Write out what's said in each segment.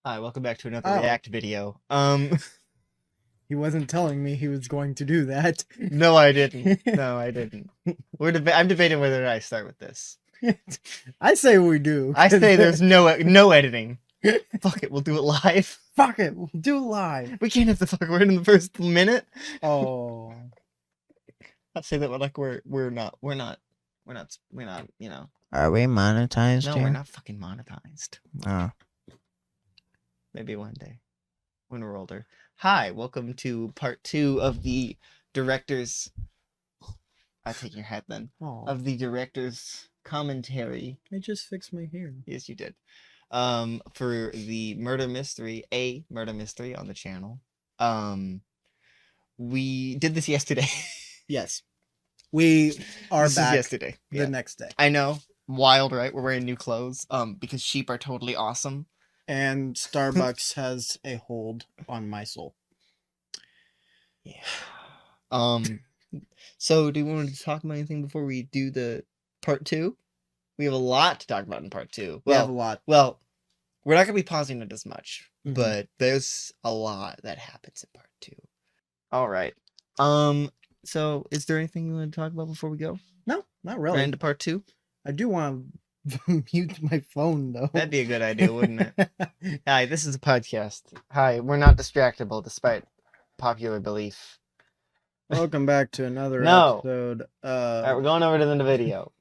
Hi, welcome back to another Oh. React video. He wasn't telling me he was going to do that. No, I didn't. No, I didn't. I'm debating whether I start with this. I say we do. I say there's no editing. Fuck it, we'll do it live. Fuck it, we'll do it live. We can't have the fucking word in the first minute. Oh. I say that we're not, you know. Are we monetized No, here? we're not fucking monetized. Oh. Maybe one day. When we're older. Hi, welcome to part 2 of the director's... I'll take your hat then. Aw. Of the director's commentary. I just fixed my hair. Yes, you did. For the murder mystery on the channel. We did this yesterday. Yes. We are This is back yesterday. the next day. I know. Wild, right? We're wearing new clothes. Because sheep are totally awesome. And Starbucks has a hold on my soul. Yeah. So do you want to talk about anything before we do the part 2? We have a lot to talk about in part 2. We have a lot. Well, we're not gonna be pausing it as much, Mhm. but there's a lot that happens in part 2. All right. So is there anything you want to talk about before we go? No, not Right really. into part 2? I do want to mute my phone, though. That'd be a good idea, wouldn't it? Hi, this is a podcast. Hi, we're not distractible despite popular belief. Welcome back to another No. episode. All right, we're going over to the video.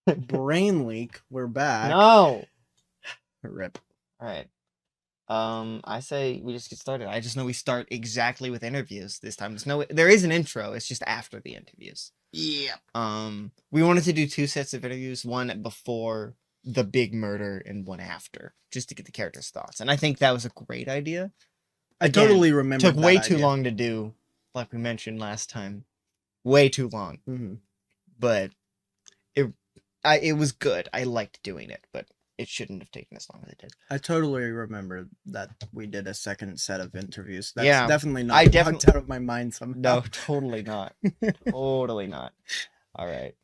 Brain leak. We're back. No. Rip. All right. I say we just get started. I just know we start exactly with interviews this time. There is an intro. It's just after the interviews. Yeah. We wanted to do 2 sets of interviews, one before the big murder and one after, just to get the characters' thoughts. And I think that was a great idea. I Again, totally remember. Took way too long to do, like we mentioned last time. Way too long. Mm-hmm. But it was good. I liked doing it, but it shouldn't have taken as long as it did. I totally remember that we did a second set of interviews. That's Yeah, definitely not I blocked out of my mind somehow. No, totally not. Totally not. All right.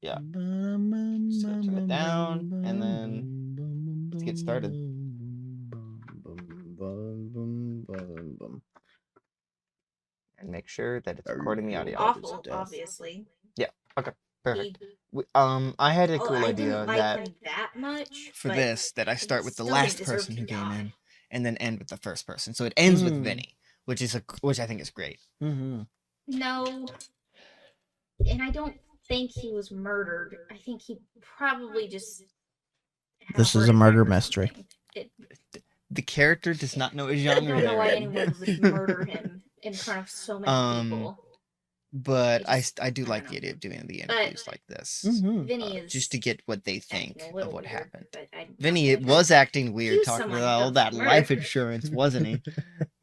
Yeah. So turn it down, and then let's get started. And make sure that it's recording the audio. Awful, obviously. Yeah. Okay. Perfect. I had a cool I idea didn't like that him that much for but this that I start with the still last didn't deserve person to who came die. in, and then end with the first person. So it ends with Hmm. Vinny, which I think is great. Mm-hmm. No, and I don't think he was murdered. I think he probably just. had This is heart a murder attack or mystery. something. The character does not know his I genre. don't know why they're anyone in. would murder him in front of so many people. But I do I like don't the know. idea of doing the But- interviews like this. Mm-hmm. Vinny is Just to get what they acting think a of little what weird, happened. but I'm Vinny not it gonna was acting weird accuse talking someone about all of that murder. life insurance, wasn't he?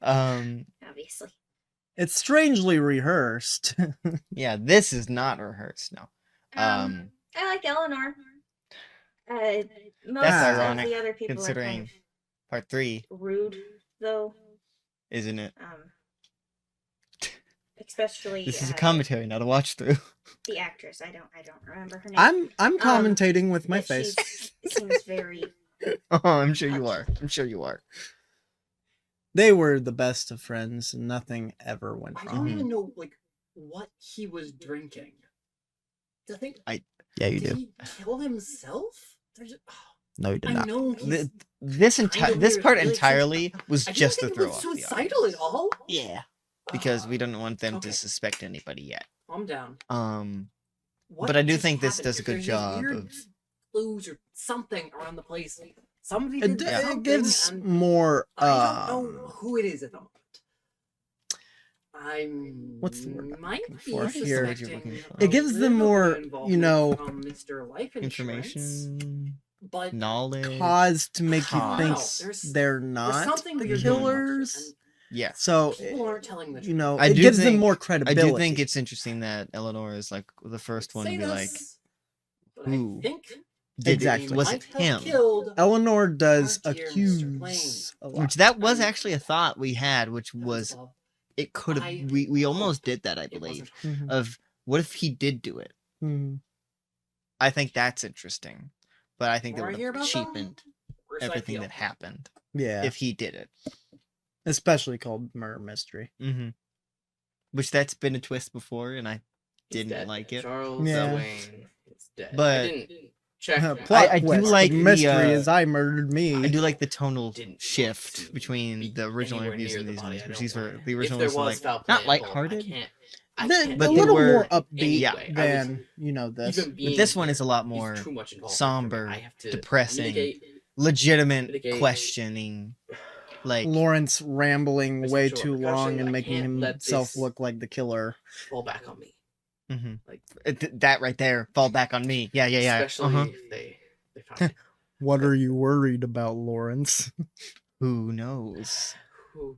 obviously. It's strangely rehearsed. Yeah, this is not rehearsed, no. I like Eleanor. Most That's of ironic, the other people are considering kind part 3, of rude, though. isn't it? Especially This is a commentary, not a watch through. the actress. I don't remember her name. I'm commentating with my but face. She seems very. Oh, I'm sure you are. I'm sure you are. They were the best of friends, and nothing ever went I wrong. don't even know what he was drinking. I think. Yeah, you Did do. he kill himself? No, you did I not. know he's This kind of part weird, really entirely was I didn't just to think it throw was off the suicidal audience. at all. Yeah, because we don't want them to Okay. suspect anybody yet. I'm down. But What I do just think this happened? does a If good there's these job weird of. clues or something around the place. Somebody It, did it something, gives and more. I don't know who it is at the moment. What's the word I'm might looking be for here? suspecting It gives them a little more, bit of you know, involvement from Mr. Life Insurance, Information, but knowledge. cause to make you think Cause. they're there's not something the weird going on here, killers. Yeah, So and people aren't telling the you know, I it do gives them think- more I credibility. do think it's interesting that Eleanor is like the first one to Say be like, this, but I who think did Exactly. it? Was might it have him? killed Eleanor does Our dear Mr. accuse a lot. Which that was Um, actually a thought we had, which was Bob. it could I have. We almost hope did that, I It believe. wasn't. Mhm. Of what if he did do it? Mhm. I think that's interesting. but I think that More I would hear have about them, cheapened worse I everything feel. that happened Yeah. if he did it. Especially called murder mystery. Mm-hmm. Which that's been a twist before, and I He's didn't dead. like it. Charles Yeah. Wayne is dead. But- I didn't check. Plot I do twist. like the the, mystery is I murdered me. I do like the tonal Didn't want shift to between be the original anywhere interviews near and the these body. ones, I which don't these were want- the original if there ones were was like foul not play involved, lighthearted. I They're can't but a they little were- more upbeat Yeah. than this. Even being This one here, is a lot he's more too much involved for me. somber, I have to depressing, mitigate legitimate mitigate questioning. Like Lawrence rambling way Residual too long repercussions. and I making can't let himself this look like the killer. fall back on me. mhm. Like That right there, fall back on me. Yeah. especially if they found it. What are you worried about, Lawrence? Who knows? Who-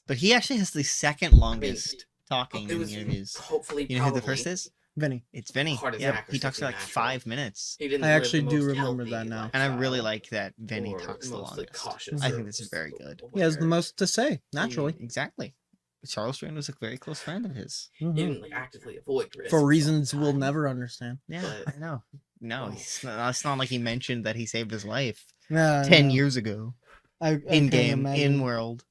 But he actually has the second longest talking it in was the interviews. hopefully You know who the probably first is? Vinny. It's Vinny. Part of Yeah, Zach or he talks for something like natural. 5 minutes. He didn't I live actually the do most remember healthy that now. And I really lifestyle, like that Vinny or talks the most, longest. cautious I think or this is very good. He has the aware. most to say, naturally. Exactly. Charles Strand was a very close friend of his. He Mhm. didn't like actively avoid risk For all reasons the we'll time. never understand. Yeah, But- I know. No, Oh. it's not like he mentioned that he saved his life Yeah, 10 years ago. I In can game, imagine. in world.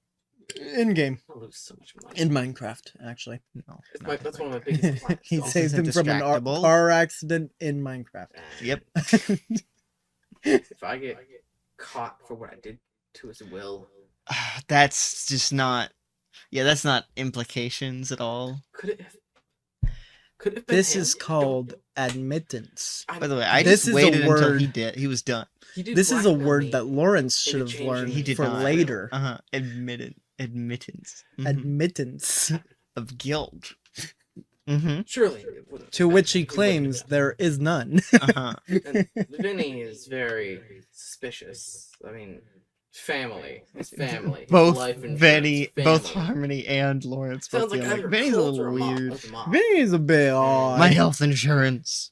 In game. I lose so much money. In Minecraft, actually. No, It's not that's in one of my Minecraft. biggest plans. He also. saved isn't him from an distractible. car accident in Minecraft. And Yep. If I get caught for what I did to his will, That's just not. Yeah, that's not implications at all. could it have been This him? is called admittance. By the way, I This just is a waited until he word- did. He was done. He did This is a blackmail word me. that Lawrence should have changing learned He did for not. later. Admittance. Mhm. Admittance. Of guilt. Mm-hmm. Surely. it wouldn't To have which been- he claims wouldn't there is none. Uh-huh. have been. And Vinny is very suspicious. I mean, family. His family. His Both life insurance, Vinny, both family. Harmony and Lawrence both Sounds like feel either like Vinny's a cult or little mob, weird. like a mob. Vinny is a bit odd. My health insurance.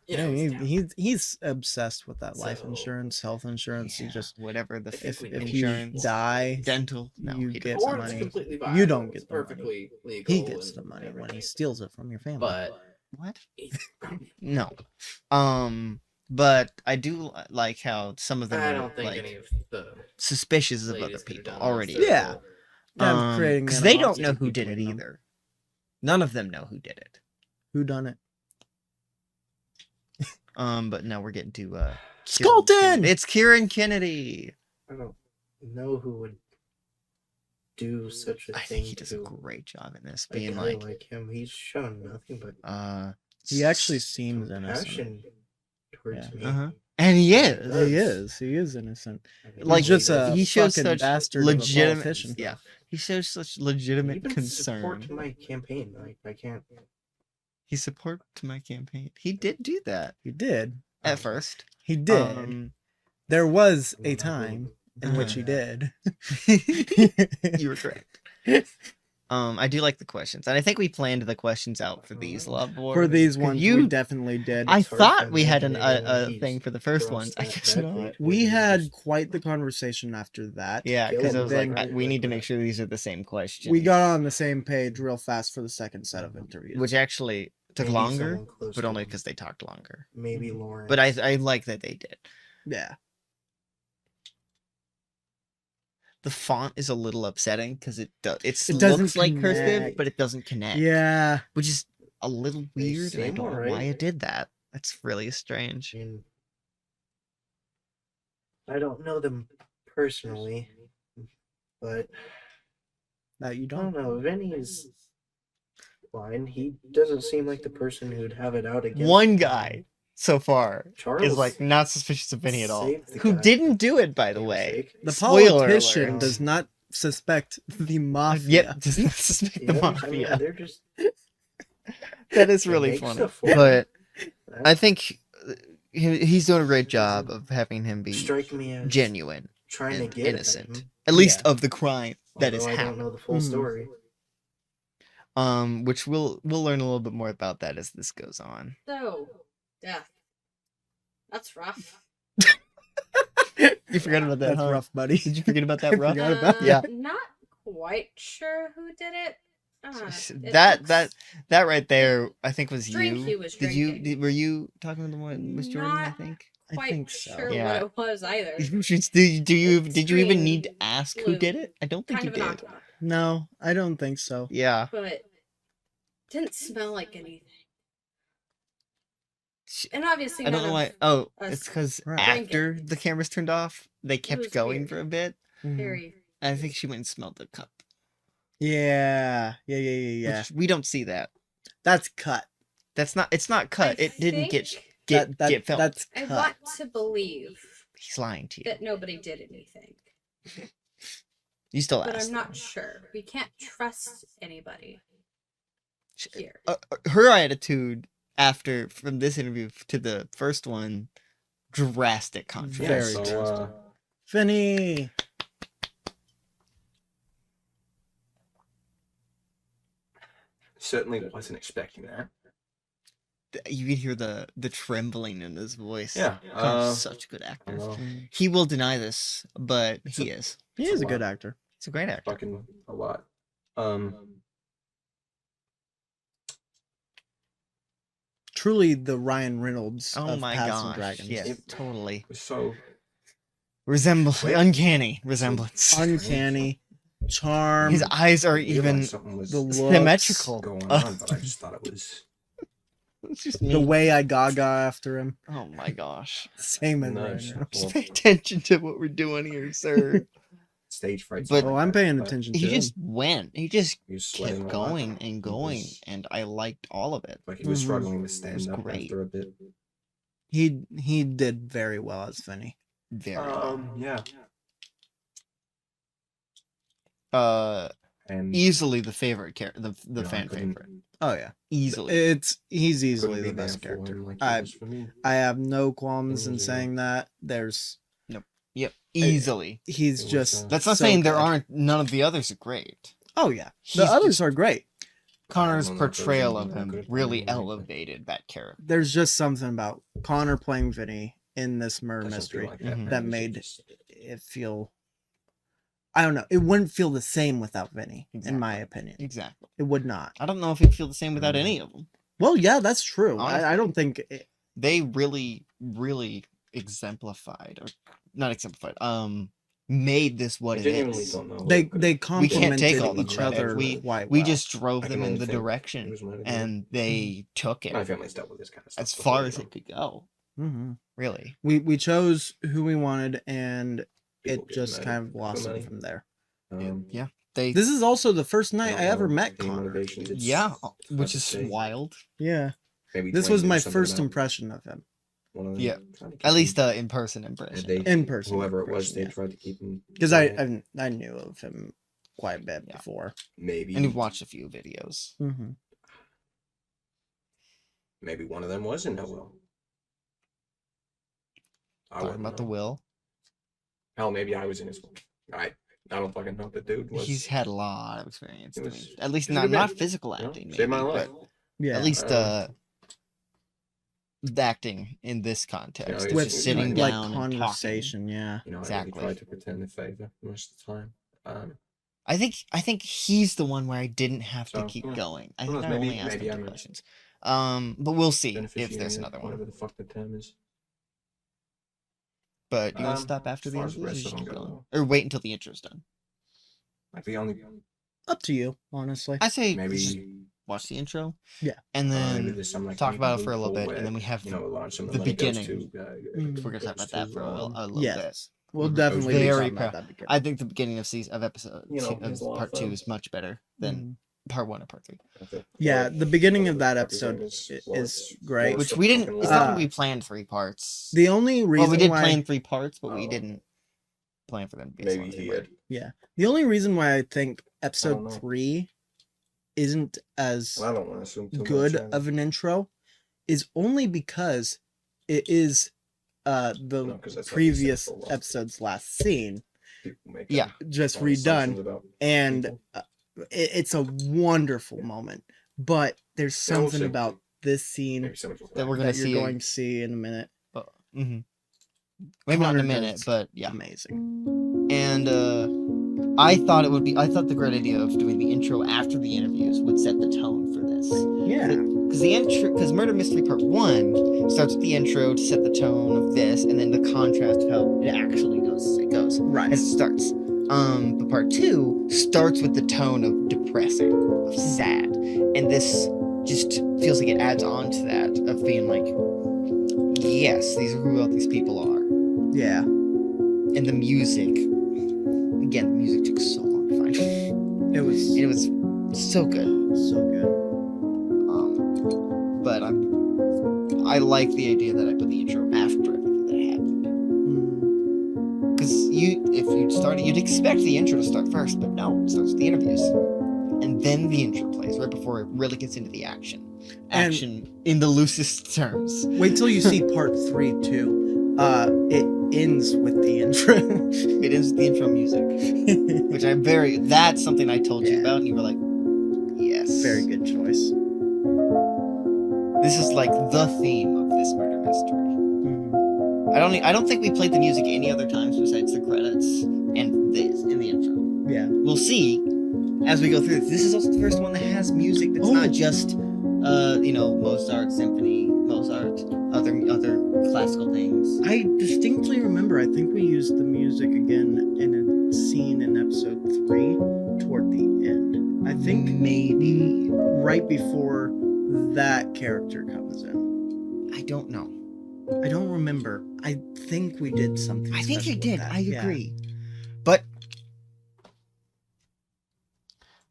You know, Yeah, he's down. he's obsessed with that life So- insurance, health insurance. Yeah, He just whatever the I think we know. if you insurance, die, dental. No, you he get doesn't. some Or it's money. completely You viable, don't it's get the money. perfectly legal. he gets the and money when he everything. steals it from your family. But What? he's- No. But I do like how some of them I are don't think like any of the suspicious of other ladies that are people going already. on the Yeah. circle- Yeah, creating Because they don't animosity know who did it between them. either. None of them know who did it. Who done it? But now we're getting to Kieran Skulton! Kennedy. It's Kieran Kennedy. I don't know who would do such a I thing think he does a to great job in this, a being guy like, him. He's shown nothing but He actually seems innocent. compassion towards Yeah. me. Uh-huh. And he is. He is. He is innocent. I mean, Like, He's just a he shows fucking such bastard of a legitimate- politician. yeah. He shows such legitimate even concern. support my campaign. Like I can't. He support to my campaign. He did do that He did. at first. He did. Um, There was I a mean, time in which he did. you were correct. I do like the questions, and I think we planned the questions out for these love boards. For these 'cause ones, we you, definitely did. I It's hard thought to we had imagine a he's thing for the first crossed ones. I that guess badly. not. We He's had just- quite the conversation after that. Yeah, because I was Then like, we need to make sure these are the same questions. We got on the same page real fast for the second set of interviews. which actually took Maybe longer, someone close but to only him. because they talked longer. Maybe Lauren. But I like that they did. yeah. The font is a little upsetting because it doesn't looks like cursive, connect. but it doesn't connect. Yeah. Which is a little They weird, and I seem don't know why alright. it did that. That's really strange. mean, I don't know them personally, but That you I don't don't. know. Vinny is fine. He doesn't seem like the person who'd have it out against One guy so far Charles is like not suspicious of Vinny at all. saved the Who guy, didn't do it, by for the Peter's way. sake. The Spoiler politician alert. does not suspect the mafia. Yet does not suspect Yeah, the I mean, mafia. they're just That is they really make funny. stuff for But him. I think he's doing a great job of having him be strike me as genuine trying to and get at innocent, him, at least Yeah. of the crime that is although I don't happening. know the full Mhm. story. Which we'll learn a little bit more about that as this goes on. So, death. That's rough. You forgot about that, That's huh? rough, buddy. Did you forget about that, rough? Forgot about Yeah. Not quite sure who did it. It That looks that right there, I think was Drink you. he was Did you? drinking. Were you talking to the one? Was Jordan? I Not think. I quite think so. sure Yeah. what it was either. Did you even need to Screen ask who was did it? I don't think Kind you of an did. aqua, No, I don't think so. Yeah. but didn't smell like anything. Sh- And obviously, I don't none know of why. Oh, us it's because Right. after drank it. the cameras turned off, they was kept going weird. for a bit. Mhm. Very. And I think she went and smelled the cup. Yeah. Yeah. Which we don't see that. That's cut. That's not. It's not cut. I It didn't get think That get filmed. That's I cut. want to believe He's lying to you. that nobody did anything, You still but asked. I'm not sure. We can't trust anybody here. Her attitude after from this interview to the first one, drastic contrast. Yeah, Very so, drastic. Finny. certainly wasn't expecting that. You can hear the trembling in his voice. Yeah, Connor's such a good I actor. know. He will deny this, but he is. He It's is a a good lot. actor. He's a great actor. Fucking a lot. Truly the Ryan Reynolds Oh of my Paths and gosh! Dragons. Yes, It- totally. It was so Uncanny resemblance. Uncanny. Charm. His eyes are realized even something was the looks, symmetrical. going on, but I just thought it was It's just the me. way I gaga after him. Oh my gosh! Same as no, Ryan shit. Reynolds. Just Well, pay attention to what we're doing here, sir. stage fright. But- Oh, I'm paying attention to He him. just went. He just He was sweating kept a lot. going and going, was- and I liked all of it. Like he was Mhm. struggling to was stand up great. after a bit. He did very well as Finny. Very well. Yeah. And Easily the favorite character, the you know, I fan couldn't- favorite. Oh yeah. Easily. He's couldn't easily be the best there for character. him like he I was for me. I have no qualms in was, saying that. There's Yep. Easily. he's It was, just That's not so saying there good. aren't none of the others are great. Oh yeah. He's The others just- are great. Connor's I don't know if there's portrayal anything of that him could have really done anything. elevated that character. There's just something about Connor playing Vinny in this murder Doesn't feel mystery like Mhm. that man. made It's just- it feel I don't know. It wouldn't feel the same without Vinny, in my Exactly. opinion. Exactly. It would not. I don't know if it'd feel the same without any of them. Well, yeah, that's true. I Honestly. don't think They really, really exemplified, or not exemplified, made this what I it genuinely is. don't know. they what they We can't complemented take all the each credit. other We- quite We well. just drove I them can in only the think it direction, was motivated. and they took it My family's dealt with this kind of stuff as before, far you as know. it could go. hmm Really. We chose who we wanted, and People it get just murdered kind of for blossomed money. from there. Yeah. They. This is also the first night don't I ever know met any Connor. motivations, it's Yeah, hard which to is say. wild. Yeah, Maybe this Dwayne was knew my something first about impression of him one of them Yeah. trying to keep At least him- in-person and impression. they, in person. whoever it was, impression, they yeah. tried to keep him Because quiet. I knew of him quite a bit Yeah. before. maybe And you've watched a few videos. Mm-hmm. maybe one of them was in no will. I Talking wouldn't about the know. will. Hell, maybe I was in his will. I don't fucking know. The dude was. He's had a lot of experience It doing. was- At least it was a not good not bit, physical you know, acting, saved my maybe, life. but Yeah, at least Uh, the acting in this context, it's of with just just sitting like down and talking. conversation. Yeah, You know, I Exactly. really tried to pretend a favor most of the time. I think he's the one where I didn't have to So, keep yeah. going. I Who think knows, I only maybe- asked maybe him I'm two a questions. But we'll see if beneficiary there's of another one. Whatever the fuck the term is. But you want to Um, stop after as the far as the intros, or rest just of them keep go, going, or wait until the intro's done? Like the only up to you, honestly. I say maybe just watch the intro. Yeah. and maybe then there's some like talk about it hidden for a little loophole bit, and then we where, have you know, a large sum of the money goes beginning. to, Mm. We're gonna talk about goes that to, for a little yes. bit. We'll Mhm. definitely be Very talking about proud. that. Beginning. I think the beginning of episode You know, two, there's a lot part of 2 fun. is much better than Mhm. part 1 and part 3. Yeah, the beginning of that episode is great. Which we didn't. It's not that we planned 3 parts. The only reason Well, we did why plan 3 parts, but we Oh. didn't plan for them to be as Maybe long as they he were. had. the only reason why I think know. episode 3 isn't as Well, I don't want to assume too good much. of an intro is only because it is No, the 'cause that's like previous the central episode's last scene People make Yeah. just their own assumptions redone, about and people. it's a wonderful moment. But there's Yeah, we'll something see. about this scene Maybe somebody will That we're cry. gonna that you're see. going to see in a minute. Maybe not in Connor a minute, does but yeah. Amazing. And I thought the great idea of doing the intro after the interviews would set the tone for this. Yeah. Because Murder Mystery Part 1 starts with the intro to set the tone of this, and then the contrast of how it actually goes Right. as it starts. But Part 2 starts with the tone of depressing, of sad, and this just feels like it adds on to that of being like, yes, these are who all these people are. Yeah. And the music, again, the music took so long to find. It was It was so good. so good. But I like the idea that I put the intro after everything that happened. Mhm. Because if you'd started, you'd expect the intro to start first, but no, it starts with the interviews. And then the intro plays right before it really gets into the action. And- Action in the loosest terms. Wait till you see part 3 too. It ends with the intro. It ends with the intro music, which that's something I told you Yeah. about, and you were like, yes. Very good choice. This is like the theme of this murder mystery. Mhm. I don't think we played the music any other times besides the credits and this in the intro. Yeah. We'll see as we go through this. This is also the first one that has music that's not just Mozart symphony, other classical things. I distinctly remember, I think we used the music again in a scene in episode 3 toward the end. I think Maybe. right before that character comes in. I don't know. I don't remember. I think we did something. I think you special with did. that. I Yeah. agree. But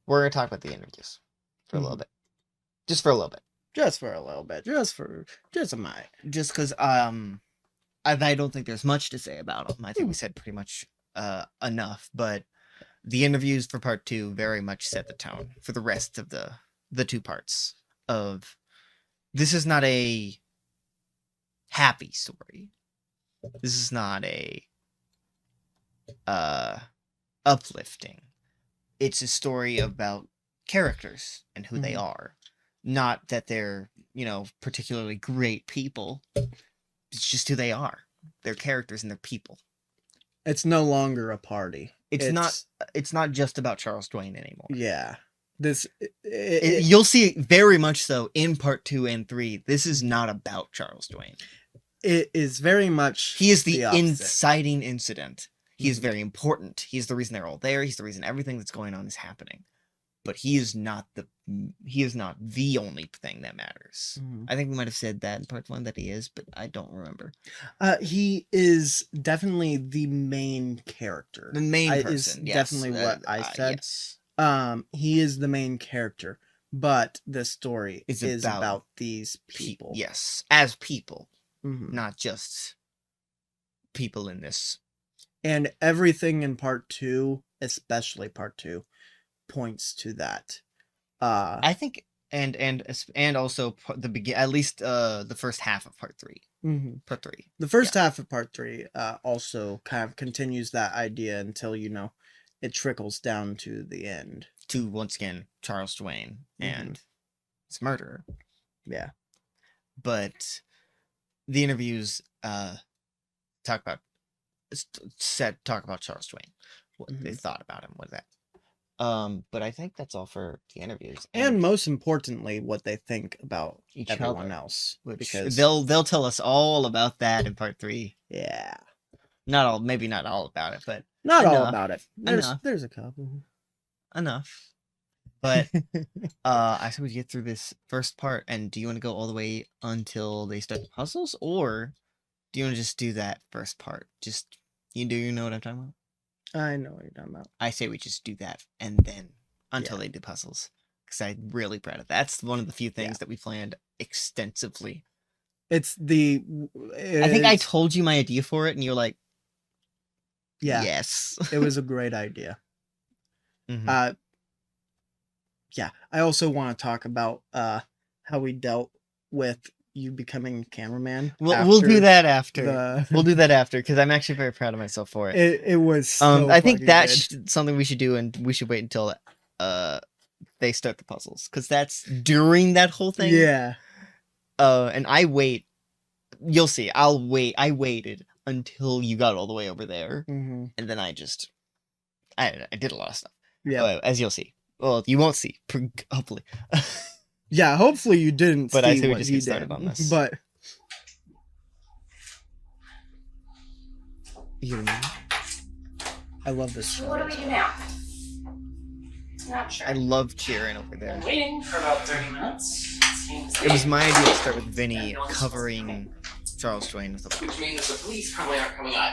we're gonna talk about the interviews for a little bit. Just for a little bit. Just for a little bit. Just a minute. Just because I don't think there's much to say about them. I think we said pretty much enough, but the interviews for part 2 very much set the tone for the rest of the 2 parts of this is not a happy story. This is not a uplifting. It's a story about characters and who they are. Not that they're, particularly great people. It's just who they are. They're characters and they're people. It's no longer a party. It's not just about Charles Dwayne anymore. Yeah. This You'll see very much so in part 2 and 3. This is not about Charles Dwayne. it is very much He is the opposite. inciting incident. He is very important. He's the reason they're all there. He's the reason everything that's going on is happening. But he is not the only thing that matters. I think we might have said that in part 1 that he is, but I don't remember. He is definitely the main character. The main Is person, yes. definitely what I said. Yes. He is the main character, but the story It's is about about these people. Yes, as people, Mhm. not just people in this. And everything in part 2, especially part 2, points to that. I think, and also at least the first half of part 3. Mhm. Part 3. The first half of part 3 also kind of continues that idea until it trickles down to the end. To once again Charles Dwayne and his murderer. Yeah. But the interviews talk about Charles Dwayne, what they thought about him, what that. But I think that's all for the interviews. And most importantly, what they think about Each everyone other, else. which Because they'll tell us all about that in part 3. yeah. Maybe not all about it, but Not all enough. about it. Enough. There's a couple. enough. But I said we get through this first part, and do you want to go all the way until they start the puzzles, or do you want to just do that first part? Just you know what I'm talking about? I know what you're talking about. I say we just do that and then until they do puzzles, because I'm really proud of that. That's one of the few things that we planned extensively. I think I told you my idea for it, and you're like, yeah, yes. it was a great idea. Mhm. Yeah. I also want to talk about how we dealt with you becoming cameraman. We'll do that after. the- We'll do that after, because I'm actually very proud of myself for it. It was. So I think fucking that's good. something we should do, and we should wait until they start the puzzles, because that's during that whole thing. Yeah. And I wait. You'll see. I'll wait. I waited until you got all the way over there, Mm-hmm. and then I just I did a lot of stuff. Yeah. As you'll see. Well, you won't see, hopefully. Yeah, hopefully you didn't But see I say we what just he get started did. on this. But You know, I love this So show. what do we do now? Not sure. I love cheering over there. Waiting for about 30 minutes. It was my idea to start with Vinny covering Charles Twain with the Which means the police probably aren't coming out.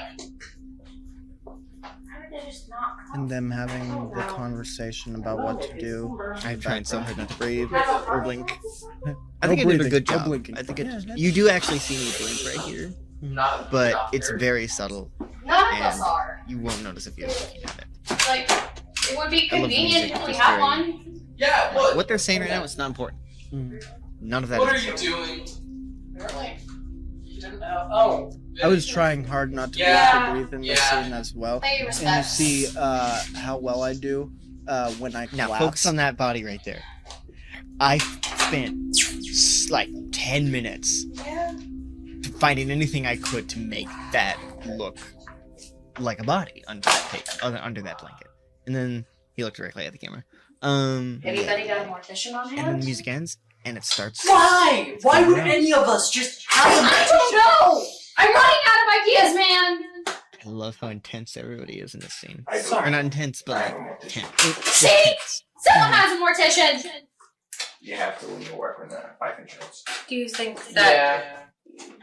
How did they just not come? And them having the conversation about what to do. I'm trying so hard not to breathe How or about- blink. No I think I did a breathing, good no job. blinking. I think Yeah, it, that's- you do actually see me blink right here, Not but it's very subtle. None of us And- are. You won't notice if you're looking at it. Like, it would be I love convenient music, if we just had very- one. Yeah, what? What they're saying right now is not important. Mhm. None of that What are is you important. doing? Really? You didn't know? Oh. I was trying hard not to Yeah, breathe in this yeah. scene as well. Pay And you respect. see how well I do when I Now clap. focus on that body right there. I spent like 10 minutes Yeah. finding anything I could to make that look like a body under that under that blanket. And then he looked directly at the camera. Anybody got a mortician on And then hand? the music ends and it starts. Why? Why would any of us just have a I don't know! I'm running out of ideas, man! I love how intense everybody is in this scene. I Or not intense, but like tense. See? Someone has a mortician! You have to when you work with life insurance. Do you think that Yeah.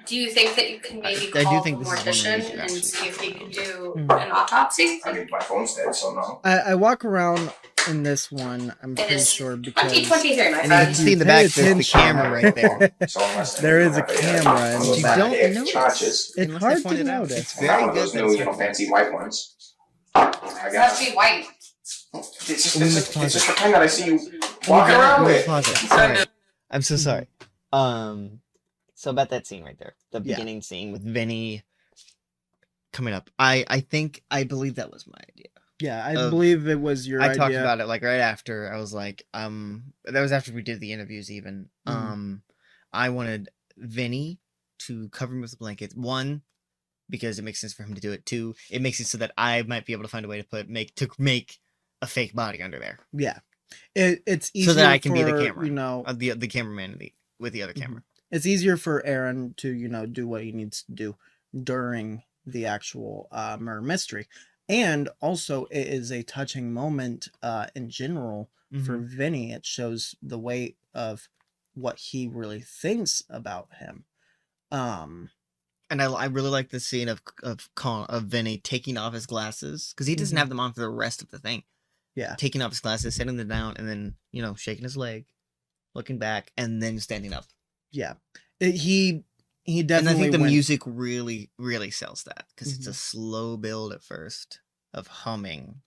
do you think that you can maybe I do call think the this is one we mortician should and actually see if he could do Mhm. an autopsy? I mean, my phone's dead, so no. I walk around in this one, I'm It pretty is sure, because 2023, my And you friend. can see in the Pay back there's the attention. camera right there. So unless they There is a have camera, and those you bad don't air notice. charges. it's Unless I hard point to it out. notice. It's And very not those good. new, That's fancy white ones. I It got has to be white. it's just the kind that I see you walking around with. Sorry. I'm so sorry. So about that scene right there, the beginning scene with Vinny coming up. I believe that was my idea. Yeah, I Of- believe it was your I idea. talked about it like right after. I was like, that was after we did the interviews even. I wanted Vinny to cover him with a blanket. One, because it makes sense for him to do it. Two, it makes it so that I might be able to find a way to make a fake body under there, Yeah, it's easier so that I can be the for, camera, You know, the cameraman with the other Mhm. camera. it's easier for Aaron to do what he needs to do during the actual murder mystery, and also it is a touching moment in general for Mhm. Vinny. It shows the weight of what he really thinks about him. And I really like the scene of Vinny taking off his glasses because he doesn't Mhm. have them on for the rest of the thing. Yeah. Taking off his glasses, setting them down, and then shaking his leg, looking back, and then standing up. Yeah, he And definitely I think the went- music really, really sells that because it's a slow build at first of humming.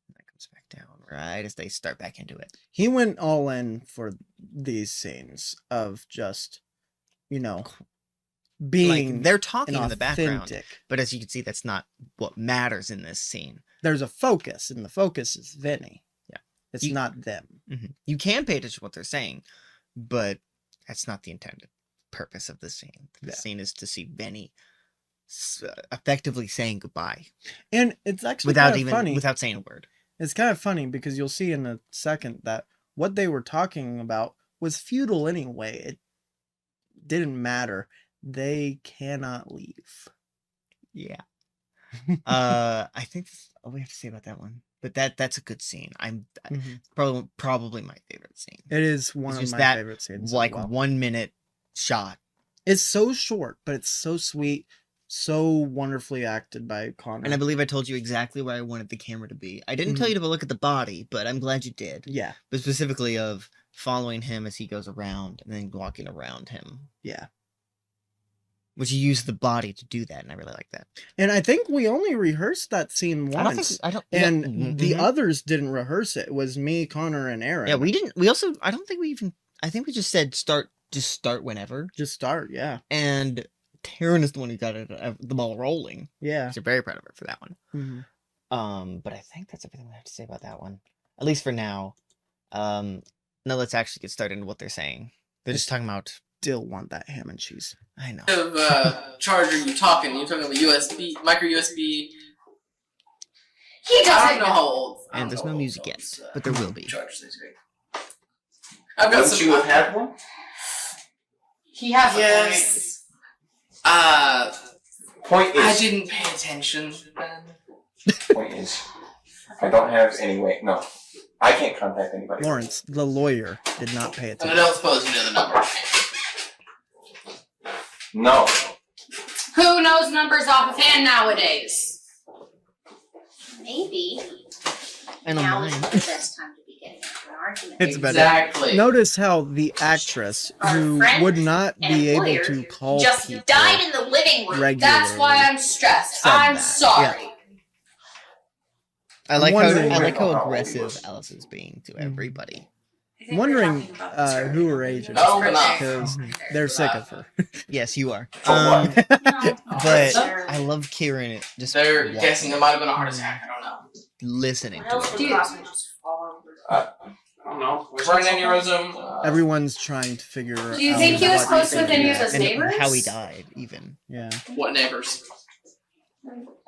And that comes back down right as they start back into it. He went all in for these scenes of just being Like they're an talking in the background, authentic. but as you can see, that's not what matters in this scene. There's a focus, and the focus is Vinny. Yeah. It's You- not them. You can pay attention to what they're saying, but that's not the intended purpose of the scene. The Yeah. scene is to see Benny effectively saying goodbye And it's actually kind of funny. without saying a word. It's kind of funny because you'll see in a second that what they were talking about was futile anyway. It didn't matter. They cannot leave. Yeah. I think that's all we have to say about that one. But that's a good scene. Probably my favorite scene. It is one It's of just my that, favorite scenes. Like as well. 1 minute shot. It's so short, but it's so sweet, so wonderfully acted by Connor. And I believe I told you exactly where I wanted the camera to be. I didn't tell you to look at the body, but I'm glad you did. Yeah, But specifically of following him as he goes around and then walking around him. yeah. Which you use the body to do that, and I really like that. And I think we only rehearsed that scene once. I don't And the mhm. others didn't rehearse it. It was me, Connor, and Aaron. Yeah, we didn't. We also. I don't think we even. I think we just said start. Just start whenever. just start. Yeah, And Taryn is the one who got the ball rolling. yeah. So very proud of her for that one. Mhm. But I think that's everything we have to say about that one, at least for now. Now let's actually get started into what they're saying. They're just talking about. Still want that ham and cheese. I know. Charger you talking? You're talking about USB, micro USB. He I doesn't don't know how old. I And don't there's know no how music old yet, those, but there will be. charges they take. I've got Wouldn't some. you have had one? He has a Yes. Point I is, didn't pay attention then. point is, I don't have any way. No, I can't contact anybody. Lawrence, the lawyer, did not pay And I attention. don't suppose you know the number. No. point. Who knows numbers off of hand nowadays? Maybe And now online. isn't the best time to be getting into an argument. It's better. Exactly. Notice how the actress, Our who friend would not and be able employer to call just people died in the living room. regularly. That's why I'm stressed. Said I'm that. sorry. I like how wondering- aggressive Alice is being to everybody. I think we're Wondering talking about this earlier. who her agent No, is, enough. because they're sick of her. Yes, you are. For what? No, But sure. I love Kieran just They're walking, guessing it might have been a heart attack. I don't know. listening What to else it. would possibly just fall over? I don't know. Brain aneurysm. Everyone's trying to figure out. Do you think he was what close they with can any of do. his And neighbors? how he died, even. Yeah. What neighbors?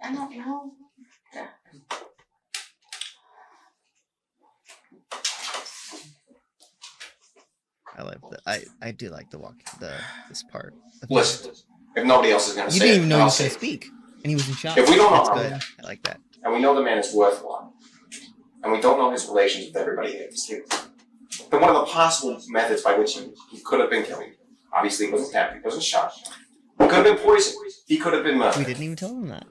I don't know. I like I do like this part. Listen, if nobody else is going to You say didn't it, even know then he I'll was say gonna it. speak, and he was in shock. If we don't know That's how- good. I like that. And we know the man is worth one, and we don't know his relations with everybody here at this table, then one of the possible methods by which he could have been killed, obviously he wasn't stabbed, he wasn't shot, he could have been poisoned, he could have been We murdered. didn't even tell him that.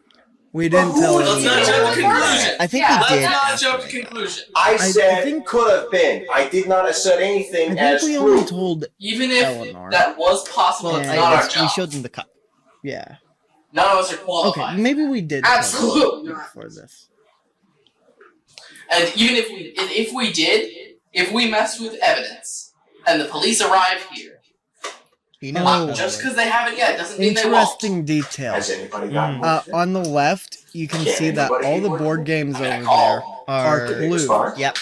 We didn't tell Let's not jump to him. conclusion. I think Yeah, we Let's did. not after jump to they got- conclusion. I said think- could have been. I did not assert I anything think as we only proof. told. Even if Eleanor. that was possible, Well, it's Yeah. not our we job. showed them the cup. Yeah. None of us are Okay. qualified. Maybe we did. tell them Absolutely not. before this. And even if we did, if we messed with evidence and the police arrive here, You Oh. know, just because they haven't yet doesn't mean they won't. Interesting detail. Has anybody gotten On the left, you can see that all the board games I mean, over a there call. are Did they Clue. respond? Yep.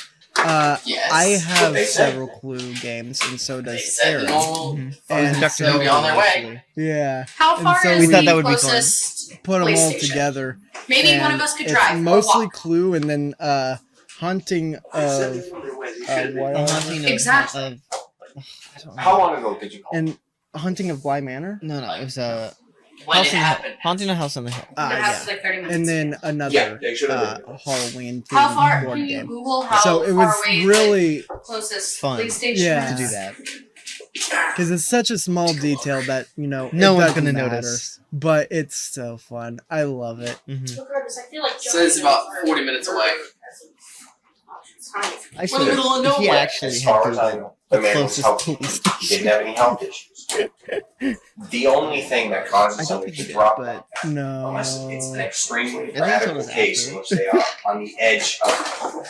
Yes. I have They said. several Clue games, and so They does said Aaron. normal. And Dr. so, They'll be on their way. actually. yeah, How And far so is we the thought that would be fun. closest put them all PlayStation? together. Maybe one and of us could it's drive. or mostly walk. Clue, and then Haunting of The what? haunting of, Exactly. of I don't know. How long ago did you call? And Haunting of Bly Manor. No, it was When House it on the Hill. happened. Haunting a House on the Hill. The house Yeah. is like 30 minutes. And then another Yeah, they should have been. Halloween How themed far? board Can you game. Google how So it was far away really the closest fun PlayStation Yeah. To is? do that. because it's such a small detail that No it one's doesn't gonna matter, notice. but it's so fun. I love it. Mm-hmm. Regardless, I feel like So it's about 40 minutes away. I We're in the swear, middle of if he nowhere. actually As had far as I Googled know, the the man was closest healthy. police He station. didn't have any health issues. The only thing that I causes don't somebody think he to did, drop but No. unless it's an extremely told radical us case after. in which they are on the edge of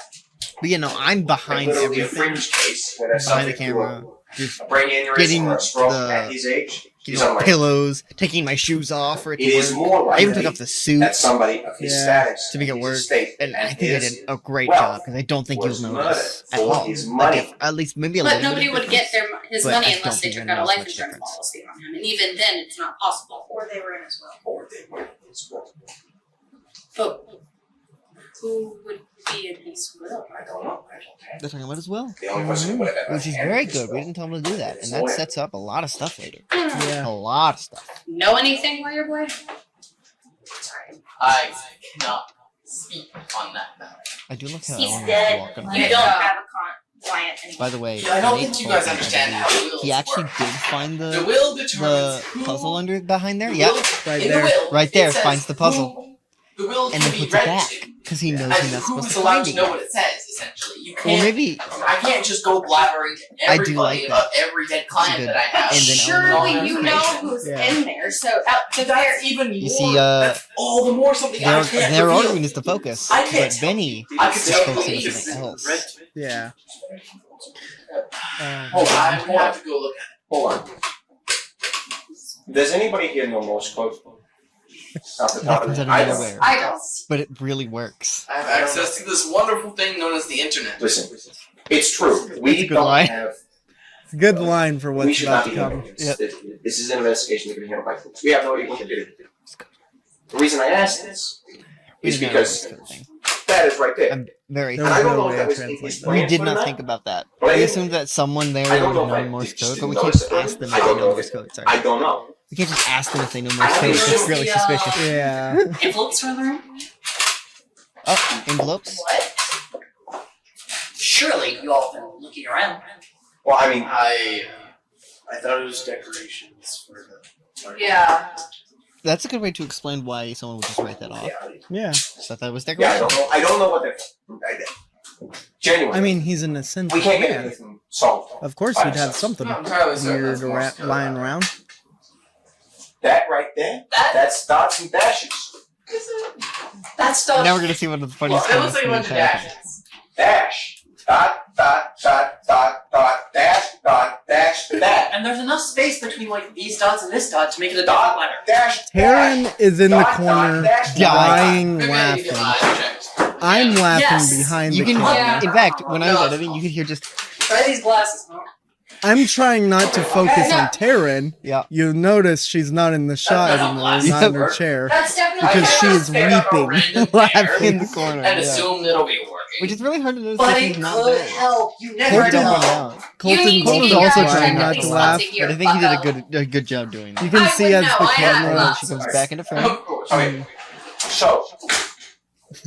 But you know, I'm like behind literally a everything, fringe case where there's behind the something to camera, just a brain aneurysm getting or a stroke the- at his age. He's getting unlikely. pillows, taking my shoes off for it It to is work. more I even likely took off the suit, that somebody of his Yeah. status To make it his work, estate, and I think I his did a great wealth job because I don't think was you'll notice murdered at for all. his Like, money. if- at least maybe a But little nobody bit would of get difference. his but money I unless don't they think took I out a noticed life much insurance difference. policy on him. And even then, it's not possible. or they were in as well. Or they were his will. But who would be in his will? I don't know. I don't have. They're talking about as well, The only person who would have ever which is had very his good. We will didn't tell them to do that, and that sets up a lot of stuff later. Yeah. A lot of stuff. Know anything, lawyer boy? Sorry. I cannot speak on that matter. I do look how He's Eleanor's dead. walking You around. Yeah. don't have a client anymore. By the way, I don't Nate think you told guys me understand that how wills he actually work. did find The the will determines who puzzle under behind there. the Yep, will- Right in there. The will, Right there, it says finds the puzzle. who The will and can then be puts it back registered. because he knows And he's not who supposed is to allowed find to it. know yet. what it says, essentially. You Well, can't. maybe I can't just go blabbering to I do like everybody that. about every dead client Good. that I have. And then Surely Eleanor you knows know information. who's Yeah. in there. So That's even You more. see, that's all the more something I can't their reveal. argument is the focus, I can't but tell Benny I could is tell focusing on you. something else. Yeah. Hold on, I would have to go look at it. Hold on. Does anybody here know Morse code? Off the top of Comes their out head? of I don't. nowhere, I don't. but it really works. I have access to this wonderful thing known as the internet. Listen, it's true. That's a We good don't line. have. It's a good line for We what's should about not to be come. handling this. Yep. This is an investigation that can be handled by police. We have no idea what they did. The reason I ask this We is didn't know because this sort of thing. status right there. I'm very. There And was I don't no know way if that to was translate his that. plan. We did for not that. think about that. But I We didn't- assumed that someone there I don't would know if know I Morse did- code, did but you we can't notice just it? ask them I if they don't know know. Morse code. Sorry. I don't know. We can't just ask them if they know I Morse code. think It's it's really the, suspicious. Yeah. Envelopes are in the room? Oh, envelopes? What? Surely you all have been looking around. Well, I mean, I thought it was decorations for the. Yeah. That's a good way to explain why someone would just write that off. Yeah. So I thought it was yeah, decoration. I don't know what they're. Genuinely. I mean, he's an essential we can't get man. anything solved. Of course, by he'd have ourselves. something Not entirely certain weird that's Morse code. lying around. That right there, that's dots and dashes. That's stuff. Now we're gonna see one of the funniest Well, it looks like a comments bunch in of the entire thing. dashes. Dash. Dot, dash, dash, dash. And there's enough space between like these dots and this dot to make it a Dot, different letter. dash, Taryn dash. is in the Dot, corner, dash, Yeah, dying, Maybe I need to get my laughing. eyes checked. I'm laughing Yes. behind You the can, camera. in fact, when I was No. editing, you could hear just Try these glasses. Huh? I'm trying not to focus on Taryn. yeah. You'll notice she's not in the shot That's not anymore, glasses. not in her chair. That's definitely Because she is Stand on a weeping, random laughing. pair in the corner. and Yeah. assume it'll be working. Which is really hard to notice But if it he's not could there. help. You Hard never to Colton- point know. out. Colton's Colton's also check trying at not least to once laugh. a year. But I think he did Fuck a good job doing that. You can I see would as know, the I have camera. not. She comes back into frame. Of course. Okay. So,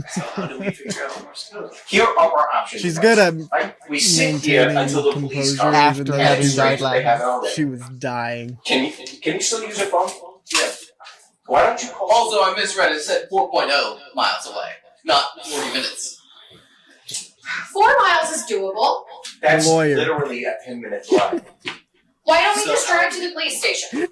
So how do we figure out Morse code? here are our options. She's good at Right? We sit here maintaining until the police composure come. After even though And having it's she's- died strange that they have it already. she was dying. Can you still use your phone? Yeah. Why don't you call? Also, I misread it. It said 4.0 miles away, not 40 minutes. 4 miles is doable. That's Lawyer. literally a 10-minute drive. Why don't we So- just drive to the police station?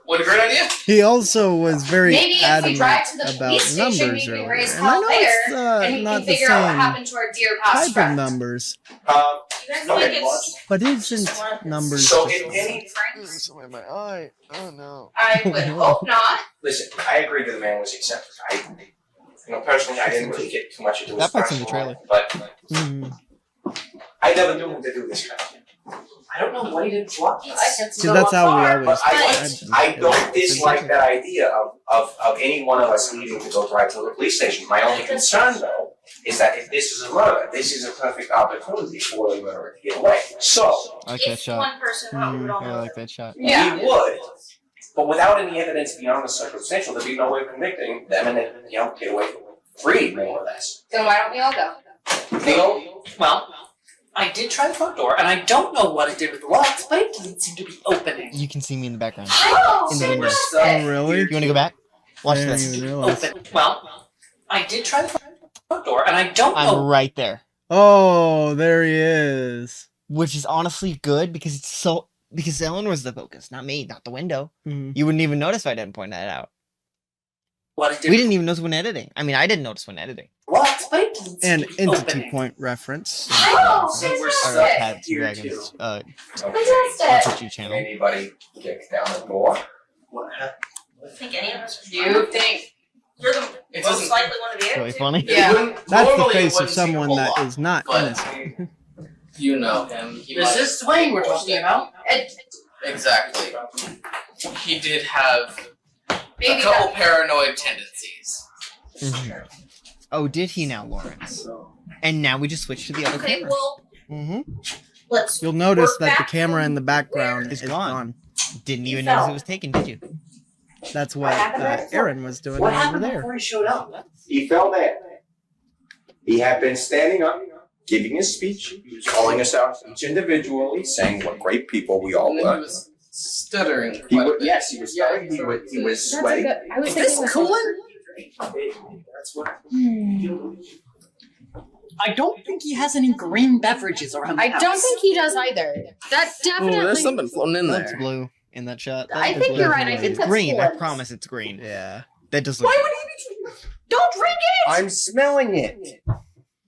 What a great idea! He also was very Maybe if we adamant drive to the about police station, numbers we can earlier. raise And I hell know there, it's and we not can the figure out what same happened to our dear past type of friend. numbers, You guys Okay. think it's but isn't numbers So just if any, Franks? Somewhere in my eye. Oh no. I would hope not. listen, I agree that the man was eccentric. Personally, I didn't really get too much into his That part's in the personal trailer. life, but Mhm. I never knew him to do this kind of thing. I don't know what he did for. See, that's how we always. But I don't dislike that idea of any one of us needing to go drive to the police station. My only concern, though, is that if this is a murder, this is a perfect opportunity for the murderer to get away. So, I like that If shot. one person wrote, we would all Yeah, I know. like that shot. Yeah. we would, but without any evidence beyond the circumstantial, there'd be no way of convicting them and then, get away free, more or less. Then why don't we all go? Well, I did try the front door, and I don't know what it did with the locks, but it doesn't seem to be opening. You can see me in the background. Oh, In the window. Oh, really? You want to go back? Watch I didn't this. even realize. Open. Well, I did try the front door, and I don't I'm know. right there. Oh, there he is. Which is honestly good because because Ellen was the focus, not me, not the window. Mhm. You wouldn't even notice if I didn't point that out. What it did We with didn't even notice when editing. I mean, I didn't notice when editing. the locks, but it doesn't seem An to be entity opening. point reference. Oh, So we're Or fantastic. Pats Here Dragons Fantastic. RPG channel. Anybody kick down the door? What happened? I think any of us. You think you're the It most doesn't- likely one to be Really it? funny. Yeah. That's the Normally it face of wouldn't seem a someone whole that lot, is not but innocent. you know him. He Is might- this Dwayne we're talking about? Exactly. He did have a Maybe couple paranoid tendencies. Mhm. Oh, did he now, Lawrence? And now we just switch to the other Okay, camera. well, Mm-hmm. let's. You'll notice Work that the back camera from in the background where- is It's gone. gone. Didn't even He fell. notice it was taken, did you? That's what happened right before? Aaron was doing What over happened there. before he showed up? He fell there. He had been standing up, giving his speech. He was calling us out each individually, saying what great people we all And then he were. was stuttering He quite a was, bit. yes, he was stuttering. He was sweating. I was Is this coolant? That's what. I don't think he has any green beverages around the I house. don't think he does either. That definitely. floating in That's blue in that shot. That I is think blue. you're right. I It's think that's green. I Lawrence. promise it's green. Yeah. That does look. Why would he be? Don't drink it. I'm smelling it.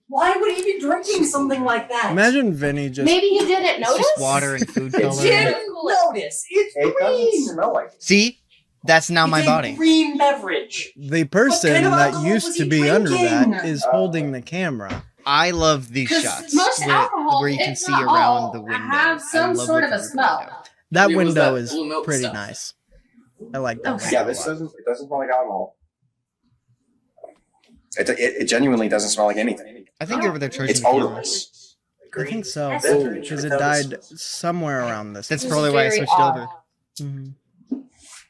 Why would he be drinking something like that? Imagine Vinny just. Maybe he didn't It's notice. just water and food It's color. Didn't notice. It's It doesn't green. smell like it. See, that's now my It's a body. green beverage. The person kind of that alcohol used was to he be under drinking? that is holding the camera. I love these 'Cause shots most where, alcohol, where you can if see not around all, the window. have some I love sort of looking a through the smell. window. That It was window that is blue milk pretty stuff. nice. I like that. Yeah, window this a lot. doesn't. It doesn't smell like alcohol. It genuinely doesn't smell like anything. I think you're over there charging It's the camera. odorless. I think so That's because it died somewhere around this. That's This probably is why I very switched odd. over. Mhm.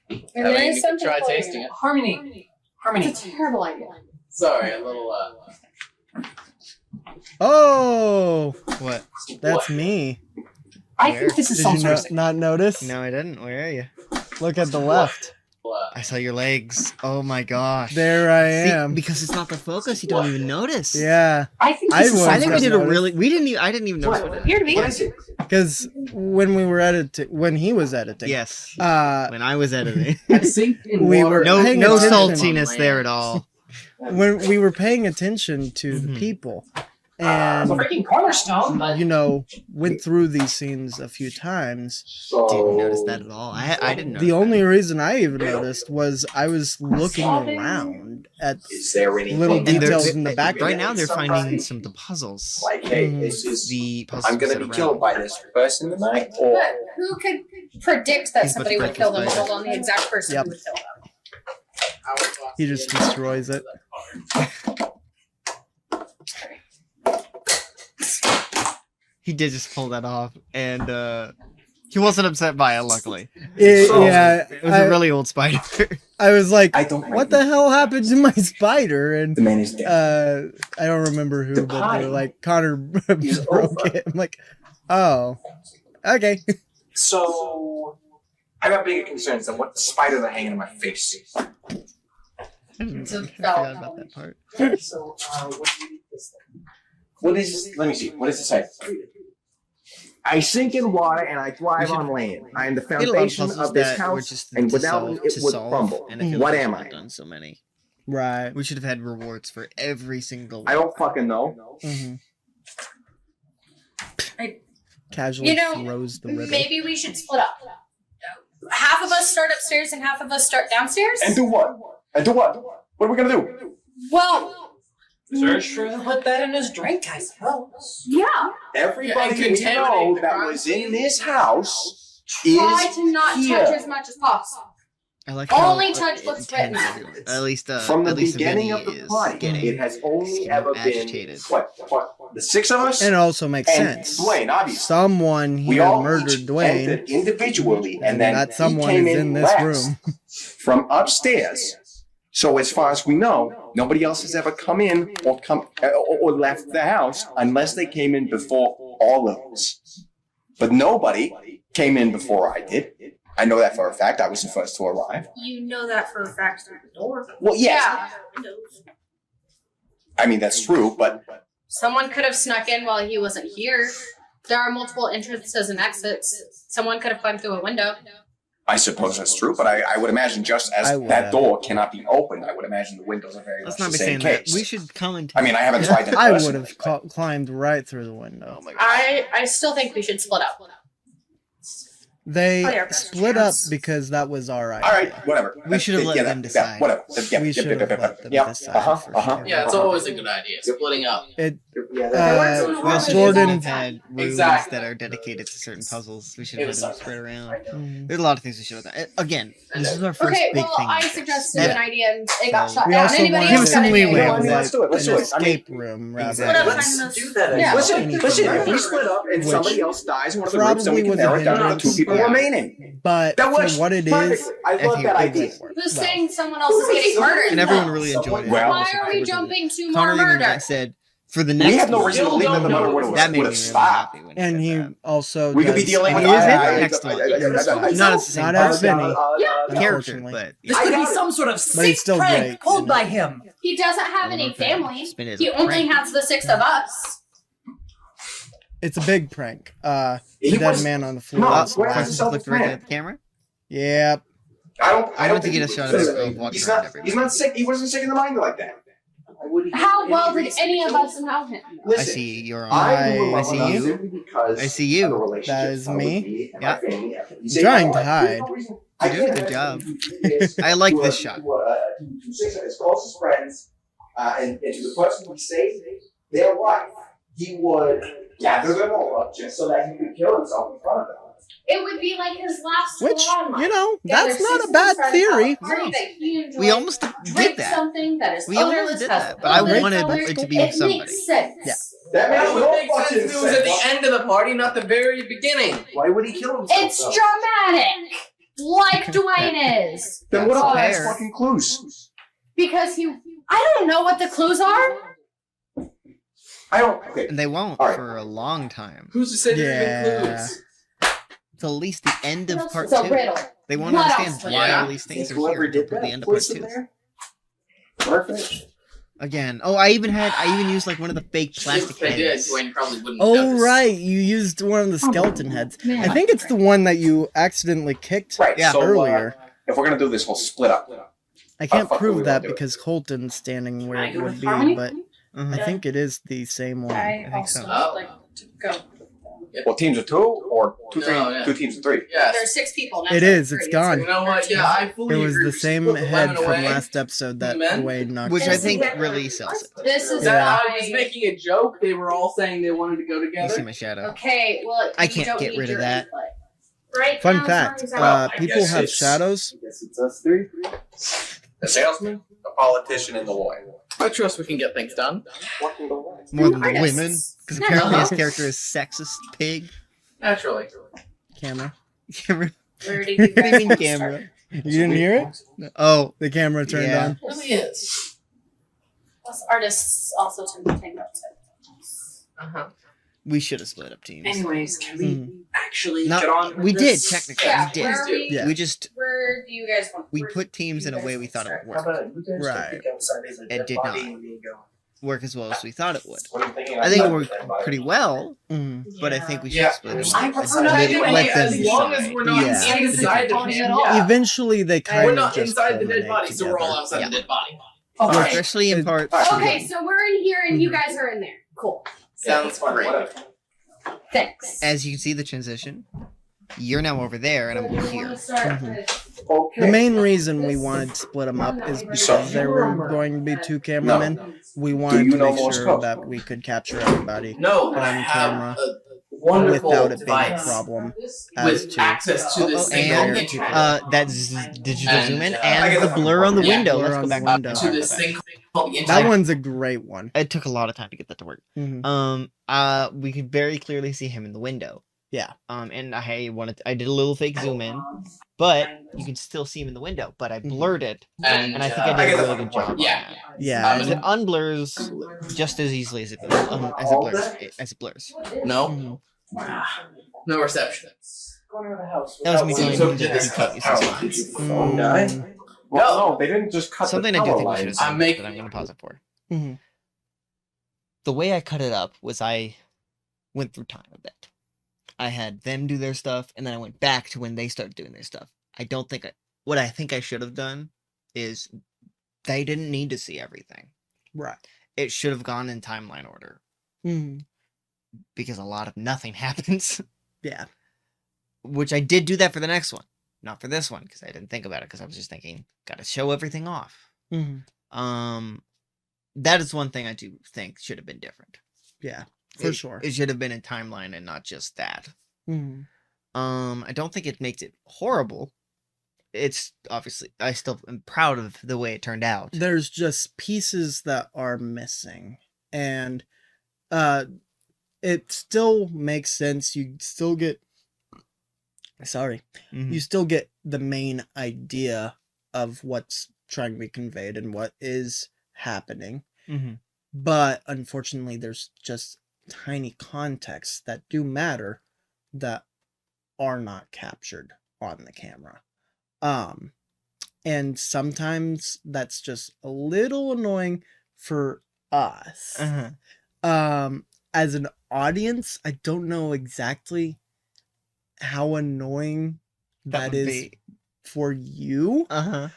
And I there mean, is you could something try for tasting you. it. Harmony. Harmony. It's a terrible idea. Sorry, a little. Oh, What? that's me. I Where? think this is Did some you sort of not notice? No, I didn't. Where are you? Look at the left. I saw your legs. Oh my gosh. There I See, am. because it's not the focus, you don't even notice. Yeah, I think I this is was some I think we sort did of a really. We didn't. I didn't even notice what it Here to me. What is it? because when we were editing, when he was editing, Yes. when When I was editing. I sink in We water. were- No, Paying no attention. saltiness there at all. we were paying attention to the Mhm. people, The and freaking cornerstone, but you know, went through these scenes a few times. Didn't notice that at all. I didn't notice The only that. reason I even noticed was I was looking around at Is there anything? little And they're- details in the background. Right now, they're finding some of the puzzles. Like, hey, Mhm. this is. The puzzles I'm gonna that be are killed around. by this person tonight, or But who could predict that He's about to somebody would break kill his them leg. told on the exact person Yep. who would kill them? He just destroys it. He did just pull that off, and he wasn't upset by it. Luckily, Yeah, it was a really old spider. I was like, I don't. what the hell happened to my spider? And The man is dead. I don't remember who, The but pie they're like, Connor is broke over. it. I'm like, oh, okay. So I have bigger concerns than what the spiders are hanging in my face. I forgot about that part. so what do you eat this thing? What is this? Let me see. What does it say? I sink in water and I thrive on land. I am the We had a lot of foundation puzzles of this that were house, just and to without solve, me it to would solve, crumble. and I feel What like we am should have I? done so many. Right. We should have had rewards for every single. I don't fucking know. Mm-hmm. I- Casually You know, throws the riddle. Maybe we should split up. Half of us start upstairs and half of us start downstairs. And do what? And do what? What are we gonna do? Well, Search for the put that in his drink, I suppose. yeah. Everybody Yeah, you and know contaminate the that crime was in scene. this house Try is to not here. touch as much as possible. I like Only how, touch what's intense written. everyone- At least, from the at least beginning Vinny of the is party. getting It has only ever agitated. been what? The six of us And it also makes and sense. Dwayne, obviously. Someone We here all murdered each Dwayne, entered individually, and then that he someone came is in this last room. from upstairs. So as far as we know, nobody else has ever come in or left the house unless they came in before all of us. But nobody came in before I did. I know that for a fact. I was the first to arrive. You know that for a fact through the door. Well, yes. Yeah. Windows. I mean, that's true, but Someone could have snuck in while he wasn't here. There are multiple entrances and exits. Someone could have climbed through a window. I suppose that's true. But I would imagine just as I would that have. door cannot be opened, I would imagine the windows are very Let's much not the be same saying case. that. We should comment. I mean, I haven't tried that I would personally. have climbed right through the window. Oh my God. I still think we should split up. They Oh, yeah, split up yes. because that was our idea. All right, whatever. We should have let them decide. whatever. We should have let them Yep. decide Uh-huh. for Uh-huh. sure. Yeah, it's always a good idea. Splitting up. It, Yeah, We also Jordan- should have had rooms Exactly. that are dedicated to certain puzzles. We should It have was had them something. spread around. mm, There's a lot of things we should have done. Again, this is our first Okay, big well, thing. I like this. suggested Yeah. an idea and it got So- shot we down. also Anybody wanted Give else us got some an leeway idea? on that. Let's do it. Let's an do it. I mean, escape room rather Exactly. than Let's do that. Yeah. listen, anything if we else. split up and Which somebody else dies in one of the groups, then we probably can was a narrow it down to the hindrance. two people Yeah. remaining. But That works for what it is, perfectly. I love think that it idea. won't work. Who's Well, saying someone else is getting murdered? And everyone really enjoyed it. Well- Why are we jumping to more Connor even murder? said for the next We have no one, reason to believe that the murder would that have made me really stopped. happy when and he he said also We could be does- dealing with He is in the I- next one. I- Not as the same Not as person, Vinny, character, unfortunately. but This I could be got it. some sort of But sick he's still prank great, pulled you know. by him. He doesn't have any family. Spin it as He a only prank. has the six of us. It's a big prank. The He dead was- man on the floor. No, is where laughing. is Just looked right at the camera. Yep. I don't I want to think get a he shot was- of it, of walking He's around not. everybody. He's not sick. He wasn't sick in the mind like that. How well did any of us know him? I Listen, see you're on. I see you. simply because I see you. of the relationship That is with me. and Yeah. my family after he I'm saved trying my to life. hide. There's no reason- You're doing a good I job. can't imagine him I like to this a- shot. to six of his closest friends, and to the person he saved their life, he would gather them all up just so that he could kill himself in front of them. It would be like his last Which, salon life. you know, Gather that's not a 6 bad months, try to have a theory. party No. that he enjoys, We almost drink did that. something that is We almost odorless, did has that, but I others wanted others. it to be It with somebody. makes sense. Yeah. That It makes would no make sense fucking if it was at the sense. end of the party, not the very beginning. Why would he kill himself? It's though? dramatic, like Dwayne is. Then what That's are the fair. fucking clues? Because I don't know what the clues are. I don't. Okay. And they won't All right. for a long time. Who's to say there's Yeah. clues? Till at least the end of part It's a 2. riddle. They won't What understand else would why it all be? these things are Whoever here did until the that end of part voice in 2. there. Perfect. Again. Oh, I even used like one of the fake plastic If they did, heads. Dwayne probably wouldn't Oh, notice. right. You used one of the skeleton heads. Man. I think it's the one that you accidentally kicked Right. Yeah. So, earlier. if we're gonna do this whole split up, I can't fuck, we prove won't that do it. because Colton's standing where Can I it do would with be, Harmony? but Mhm. I think it is the same one. I think also so. would like to go. well, teams of 2 or two No, teams of 3. Yes. There's 6 people now. It is. It's gone. You know what? Yeah, I fully It was agree. the We should same put the head lemon from away. last episode that Men? Wade knocked Which I out. think really sells it. This is That Yeah. I was making a joke. They were all saying they wanted to go You see together. my shadow. Okay, well, I you can't don't get need rid of your that. input. Right Fun now, as fact, long as I- I people guess have it's- shadows. I guess it's us 3. A salesman, a politician, and the lawyer. I trust we can get things done. Fucking the lawyer. More than the Artists. women. Because No. apparently his character is sexist pig. Naturally. Camera. Camera. Where did you What do guys you mean want to camera? You didn't hear it? Oh, The camera turned Yeah. on. It really is. Plus, artists also tend to take notes. Uh-huh. we should have split up teams. Anyways, can we actually No, get on with we did this? technically. Yeah, We did. where are we? Yeah. We just Where do you guys want? we where put do teams you in a guys way we want thought to it start? would How work. about you guys go Right. pick outside as a It dead did body not. and we go. Work as well as we thought it would. What are you thinking? I think it outside worked of that pretty well, Mhm. but I think we should Yeah. split them I up. prefer and not let- to do let any, them as long as decide. we're not Yeah. inside the Body pit. at all. Yeah. Eventually, they kind We're of not just inside the dead culminate body, so we're all together. outside Yeah. the dead body. Okay. Especially in part Okay, so we're in here and you guys are in there. Cool. Sounds Fine, great. whatever. Thanks. as you can see the transition. You're now over there, and I'm over here. Okay. The main reason we wanted to split them up is because there were going to be 2 cameramen. We wanted you to know make Morse sure code? that we could capture everybody No, but I on have camera a wonderful without it being a device problem as with to access to this single and internet. that's digital And, zoom in, I and get the the blur on the Yeah. window. Blur Let's on go the back window. to this thing called the that internet. one's a great one. It took a lot of time to get that to work. Mhm. We could very clearly see him in the window. Yeah. And I did a little fake zoom in, but you can still see him in the window. But I blurred it, and I think I I did get a the really good job. on Yeah. that. Yeah, Because it unblurs just as easily as it blurs. No, no reception. That was me doing So the did this cut uses out? lines. Did your phone die? Well, no, they didn't just cut Something the I do power think we should have lines. said, I'm making- but I'm going to pause it for. Mhm. The way I cut it up was I went through time a bit. I had them do their stuff, and then I went back to when they started doing their stuff. What I think I should have done is they didn't need to see everything. right. It should have gone in timeline order Mhm. because a lot of nothing happens, Yeah. which I did do that for the next one. Not for this one because I didn't think about it because I was just thinking, gotta show everything off. Mhm. That is one thing I do think should have been different. Yeah, for It- sure. It should have been in timeline and not just that. Mhm. I don't think it makes it horrible. It's obviously I still am proud of the way it turned out. There's just pieces that are missing, and it still makes sense. You still get Mhm. you still get the main idea of what's trying to be conveyed and what is happening. Mhm. But unfortunately, there's just tiny contexts that do matter that are not captured on the camera. And sometimes that's just a little annoying for us. Uh-huh. As an audience, I don't know exactly how annoying that would is be. for you, Uh-huh.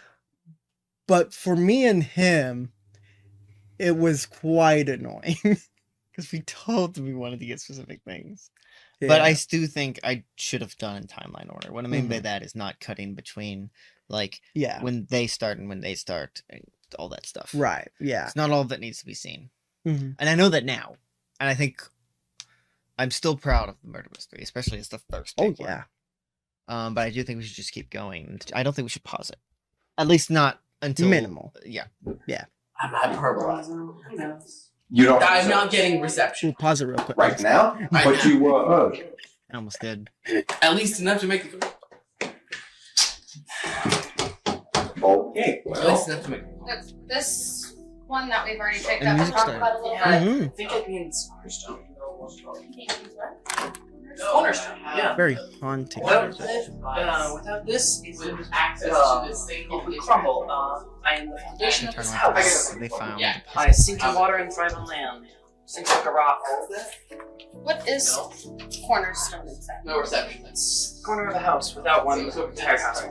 but for me and him, it was quite annoying. Because we told them we wanted to get specific things. But Yeah. I do think I should have done in timeline order. What I mean by Mhm. that is not cutting between like yeah, when they start and when they start and all that stuff. right, yeah. It's not all of it needs to be seen. Mhm. And I know that now. And I think I'm still proud of the murder mystery, especially as the first. Oh big one. yeah. But I do think we should just keep going. I don't think we should pause it. At least not until Minimal. Yeah. I'm hyperbolizing. You don't. I'm not getting reception. We'll pause it real quick. Right now, Right but now. you I almost did. At least enough to make the. Okay. At least enough to make. This one that we've already picked And up. music Talk started. about a little Yeah. bit. Mhm. I think it means cornerstone. Cornerstone. Yeah. Very haunting. Without this, it would Access to this thing. it would crumble. I am the foundation of Turn this around to house. they found. Yeah. I sink in water and thrive on land. Sink like a rock. What is cornerstone exactly? No reception. It's corner of the house without one entire house.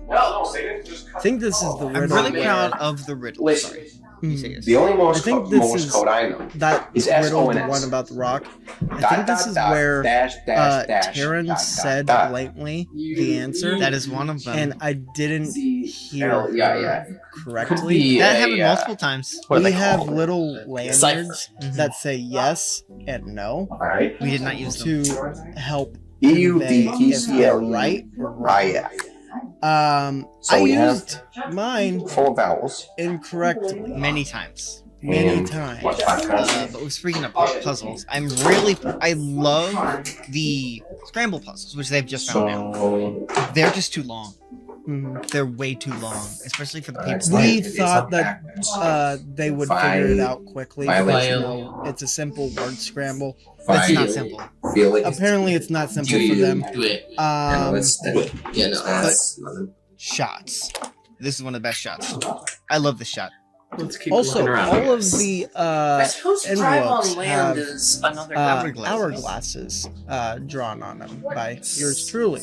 No, I think this is the I'm riddle. really where- proud of the riddle. Listen. Sorry. Mhm. You say yes. The only Morse, I think code, this Morse is- code I know That is riddle, the SONS. one about the rock. I Dot, think this dot, is dot, where dash, dash, dash, Taryn dot, said dot, dot. blatantly the answer, That is one of them. and I didn't hear L, yeah. correctly. that happened multiple times. What do We they have call it? little lanyards Mhm. that say yes and no All right. We did not use them. to help convey if they're EUVTCLE. right or wrong. Right. So I we have used mine full of vowels. incorrectly Many times. many And times. what, 5 consonants? But we're speaking of puzzles. I love the scramble puzzles, which they've just found now. So They're just too long. Mhm. They're way too long, especially for the Alright, people. We it's thought not that backwards. they would figure it Fi- out quickly. Violation. But, you know, it's a simple word scramble. That's not File- simple. feel it. Apparently, it's not simple do for you them. do it? Yeah, no, that's Shots. This is one of the best shots. I love this shot. Let's keep Also, looking around. all of the I suppose drive envelopes on land have is another hourglasses. hourglasses drawn on them by yours truly,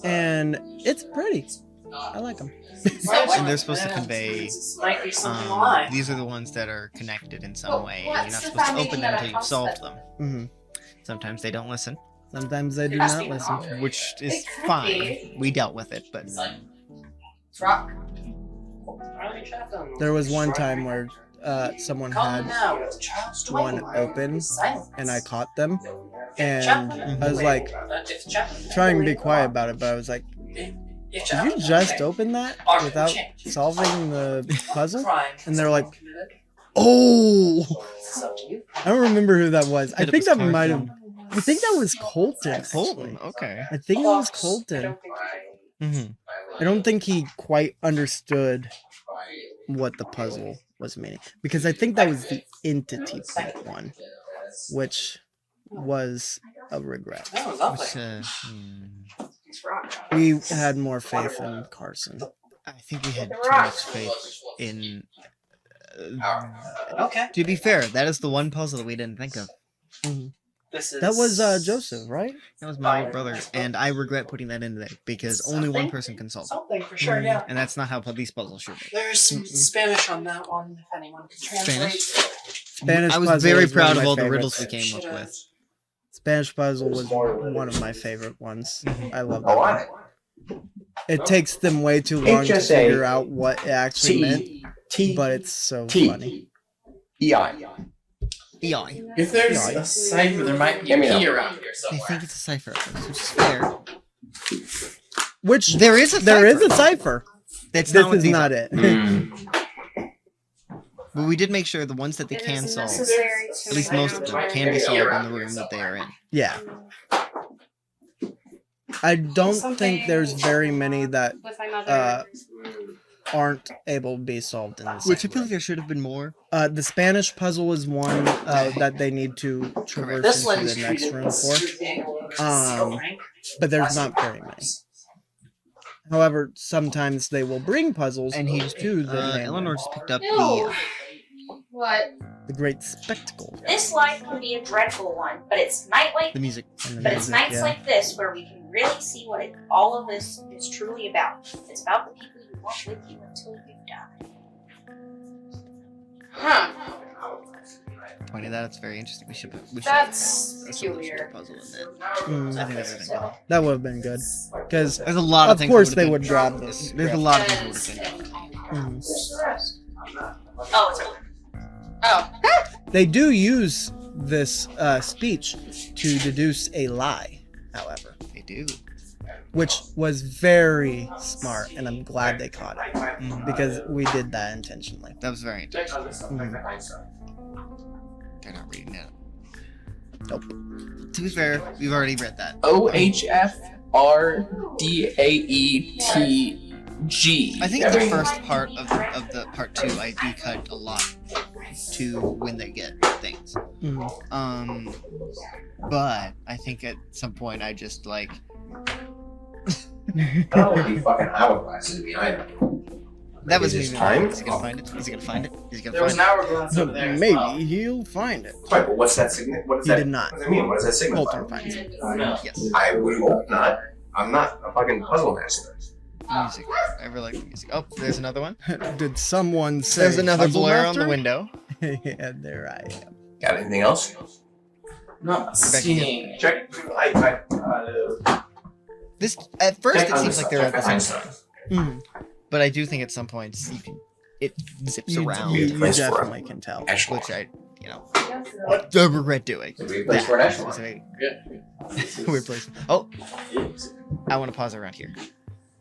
and it's pretty. I like them. And they're supposed to convey. Might be something alive. These are the ones that are connected in some Well, way, and you're not what's the supposed to open foundation them of a until you've house solved that- them. hmm Sometimes they don't listen, Sometimes they do not listen. which is It could fine. be. We dealt with it, but It's like It's rock. There was one time where someone had one open, and I caught them, and I was like trying to be quiet about it, but I was like, "Did you just open that without solving the puzzle?" And they're like, "Oh, I don't remember who that was. I It think was that might have. Colton. I think that was Colton. Colton. actually. Okay. I think it was Colton. hmm I don't think he quite understood what the puzzle was meaning, because I think that was the entity point one, which was a regret. Which, We had more faith in Carson. I think we had too much faith in. Okay. To be fair, that is the one puzzle that we didn't think of. This is That was Joseph, right? That was my little brother, and I regret putting that in there because only one person can solve it, something for sure. Yeah. and that's not how these puzzles should be. There's some Spanish on that one. If anyone can translate. Spanish I was puzzle very is one proud of of my all the favorites. riddles we came up with. Spanish puzzle was one of my favorite ones. I love that Oh, one. I It takes them way too long to HSA figure out what it actually meant, T but it's so T funny. E I. EI. if there's a cipher, there might be a Give me key that. around here I somewhere. think it's a cipher, which is fair. Which There is a there is cipher. a cipher. That's This not what is these not are. it. But we did make sure the ones that they It can is solve, necessary to at least most of them, can be solved in the room that they are in. Yeah. I don't think there's very many that with my mother. aren't able to be solved in this. Which I feel like there should have been more. The Spanish puzzle is one that they need to traverse This into one's the next treated room as for, being a little Um, rank. but there's not very many. However, sometimes they will bring puzzles And he just to the main Eleanor room. just picked up Ew. What? The Great Spectacle. This life can be a dreadful one, but it's night like the music. and the But it's music, nights yeah. like this where we can really see what all of this is truly about. It's about the people you want with you until you die. Huh. Pointed out, it's very interesting. We should That's put a solution peculiar. puzzle in there. Mm, I think that's really good. that would have been good. Because, There's a lot of of things. course, that they would've would been- drop this. There's a lot of things that would have been. Mhm. Oh, it's Oh. They do use this speech to deduce a lie, however, They do. which was very smart, and I'm glad they caught it because we did that intentionally. That was very intentional. Mhm. They're not reading that. Nope. To be fair, we've already read that. OHFRDAETG. I think the first part of the part 2 I decut a lot to when they get things. Mhm. But I think at some point I just like I don't want these fucking hourglasses behind me. that was Is me. it time? Is he gonna find it? Is he gonna find it? Is he gonna There was find an hourglass over there. as Maybe well. he'll find it. Right, but what's that signify? What does He that? did not. What does that mean? What does that signify? Coulter finds it. No. it? Yes. I would hope not. I'm not a fucking puzzle master. Music. I really like the music. Oh, there's another one. Did someone say There's another puzzle blur on the master? window. Yeah, there I am. Got anything else? Not seeing. Check. This at first check it seems like they're at the same time, Mhm. but I do think at some points it zips You, around, you, Yeah, you place for definitely can tell. Echelon. which I regret doing. Did we place for an echelon? Specific- Yeah. Weird place. Oh, I want to pause around here,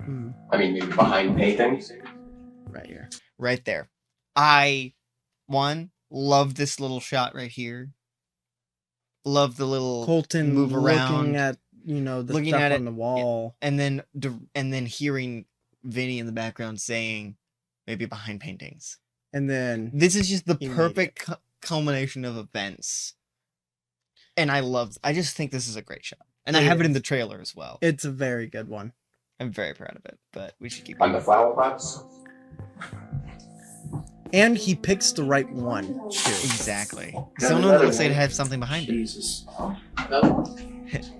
Mhm. I mean, maybe behind paintings. Right here. right there. Love this little shot right here. Love the little Colton move around, looking at the looking stuff at on it, the wall. and then hearing Vinny in the background saying, "Maybe behind paintings." And then This is just the He made perfect culmination of events, and I just think this is a great shot, and I It have it in is. the trailer as well. it's a very good one. I'm very proud of it, but we should keep On going. the flower pots. And he picks the right one too. Exactly. Got Someone another looks like it one. has something behind it. Jesus.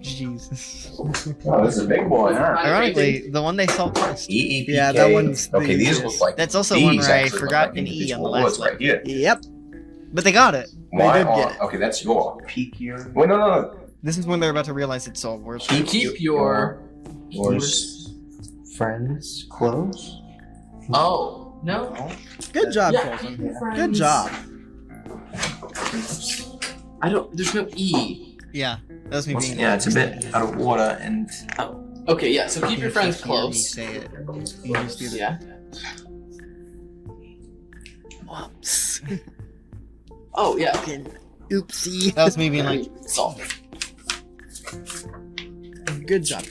Jesus. Oh, this is a big boy, huh? Ironically, the one they saw first. EEPK. Yeah, that one's the Okay, these easiest. look like. That's also these one where I actually look forgot like an E on the individual last woods one. right here. Yep. But they got it. Why did get are- it. Okay, that's your peak here. Wait, no. This is when they're about to realize it's all worth it. Keep your. Yours, friends, close. Oh no. Good job, Yeah, Colton. keep your Good friends. job. I don't. There's no E. Yeah, that was me being. Yeah, it's a bit out of order and Okay, yeah. So keep your friends Just hear me close. say it. You just do the- Yeah. Whoops. Oh yeah. Oopsie. That was me being like, Solve. Good job.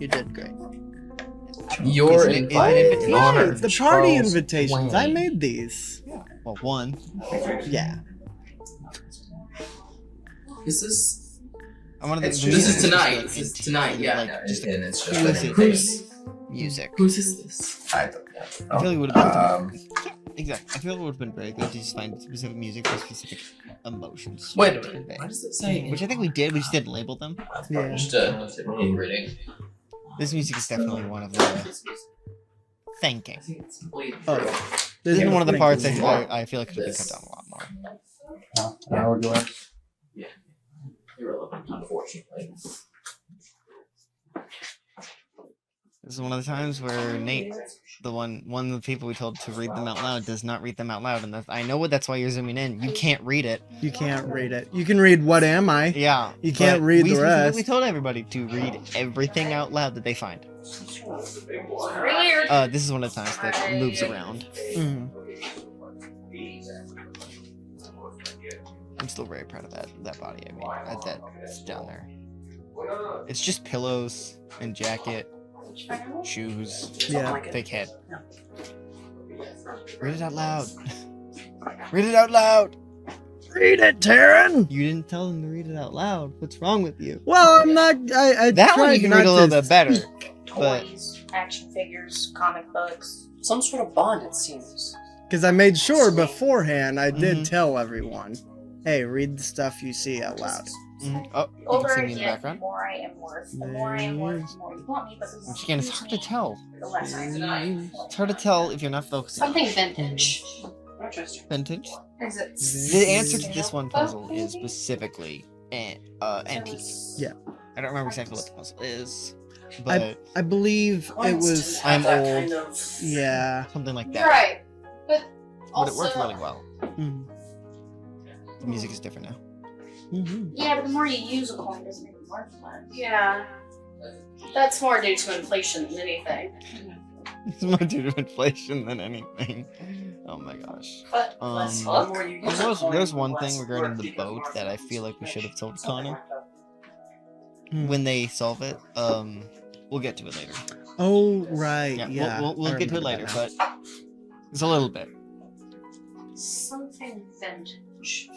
You did great. Your Is it- invited. is it- Hey, the party Charles invitations. I Wayne. made these. well, one. Yeah. Is this? I wanted It's the just- This is music tonight. to go This is into, tonight. Yeah. like, Yeah, just and it's just who's an it? invitation. music. Whose is this? I don't I feel like it would have been know. exactly. I feel like it would have been very good to just find specific music for specific emotions. Wait a to minute. convey. Why does it say? Which I think we did. We just didn't label them. Yeah. Just a reading. This music is definitely one of the thinking. I think it's completely. Oh, true. This is one of the parts Thinking. I feel like could have been cut down a lot more. hourglass. Irrelevant, unfortunately. This is one of the times where Nate, one of the people we told to read them out loud, does not read them out loud, and I know that's why you're zooming in. You can't read it. You can't read it. You can read "What am I?" Yeah. You can't but read we the rest. We told everybody to read everything out loud that they find. Really weird. This is one of the times that moves around. Mhm. I'm still very proud of that body. I mean, that's down there. It's just pillows and jacket, shoes, Yeah. fake head. Read it out loud. Read it out loud. Read it, Taryn. You didn't tell them to read it out loud. What's wrong with you? Well, I'm not. I That one tried you can not read a little to bit better. But Toys, action figures, comic books. Some sort of bond, it seems. Because I made sure beforehand. I did Mhm. tell everyone, "Hey, read the stuff you see out loud." oh, The you older can I sing in the get, the background. more I am worth. The more I am worth, the more you want me. But the Once again, it's hard to tell. The less I am. It's hard to tell if you're not focusing. Something vintage. Vintage. Is it? The answer to this one puzzle is specifically antique. Yeah. I don't remember exactly what the puzzle is, but I believe it was. I'm That old. kind of- Yeah. something like You're that. right. But But also, it worked really well. Mhm. The music is different now. Mhm. Yeah, but the more you use a coin, it doesn't make it worth less. Yeah. That's more due to inflation than anything. It's more due to inflation than anything. Oh my gosh. But the more you use a coin, There's the one less thing regarding worth the it becomes boat worth that I it. feel like we should have told Connor Hmm. when they solve it. We'll get to it later. Oh right, Yeah, yeah. we'll I get to it remember later, that but it's a little bit. Something vintage.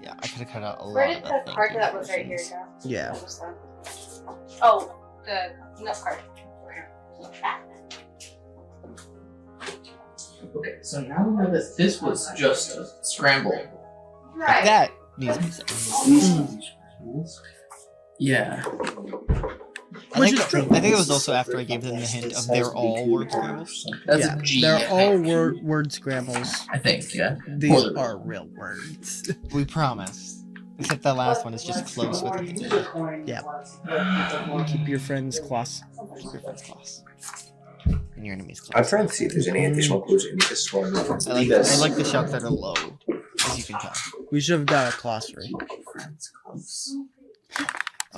Yeah, I could have cut out a Where lot did of the the card thinking that was right here portions. go? now. Yeah. What was that? Oh, the note card. Okay, so now we know that this was just a scramble. Like Right. that needs to be said. Yeah. Which is true. I think it was also after I gave them the hint of they're all word scrambles. That's Yeah, a G. they're all word scrambles. I think, yeah. These Or the- are real words. We promise. Except that last one is just close with it. Yeah. Keep your friends close. Keep your friends close. And your enemies close. I'm trying to see if there's any additional clues in this story. I like the shots that are low, as you can tell. We should have done a glossary.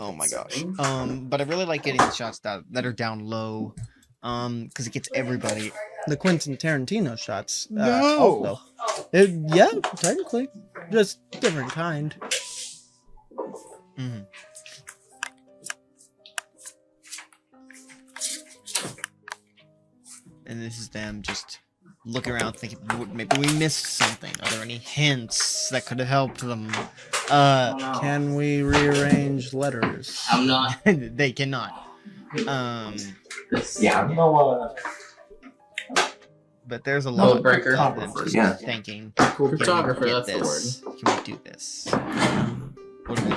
Oh my gosh. But I really like getting the shots that are down low. Because it gets everybody. The Quentin Tarantino shots. No! Also. Yeah, technically. Just different kind. Mm-hmm. And this is them just looking around thinking, maybe we missed something. Are there any hints that could have helped them? Can we rearrange letters? I'm not. They cannot. Yeah, I'm no But there's a lot of breaker. them just Yeah. thinking, Cool can we photographer, get that's the this? word. Can we do this? What do we do?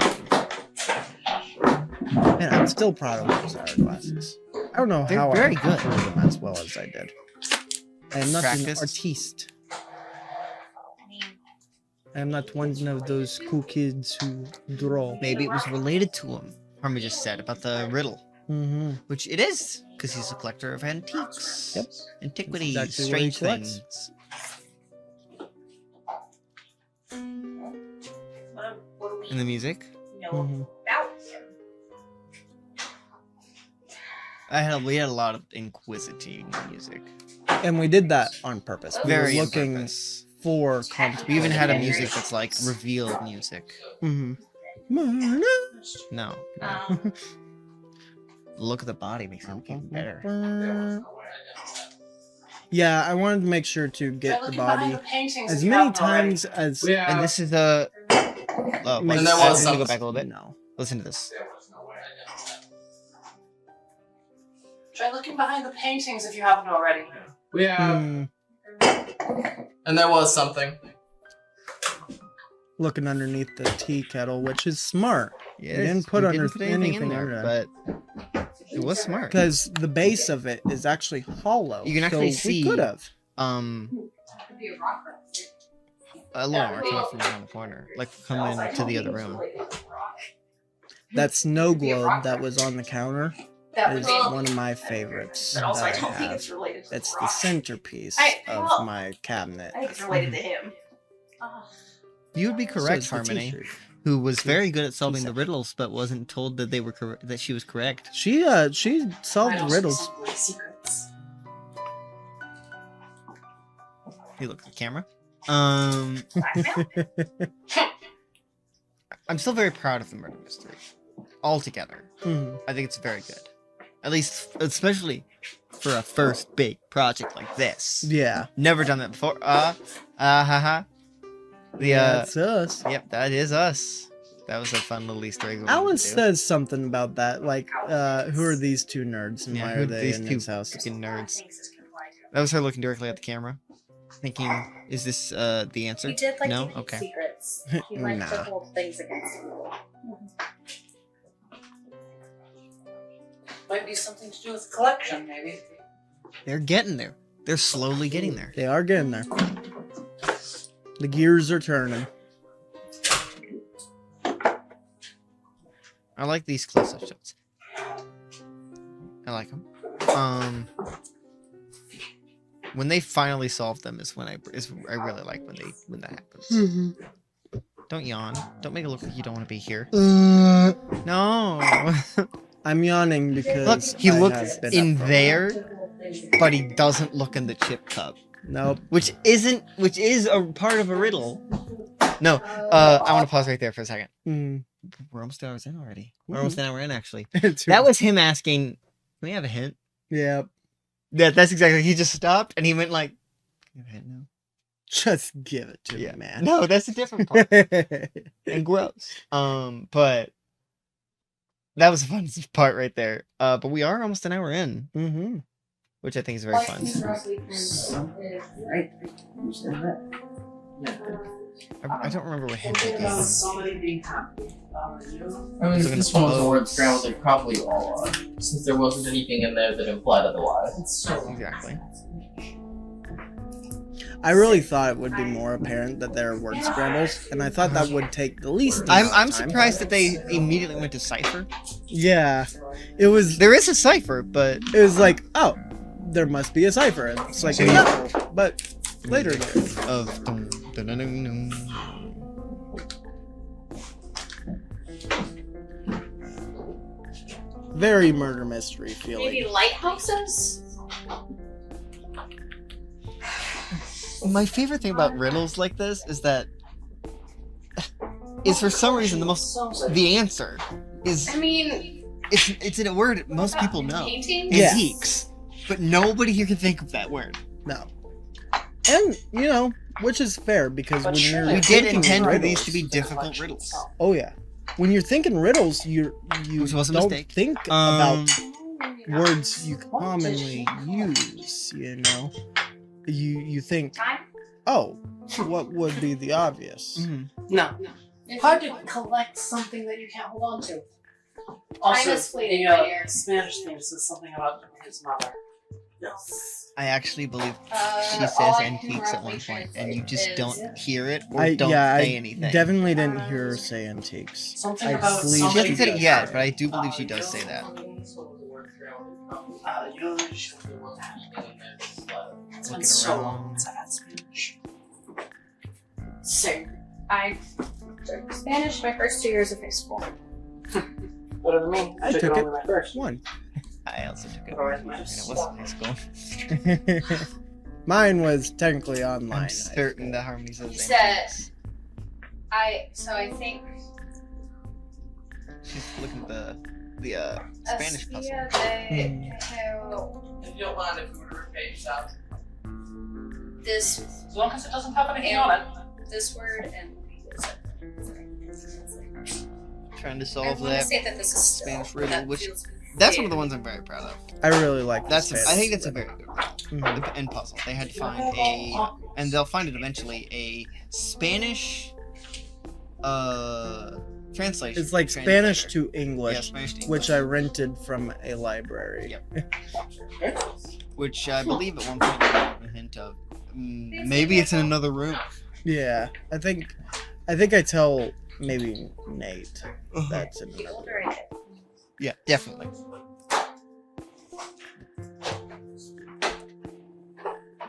Man, I'm still proud of those hourglasses. I don't know They're how very I good. drew them as well as I did. I am not an Practiced? artiste. I mean, I am not one of those cool kids who draw. Maybe it was related to him. Harmy just said about the riddle. Mm-hmm. Which it is, because he's a collector of antiques. Yep. Antiquities, That's exactly what he strange collects. things. what do we And the music. know Mm-hmm. about him? We had a lot of inquisiting music. And we did that on purpose. We Very were on looking purpose. for content. We even had a music that's like revealed music. Mm-hmm. No. Um, Look at the body makes it even better. Yeah, I wanted to make sure to get the Looking behind body the paintings as if you many haven't already. times as Yeah. And this is the. Oh, makes And there I'm was gonna go some- back a little bit. No. Listen to this. Try looking behind the paintings if you haven't already. Yeah. Hmm. And there was something. Looking underneath the tea kettle, which is smart. Yeah, didn't put anything in there, under but it was smart. Because the base of it is actually hollow. You can actually so see- We could have. Could be a rock. A little more coming from around the corner, like coming into the other room. That snow globe that was on the counter That is would be. one of my favorites. but also, that I don't think have. it's related to It's the the rock. centerpiece well, of my cabinet. I think it's related to him. You would be So correct, it's the Harmony, t-shirt. who was very good at solving the T-shirt. riddles, but wasn't told that they were that she was correct. She solved the riddles. Secrets. You look at the camera. I'm still very proud of the murder mystery. Altogether. Mhm. I think it's very good. At least, especially for a first big project like this. Yeah. Never done that before. Haha. That's us. Yep, that is us. That was a fun little Easter egg. we wanted Alice to do. says something about that, like, who are these two nerds and Yeah, why who are are they these in two his house? freaking nerds. That was her looking directly at the camera, thinking, "Is this the answer?" He did like No? to keep Okay. secrets. He liked Nah. to hold things against people. Might be something to do with the collection, maybe. They're getting there. They're slowly getting there. They are getting there. The gears are turning. I like these close-up shots. I like them. When they finally solve them is when I really like when that happens. Don't yawn. Don't make it look like you don't want to be here. No. I'm yawning because Look, he I looks have been in up for a there, but he doesn't look in the chip cup. while. Nope. Which is a part of a riddle. No, I want to pause right there for a second. Mm. We're almost 2 hours in already. We're almost an hour in, actually. It's That was him asking, can we have a hint? yeah. That's exactly, he just stopped, and he went like, can we have a hint now? Just give it to Yeah. me, man. No, that's a different part. And gross. But that was a fun part right there. But we are almost an hour in, Mm-hmm. which I think is very fun. I don't remember what hint they gave. I mean, if this one was a word scramble, they probably all are, since there wasn't anything in there that implied otherwise. Exactly. I really thought it would be more apparent that there are word scrambles, and I thought that would take the least. I'm amount of time. surprised that they immediately went to cipher. Yeah, it was. There is a cipher, but It was like, oh, there must be a cipher. It's like, no, but later there is. of Very murder mystery feeling. Maybe lighthouses? My favorite thing about riddles like this is that is for some reason the answer is I mean, it's in a word most people know. painting? Yeah. Antiques. But nobody here can think of that word. No, and you know, which is fair because when you're We did thinking intend for riddles- these to be difficult riddles. Oh yeah, when you're thinking riddles, you Which was a don't mistake. think about words you commonly use. You know, you think, oh, what would be the obvious? Mhm. No. Hard to collect something that you can't hold on to. Also, Honestly, the Spanish thing says something about his mother. I actually believe she all says I can antiques at one roughly point, and you just translate don't hear it or I don't yeah, say I anything. definitely didn't hear her say antiques. Something I about believe She somebody hasn't said it does. yet, but I do believe she does say that. It's been Looking so around. long since I've had Spanish. So, I took Spanish my first 2 years of high school. Better than me. I took it it. only my first. One. I also took it. Alright, And it nice. was in high school. Mine was technically online. I'm certain that Harmony says He said- antiques. I think She's looking at the Spanish puzzle. they have If you don't mind if we were to repage that. this As long as it doesn't have anything on it. this word and Trying to I solve want to that. say that this is Spanish still, riddle, that which- feels That's big. one of the ones I'm very proud of. I really like That's this I think Spanish that's a very good one. Mhm. The end puzzle. They had to find a, and they'll find it eventually, a Spanish translation. It's like Spanish translator. to English, Yeah, Spanish to English. which I rented from a library. Yep. Which I believe at one point they gave a hint of maybe it's in another room. Yeah, I think I tell maybe Nate that's in The another older room. I get. Yeah, definitely.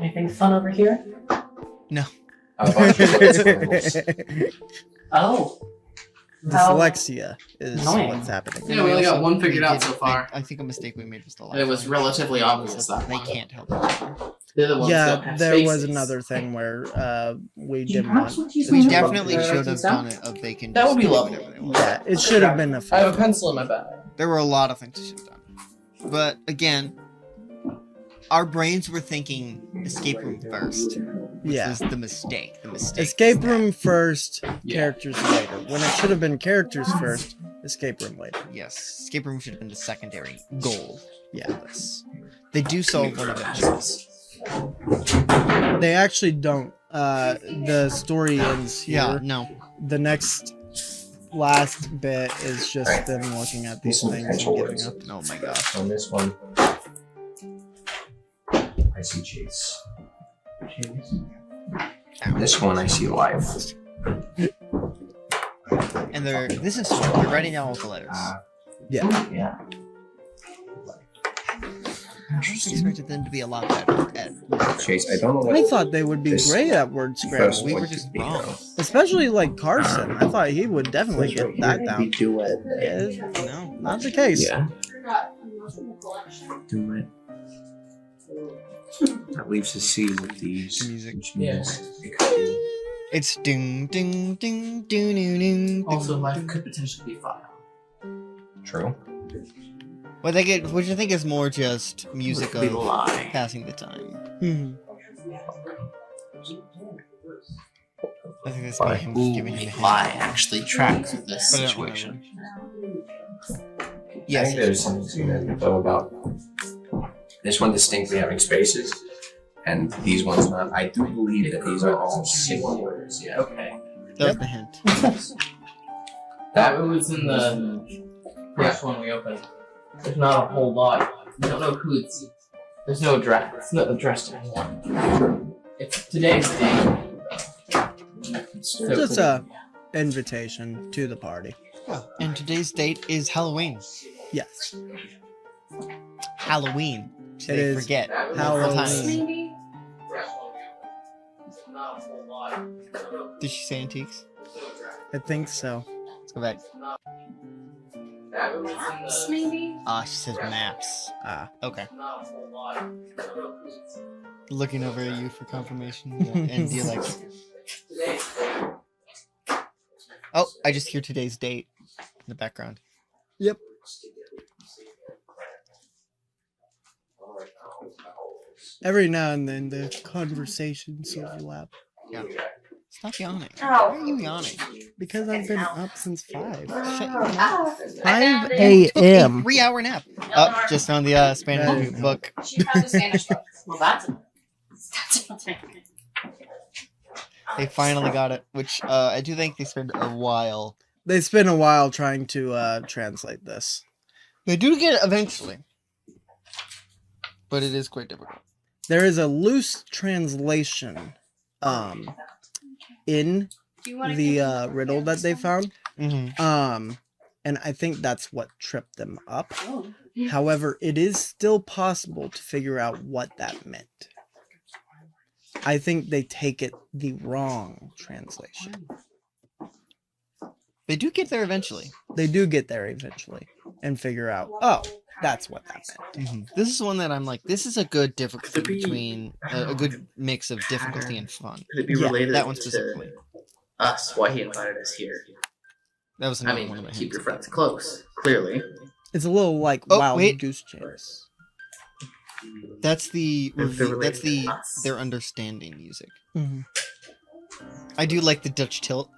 Anything fun over here? A bunch of word scrambles. Oh. Dyslexia is Annoying. what's happening. Yeah, we only got one figured out did- so far. I think a mistake we made was the last It was one. relatively obvious, that They one. can't help it. The other ones don't Yeah, have there was spaces. another thing where we Do you didn't want. perhaps want to use We my definitely notebook? should have done it of they can That just would be do lovely. whatever they want. Yeah, it should have been a. I have a pencil in my bag. There were a lot of things we should have done. But again, our brains were thinking escape room first. Which Yeah. was the mistake. The mistake. Escape was that. room first, Yeah. characters later. When it should have been characters first, escape room later. Yes. Escape room should have been the secondary goal. Yeah. Yes. They do solve one eventually. They actually don't. The story ends here. Yeah, no. The last bit is just them looking at these Some things and potential giving words. up. Oh my gosh. On this one, I see Chase. This one, I see life. And this is you're writing down all the letters. Yeah. Yeah. expected them to be a lot better at word Chase, I scrambles. don't know what I thought they would be this great at word first scramble. We were one just could be, wrong. though. Especially like Carson. I thought he would definitely Says right get that here, down. maybe duet. No. Not the case. Yeah. Duet. That leaves a C with these. Music. Which means it could be. It's ding ding ding ding ding ding. Also, life could potentially be file. True. Which I think is more just music Could be of lie. passing the time. Mhm. I think that's Lie. him Ooh, giving him a hint. lie actually tracks with this But I don't situation. I Yes. think there's something significant though about this one distinctly having spaces, and these ones not. I do believe that these are all similar words. Yeah. Okay. That was the hint. That was in the first one we opened. There's not a whole lot. We don't know who it's. There's no address. It's not addressed to anyone. It's today's date. So Just a invitation to the party. And today's date is Halloween. Yes. Halloween. So It they is forget multiple Halloween. times. Maybe. Did she say antiques? I think so. Let's go back. Maybe. Ah, she says maps. Ah. Okay. Looking over at you for confirmation. And you're like, oh, I just hear today's date in the background. Yep. Every now and then the conversations overlap. Yeah. Stop yawning. Oh. Why are you yawning? Because I've been up since 5. Shut your mouth. 5 Took a a.m. 3-hour nap. Oh, just on the Spanish Right. book. She found the Spanish book. Well, that's They finally got it, which I do think they spent a while. They spent a while trying to translate this. They do get it eventually. But it is quite difficult. There is a loose translation in Do you want to the riddle that they found. Mm-hmm. And I think that's what tripped them up. Oh. However, it is still possible to figure out what that meant. I think they take it the wrong translation. They do get there eventually. They do get there eventually and figure out, oh, that's what that meant. Mm-hmm. This is one that I'm like, this is a good difficulty Could it be- between a good mix of difficulty and fun. Could it be Yeah, related that one to specifically. us? Why he invited us here? That was I another mean, one of my keep hints. your friends close. Clearly. It's a little like Oh, wild wait. goose chase. That's the If they're that's the related to us. their understanding music. Mm-hmm. I do like the Dutch tilt.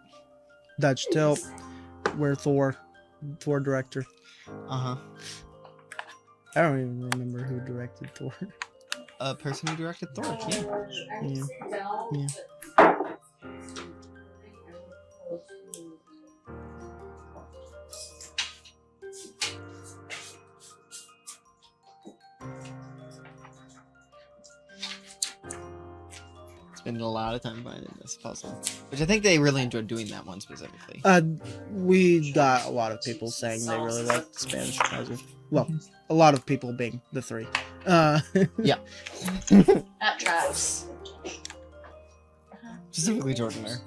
Dutch tilt, where Thor director. Uh-huh. I don't even remember who directed Thor. A person who directed Thor. Yeah. Yeah. Spending a lot of time finding this puzzle, which I think they really enjoyed doing that one specifically. We got a lot of people saying they really liked the Spanish puzzle. Well, a lot of people being the 3. Yeah. That tracks. Specifically Jordan there.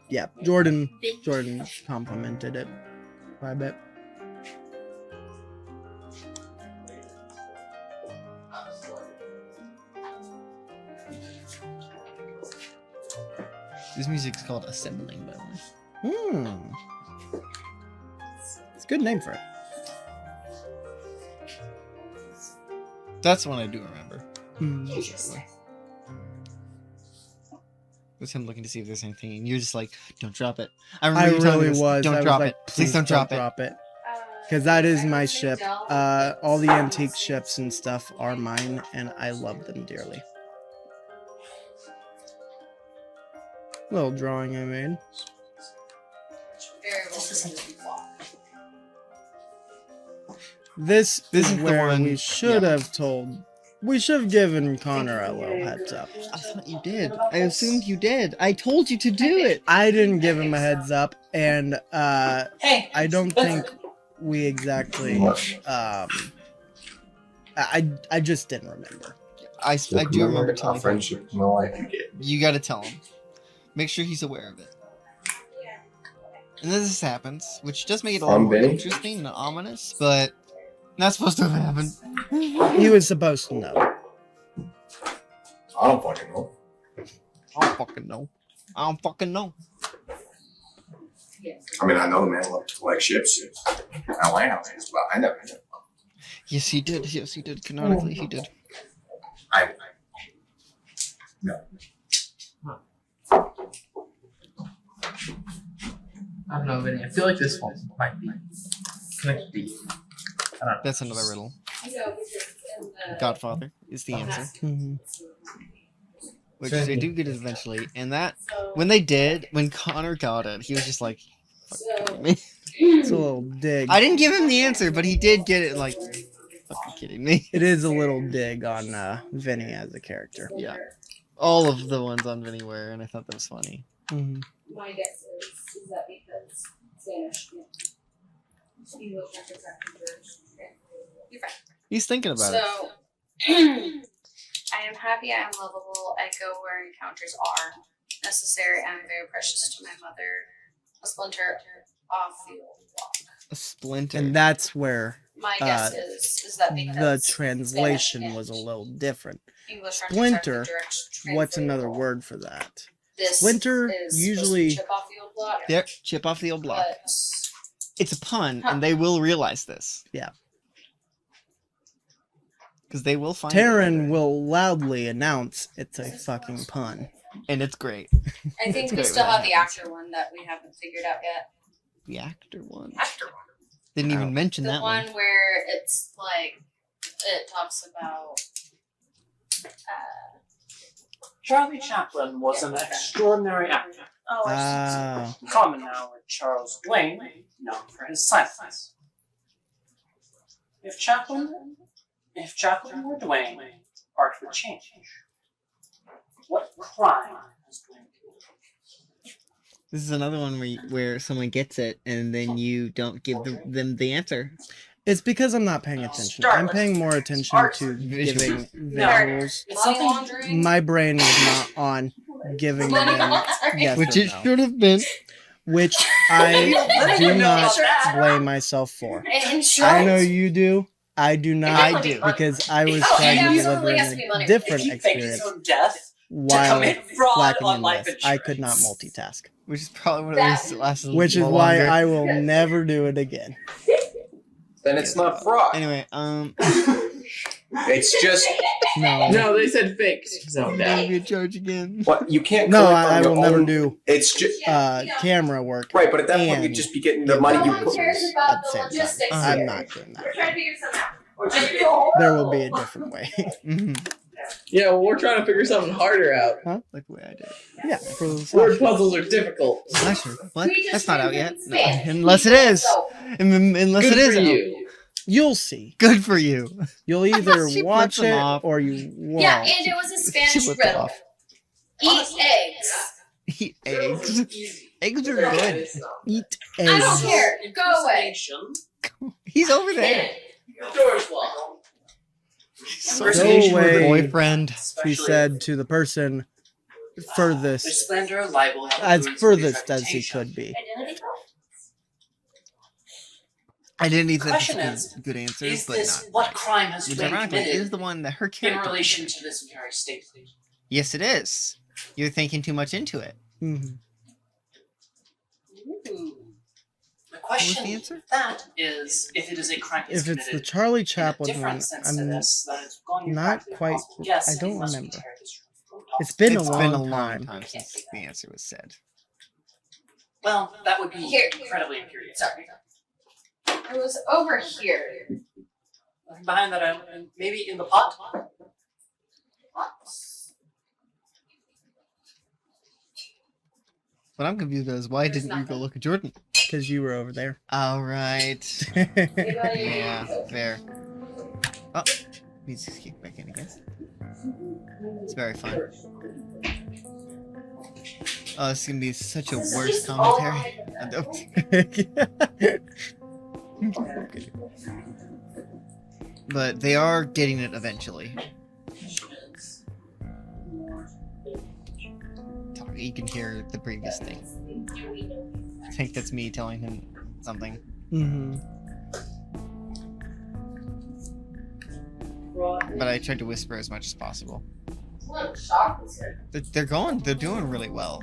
Yeah, Jordan complimented it quite a bit. This music is called Assembling, by the way. It's a good name for it. That's one I do remember. Hmm. Was him looking to see if there's anything, and you're just like, "Don't drop it." I remember you telling me really this, was. Don't I was drop like, it. Please don't drop it. Because that is my ship. All the antique ships and stuff are mine, and I love them dearly. Little drawing I made. This This is is the where one- we should have told. We should have given Connor a little heads up. I thought you did. I assumed you did. I told you to do it. I didn't give him a heads up, and Hey, I don't think we exactly I just didn't remember. I do remember our telling him. friendship. No, I forget. You got to tell him. Make sure he's aware of it. And then this happens, which does make it a little more Vinny? interesting and ominous, but not supposed to have happened. He was supposed to know. I don't fucking know. I don't fucking know. I don't fucking know. I mean, I know the man loved to collect ships. I land, but I never did. Yes, he did. Yes, he did. Canonically, he did. No. I don't know, Vinny. I feel like this one might be connected to you. I don't know. That's another riddle. Godfather is the answer. Mhm. Which they do get it eventually. And that, when Connor got it, he was just like, fucking kidding me. It's a little dig. I didn't give him the answer, but he did get it, like, fucking kidding me. It is a little dig on Vinny as a character. Yeah. All of the ones on Vinny were, and I thought that was funny. Mhm. My guess is that because Spanish, English, you're fine. He's thinking about it. So, I am happy, I am lovable, I go where encounters are necessary, I am very precious to my mother. A splinter off the old block. A splinter. And that's where My guess is that the because translation Spanish was a little different. English Splinter, are the direct What's another translatable. word for that? This Splinter is supposed to usually- chip off the old block, Yep, chip off the old block. but It's a pun, Huh. and they will realize this. Yeah. Because they will find Taryn will loudly announce it's a fucking pun. it, and it's great. I think we great still when have that the actor one that we haven't figured out yet. The actor one. Actor one. Didn't even mention The that one one. where it's like it talks about Charlie Chaplin was an extraordinary actor, oh I Ah, common now with Charles Duane, known for his silence. If Chaplin were Duane, art would change. What crime has Duane committed? This is another one where someone gets it, and then you don't give them the answer. it's because I'm not paying attention. Start I'm with paying more attention art. to Visuals. giving No. visuals. It's something laundering. My brain is not on giving them yes Which or it no. should have been. Which I do not that. blame myself for. And insurance. I know you do. I do not. I do. Because I was Oh, trying it to absolutely deliver has to be money. a different If he faked his experience own death to while commit fraud flacking on in life this. I could not insurance. multitask. Which is probably one of those last. Which is why I will never do it again. Then it's not fraud. Anyway, It's just No. No, they said fake. So gonna be a charge again. what you can't. No, collect on I your will never own- do It's just camera work. right, but at that point And you'd just be getting the money No you one put. cares at about the the same time. logistics. Uh-huh. I'm here. not doing that. Try to figure something out. There will be a different way. Mhm. yeah, well, we're trying to figure something harder out. Like the way I did it. Yeah, for the Word slasher. puzzles are difficult. Slasher. What? We just That's not out yet. removed No. Spanish. Unless it is. So, Unless Good it is for out. you. You'll see. Good for you. You'll either She watch flips them it off. or you won't. yeah, and it was a Spanish She flipped it riddle. off. Eat eggs. Eat eggs. Eggs are good. Eat I don't eggs. care. Go away. He's over there. The door's locked. So Go away. boyfriend. He Especially said to the person the furthest, splendor of libel as influences furthest his as he reputation. could be. Identity theft. I didn't even think Question this is, was good answers, Is but this not. what crime has Which been ironically is committed the one that her in character. relation to this very state? Yes, it is. You're thinking too much into it. Mhm. The question the answer? that is, if it is a crime is If it's the committed Charlie in a Chaplin one, different sense to I'm this, then it's going to not be quite- impossible. Yes, I don't you must remember. tear this from top. It's been It's a been a long long time. time since the answer was said. Well, that would be Here. incredibly infuriating. Sorry. It was over here. Nothing behind that, maybe in the pot. What I'm confused about is why didn't you go look at Jordan? Because you were over there. All right. Yeah, fair. Oh, he's just kicked back in again. It's very fun. Oh, this is gonna be such a worse commentary. but they are getting it eventually. You can hear the previous thing. I think that's me telling him something. Mm-hmm. But I tried to whisper as much as possible. What shock was it? They're doing really well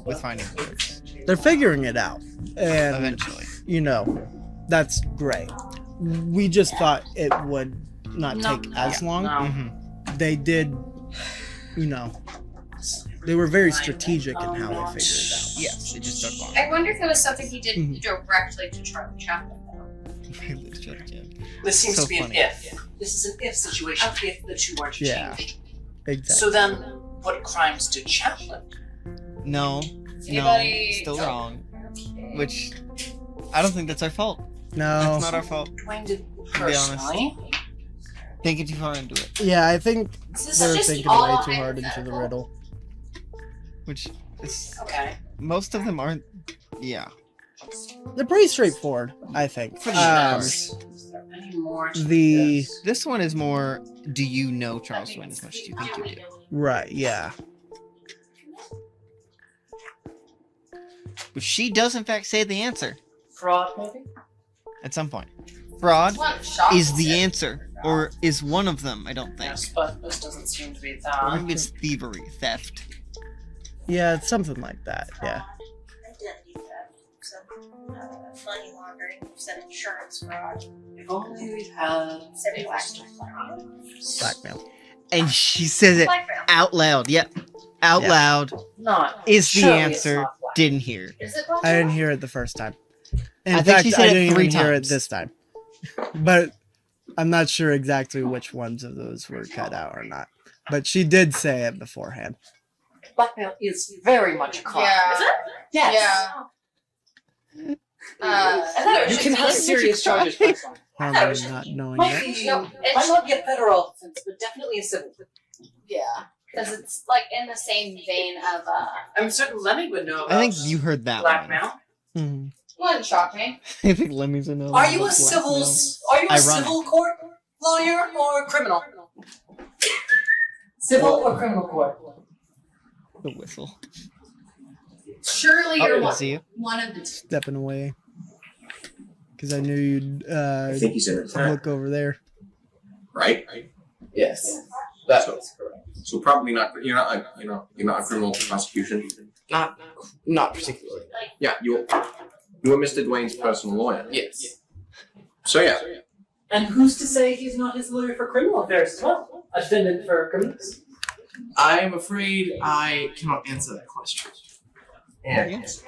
with finding clues. They're figuring it out, and Eventually. you know, that's great. We just thought it would not take as long. Mm-hmm. They did, you know, they were very strategic in how they figured it out. Yes, it just took long. I wonder if it was something he did Mhm. directly to Charlie Chaplin. This seems So to be funny. an if. This is an if situation. If the two are to Yeah. change. Exactly. So then, what crimes did Chaplin do? No, Anybody- still wrong. Which I don't think that's our fault. No. That's not our fault. Dwayne did To be honest. personally. Thinking too far into it. Yeah, I think This is they're just thinking all way too hard into the hypothetical. riddle. Which is Okay. most of them aren't. Yeah. They're pretty straightforward, I think. For the most part. Is there any more to The this? This one is more. Do you know Charles Dwayne as much as you think you do? right, yeah. But she does in fact say the answer Fraud, maybe? at some point. Fraud What shock is was the it? answer, or is one of them. I don't think. Yes, but this doesn't seem to be Or that. maybe it's thievery, theft. Yeah, it's something like that. Yeah. Identity theft, some money laundering, some insurance fraud, If only we'd had some a blackmail. Blackmail. And she says it Blackmail. out loud. Yep, out Yeah. loud Not. is the surely it's answer. not black. Didn't hear. Is it I blackmail? didn't hear it the first time. In I think fact, she said I it didn't 3 even hear it times. this time. But I'm not sure exactly which ones of those were cut out or not. But she did say it beforehand. Blackmail is very much a crime. Yeah. Is it? Yes. Yeah. I thought it was You just can have police. serious charges placed on you. Harmony not knowing Might that. be, No, might it's- not be a federal offense, but definitely a civil. Yeah. Because it's like in the same vein of I'm certain Lemmy would know about I think you heard that blackmail. Mhm. Wouldn't shock me. one. I think Lemmy's a no. Are you a Ironic. civil court lawyer or criminal? Civil or criminal court? The whistle. surely Oh, you're I one, see you. one of the two. Stepping away. Because I knew you'd I think he's in it. look over there. Right? Yes. That's what's correct. So probably not. You're not a criminal prosecution. Not particularly. Yeah, you were Mr. Dwayne's personal lawyer. Yes. So yeah, And who's to say he's not his lawyer for criminal affairs as well? A defendant for criminals? I am afraid I cannot answer that question. yes.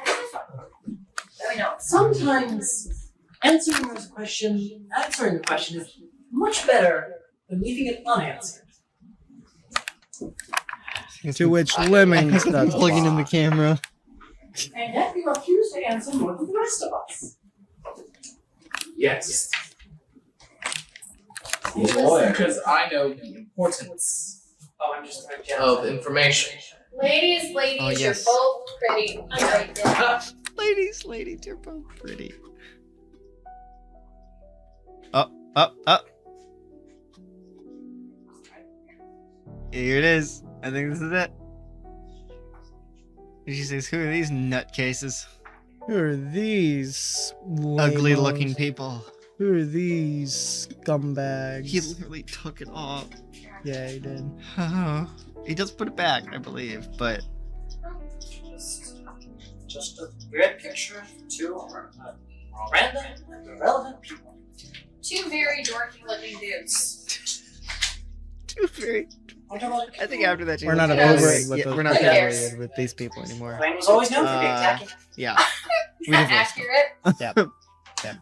I know. Sometimes answering the question is much better than leaving it unanswered. To which Lemmings does Plugging in the apply. camera. And yet we refuse to answer more than the rest of us. Yes. He's a lawyer. Because I know the importance Oh, I'm just very of information. Ladies, Oh, yes. you're both pretty. Right there. Ladies, you're both pretty. Up. Here it is. I think this is it. She says, "Who are these nutcases? Who are these Ugly lamos? looking people." Who are these scumbags? He literally took it off. Yeah, he did. He does put it back, I believe, but Just a weird picture of two random and irrelevant people. Two very dorky looking dudes. very. Wonder what I think after that, We're not Yeah. affiliated with Yeah, those. we're not Who cares? affiliated with these people anymore. Dwayne was always known for being Uh, tacky. Yeah, we divorced. Accurate.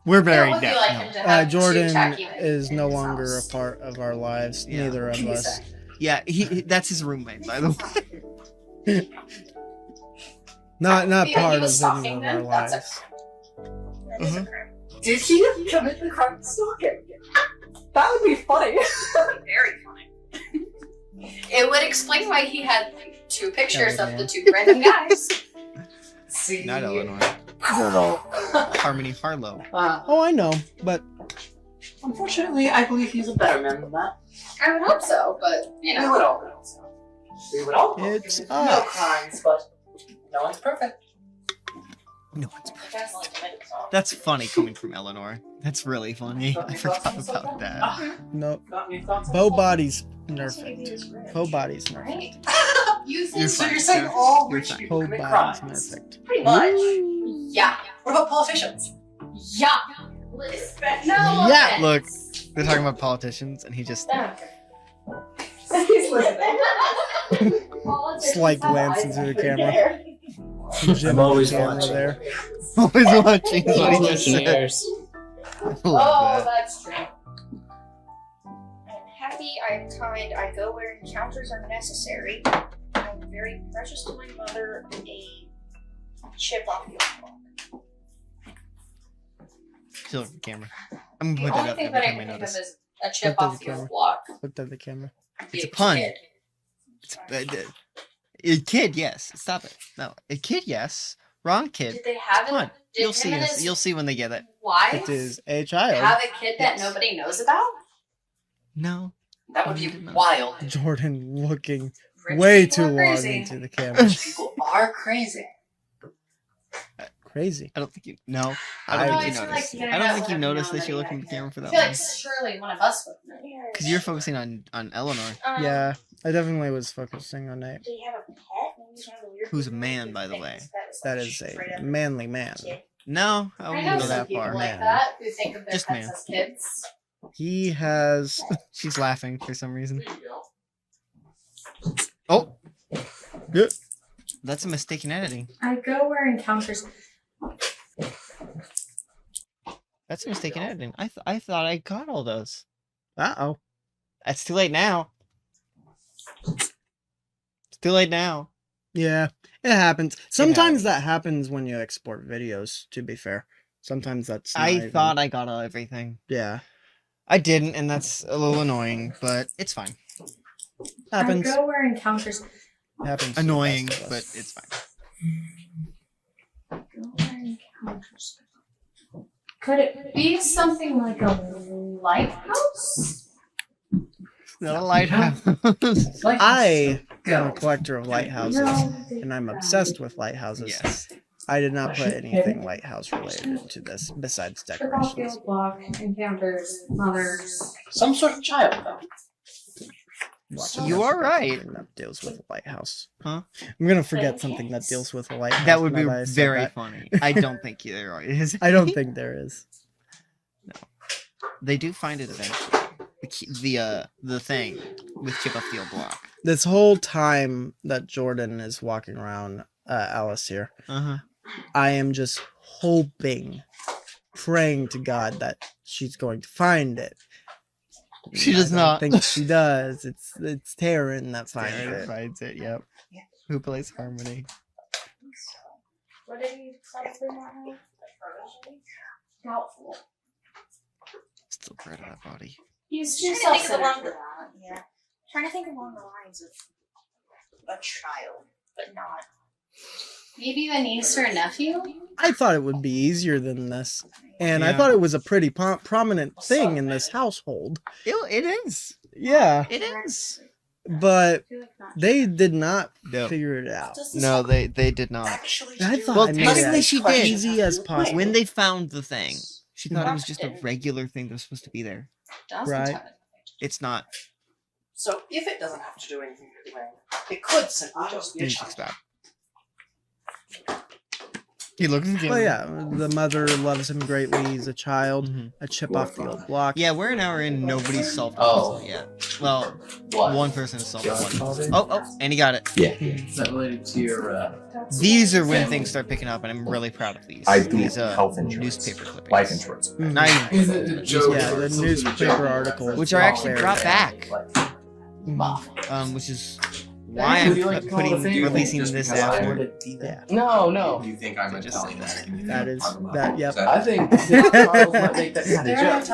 We're It married would be now. like No. him to have Jordan two tacky is in no his longer a house. part of our lives. Yeah. Neither of us. Yeah, that's his roommate, by the way. Not Yeah, he part was of any stalking of our them. That's a lives. That is a crime. Did he commit the crime of stalking? That would be funny. Very funny. It would explain why he had two pictures of yeah. the two random guys. See, Not Illinois. Harmony Harlow. Uh, Oh, I know, but Unfortunately, I believe he's a better man than that. I would hope so, but We would all hope so. We would all hope It's no us. crimes, but no one's perfect. No one's That's funny coming from Eleanor. That's really funny. I forgot about that. Nope. Got any thoughts on Bow this? body's perfect. Bow body's perfect. right? You You're think So fine, you're saying sir. all You're rich fine. people Bow commit body's crimes? perfect. pretty much. Yeah. What about politicians? Yeah. No. Yeah. offense. Look, they're talking about politicians, and he just. He's listening. Slight glance into the camera. I'm always Camera watching. there. Always watching what he just said. Engineers. I Oh, love that. that's true. I'm happy, I'm kind, I go where encounters are necessary. I'm very precious to my mother, a chip off your block. Still look at the camera. I'm The gonna put only that up thing every that I time I can think of notice. is a chip Look at off the your camera. block. Looked at the camera. It's a Be pun. kid. A kid, yes. Stop it. No, a kid, yes. Wrong kid. Did they have Come on. it? Did You'll him see and this. his You'll see when they get it. wife It is a child. have a kid that Yes. nobody knows about? No. That would be I did not. wild. Jordan looking Rich way people too are long crazy. into the camera. People are crazy. Crazy. I don't think you. No. I I don't No, think I you feel noticed. like, I don't think let you him noticed know that you're that looking at the camera for I that feel long. like surely one of us would know. Because you're focusing on Eleanor, Yeah, I definitely was focusing on it. Do you have a pet? Maybe he's one of the weird who's a people man, who by the thinks way. That is straight a up manly man. kid. No, I I wouldn't know go some that people far. like Man. that who think of their Just pets man. as kids. He has. She's laughing for some reason. There you go. Oh, Good. that's a mistake in editing. I go where encounters. That's a mistake in editing. I thought I caught all those. Uh-oh. That's too late now. It's too late now. Yeah, it happens. Sometimes that happens when you export videos, to be fair. Sometimes that's not I even- thought I got everything. Yeah. I didn't, and that's a little annoying, but it's fine. Happens. I go where encounters. Happens. to the Annoying, best of but us. it's fine. Go where encounters. Could it be something like a lighthouse? Not a lighthouse. I am a collector of lighthouses, No. and I'm obsessed with lighthouses. Yes. I did not put anything lighthouse related into this besides decorations. Battlefield block encounters mothers. Some sort of child, though. Watch, You are right. Something that deals with a lighthouse. Huh? I'm gonna forget something that deals with a lighthouse. That would be now that I said very that. funny. I don't think there is. I don't think there is. They do find it eventually. The thing with chip off the old block. This whole time that Jordan is walking around Alice here, Uh-huh. I am just hoping, praying to God that she's going to find it. She does not. I think she does. It's Taryn that finds Darren it. finds it, yep. Who plays Harmony? What did you probably not have? Doubtful. Still part of that body. He's Trying too to think of self-centered along for the that. yeah. Trying to think along the lines of a child, but not. Maybe a niece or a nephew? I thought it would be easier than this. And I Yeah. thought it was a pretty prominent thing in this household. It is. Yeah, It is. but I feel like not. they did not No. figure it out. No, they did not. Actually, I do. thought Well, I made it technically as she did. easy as possible. When they found the thing, she thought it was just a regular thing that was supposed to be there. Doesn't Right. have it. It's not. So if it doesn't have to do anything with the ring, it could simply just be a It's child. bad. He looks at Well, yeah, the mother loves him greatly. He's a child, Mhm. a chip off the old block. Yeah, we're an hour in. Nobody's solved the Oh. puzzle yet. Well, What? one person has solved John one. solved it? Oh, and he got it. Yeah. Is that related to your, These are when things start picking up, and I'm really proud of these. I do These health insurance, newspaper clippings. life insurance. Not even Is it a joke? Yeah, the newspaper articles, Which are actually very brought bad. back. Which is why I'm releasing this after. Yeah, No. You think I'm Just say Italian? that is that. Yep. I think Charles might make that kind of joke.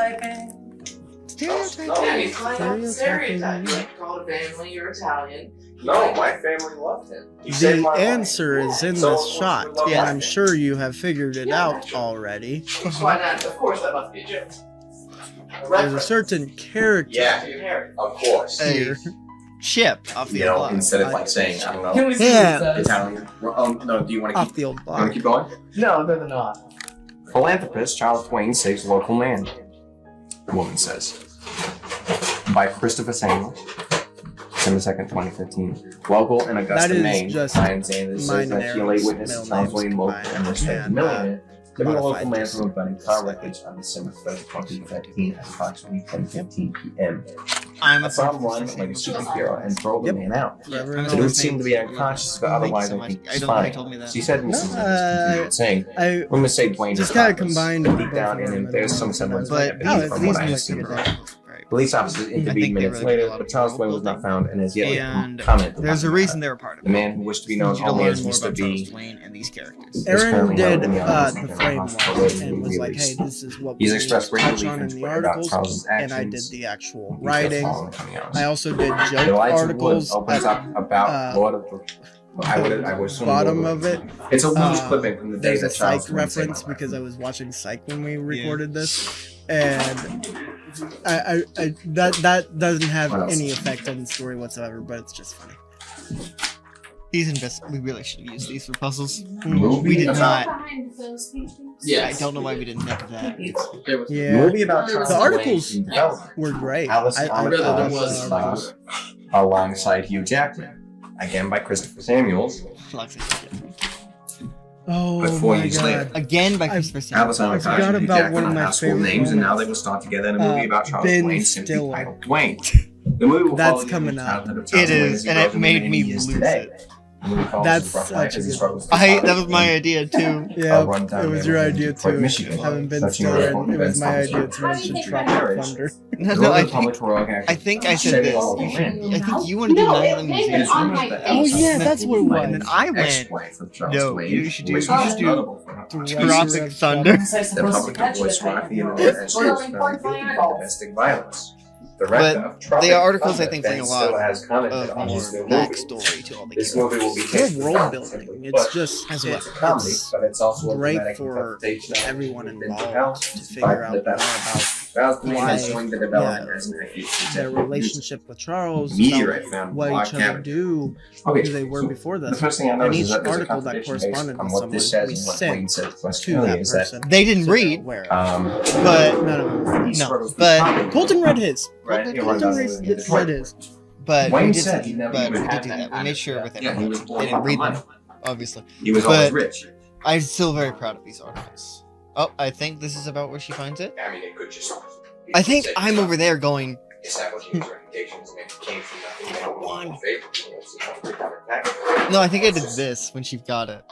Stereotyping. Yeah, he's playing off the Stereotyping. stereotype. You like call a family, you're Italian. No, my family loved him. He The saved my life. answer is in So, this of course, shot, we love and that. I'm sure you have figured it out already. Why not? Of course, that must be a joke. there's a certain character. Yeah, of course. Here. Chip off the You know, block. instead of like saying, I don't know, Can we see what it Yeah. says? Italian. No, do you want to Off keep, the old you want to block. keep going? No, they're not. Philanthropist Charles Twain saves local man. The woman says. By Christopher Samuel. December 2nd, 2015. Local in Augusta, That is Maine. just Ryan Sanders says that she lay witness to middle Charles names Twain local combined and respected and, millionaire. Living a local modified man just from a budding car wreckage on December 3rd, 2015 at approximately 10:15 p.m. I'm I a saw him run like a superhero and throw the Yep. man out. Forever I'm and The dude always. seemed to be unconscious, but Thank you otherwise so I much. think I he's don't think fine. you told me that. She said Mrs. No, Sanders saying, I rumors say Dwayne just is kind of topless. combined Deep both down of in them him, there's some and- semblance But- of Oh, empathy it's from what easy I've to seen. figure it out. Right. Police officers they intervened minutes really did a later, lot but of Charles Twain work was not building. found and has yet And commented. there's a reason they're a part of The it. man who wished to be known You need to only learn as more Mr. about Charles B. Twain and these characters. Is Aaron currently did held in the Army the Center framework Hospital waiting to and be was like, "Hey, released. this is what He's we expressed great touch relief on and in the joy about articles," Charles's and I did actions. the actual Details writing. following coming out. I also did The joke Elijah Wood articles opens at up about Lord of the. I would assume bottom Lord of it. It's a loose clipping from the day There's a that Charles Psych Twain saved reference my life. because I was watching Psych when we recorded this, and I that doesn't have What else? any effect on the story whatsoever, but it's just funny. We really should have used these for puzzles. Movie We did about- not. Yeah. I don't know why we didn't think of that. There was Yeah, Movie about Charles the articles Twain in development. were great. Alice I on really love was the articles. alongside Hugh Jackman. Again by Christopher Samuels. Oh But 4 my years god. later. Again by I- Christopher Alice Samuels. on I forgot Hugh about Jackman one of on my high school favorite names, and now moments. they will star together in a movie about Charles Ben Twain, simply Stiller. titled Twain. The movie will That's follow the coming childhood of It Charles Twain is, as he and grows it into made man me he is lose today. it. The movie follows That's his rough such life a as he good struggles to That survive was my in idea too. Yeah, rundown it was your neighborhood idea in Detroit, too. Michigan. Having been Touching Stiller, on and it was my events idea to mention Tropic marriage. Thunder. No, I Public think Royal Action. I think I said Saving this. all the You should, land. I think you wanted to do Night of the Museum. on my Oh yeah, that's what it was. And then I went Ex-wife of Charles No, Twain, you should do- which you was should do notable for her Tropic Thunder. The public voice Rocky and the domestic violence. Director of Tropic the articles, I Thunder, think, Ben bring a Stiller lot has commented of on more this new movie. backstory to all the This movie will be More taken world from building. simply It's put, just as well. it's a comedy, it's but it's also a great dramatic for interpretation of everyone mental involved health, to despite figure out the more best. about Charles Twain why, has joined the development yeah, as an their relationship with Charles, Meteorite about found what block each other cavity. do, Okay, who they were so before the this. first thing I And noticed each is that there's a article that contradiction based corresponded on with what someone this says we and what Wayne sent says less to clearly that is that person. They didn't so they're read, aware. but None of them. he no, struggles with but- poverty. Colton read his. Right, he runs Colton out read of read his. but Wayne we did, said he never but even we had did do that that. We kind made of- sure with yeah, he everyone. was born They didn't with read money. them, obviously. He was always But- rich. I'm still very proud of these articles. Oh, I think this is about where she finds it. I mean, it could just. I think I'm over there going. Establishing his reputations and it came from nothing. They don't One. want favor. No, I think I did this when she got it.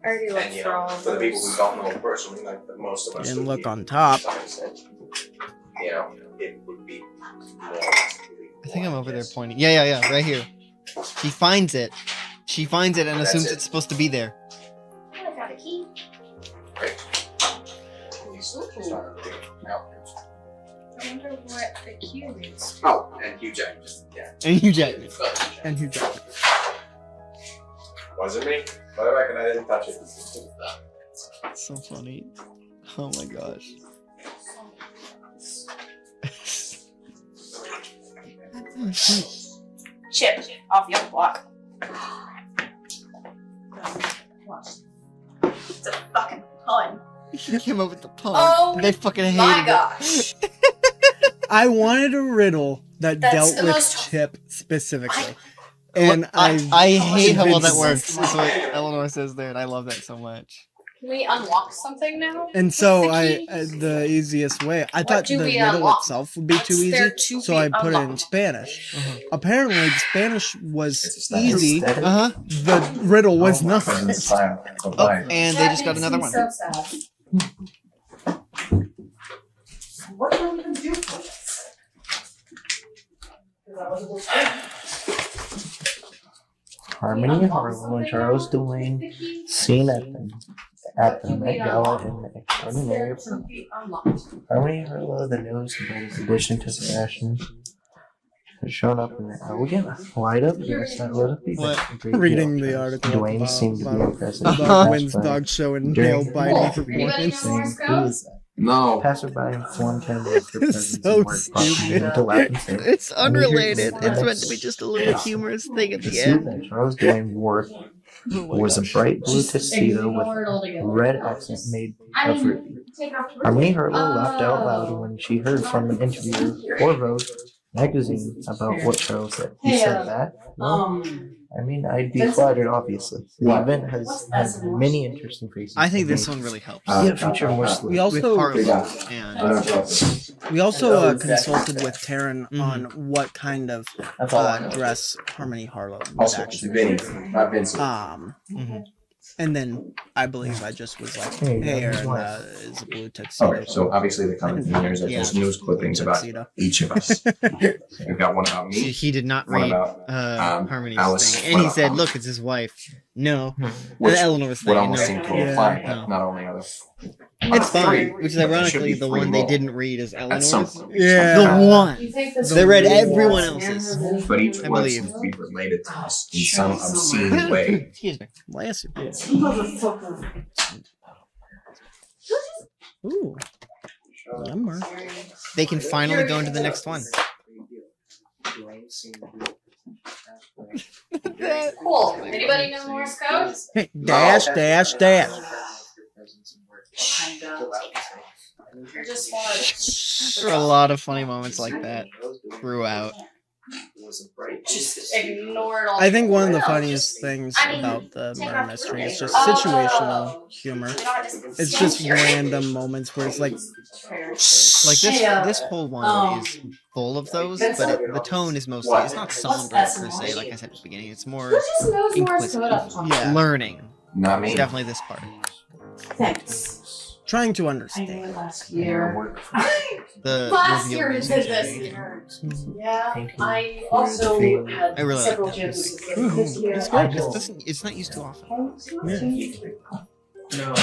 I already looked And you for all know, of for the people who those. don't know him personally, like the most of us, And would look be, on top. to some extent, you know, it would be more. I think I'm over there pointing. Yeah, right here. She finds it. She finds it and That's assumes it. it's supposed to be there. Oh, I got a key. Right. He's started looking out. I wonder what the key is. Oh, and Hugh Jackman. Yeah. And Hugh Jackman. And Hugh Jackman. Was it me? But I reckon I didn't touch it. That's so funny. Oh my gosh. Chip off the other block. It's a fucking pun. She came up with the pun. Oh They fucking hated my it. gosh. I wanted a riddle that That's dealt the with most- Chip specifically. And I hate how well that convinced- works. That's what Eleanor says there, and I love that so much. Can we unlock something now? And so What's the I key? the easiest way. I thought do the we riddle unlock? itself would be too What's easy, there to so be I put it in unlocked? Spanish. Uh-huh. Apparently, the Spanish was It's a easy. static. Uh huh. The riddle was Oh, not. friend, style. Oh, Bye-bye. and they just got another one. So sad. What do we even do for this? 'Cause I wasn't able to- Harmony Harlow and Charles Duane seen at the Met Gala in the Extraordinary There to be unlocked. Harmony Harlow, the newest and latest addition to the fashion, has shown up in the elegant, wide-up dress that would have been What? a great deal. Reading the article. Dwayne about- seemed to be about impressed. the Uh-huh. dog wins dog show and During nail biting the performance. Anybody know where saying, it's "Who going?" is that?" No. Passerby informed him of her presence so and work, prompting him stupid. to laugh and say, It's "And we hear unrelated. from It's meant to be just a little humorous thing at to the see end. that Charles Dwayne Worth Oh my was a gosh. bright blue Just tuxedo ignore it with altogether. red accent made I of mean, ruby. take off the Harmony birthday. Harlow laughed out loud when she heard from an interviewer for Vogue magazine about what Charles said. He Hey, said that, well, I mean, I'd be flattered, obviously. The event has had many interesting faces. I think this one really helps. Yeah, feature more We slowly. With also Harlow and we also consulted with Taryn on what kind of That's all I know. dress Harmony Harlow would Also, actually Vinny, not Vincent. Mhm. and then I believe I just was like, Hey, hey, Aaron, is a blue tuxedo. Okay, so obviously the common theme here is that there's news clippings about tuxedo. each of us. We've got one about See, me, he did not one read about Harmony's Alice, thing, and one he about said, Tom. "Look, it's his wife." No, which and Eleanor's would thing. almost No. seem to Yeah. imply that No. not only are It's there fine. three, Which is but there ironically should be the three one they more. didn't read is At some Eleanor's. point. Yeah. The one. You think this They read is- everyone else's. But each I one believe. seems to be related to us in some obscene way. Excuse me. Bless you. Motherfucker. Ooh. Yummer. They can finally go into the next one. Cool. Anybody know Morse code? Dash, dash, dash. You're just smart. There are a lot of funny moments like that throughout. Just ignore it all. I think one of the No, funniest just- things I mean, about the take murder off mystery is the just birthday. situational humor. We don't have to It's stand just here. random moments where it's like, Like this whole one is full of those, but the tone is mostly it's not somber per se. Like I said at the beginning, it's more Who just knows Morse code up inquisitive, top? yeah, learning. Not It's me. definitely this part. Thanks. trying to I knew understand. it last year. The Last reveal year was is this interesting. year. Yeah, I also had I really several like that. chances Mhm. this year. It's I good. It's, will- doesn't, it's not used too often. No.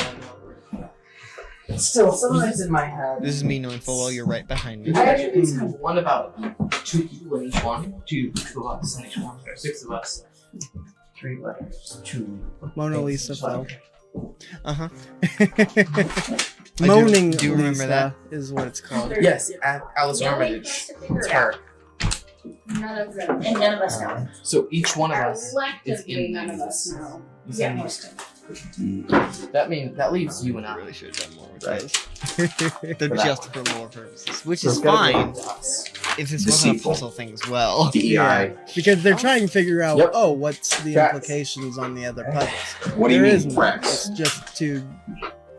Still, sometimes in my head. This is me knowing full well you're right behind me. I actually have one about two people in each one. Two of us in each one. There are six of us. 3 letters. 2. Mona Lisa fell. Uh huh. Moaning do remember Lisa that. is what it's called. Yes, Alice Armitage. It's her. None of them, and none of us know. So each one of us is Collectively, in none of us know. is Yeah, in most these. of That means that leaves you and I I. really should have done more with Right. those. They're For that just for lore purposes, which So is it's gotta be fine up to us. if this wasn't a Deceitful. puzzle thing as well. DEI. Because they're trying to figure out, Yep. oh, what's the Facts. implications on the other puzzles. What do you There mean, is none. Rex? It's just to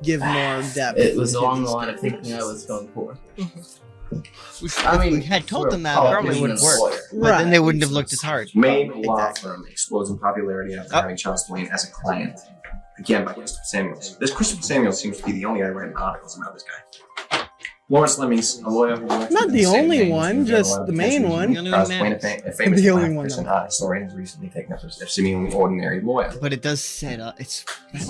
give more depth. It was to along these the line of characters. thinking I was going for. I mean, we had told them that, probably would have worked. But then they wouldn't have looked as hard. Main law firm explodes in popularity after having Charles Dwayne as a client. Again by Christopher Samuels. This Christopher Samuels seems to be the only guy writing articles about this guy. Lawrence Lemmy's a lawyer who works Not with the same only names one, and get a just lot of the main attention. one. The only Charles one Dwayne, matters. a famous The only black one person that art historian, has recently taken up a seemingly ordinary lawyer. But it does set up. That's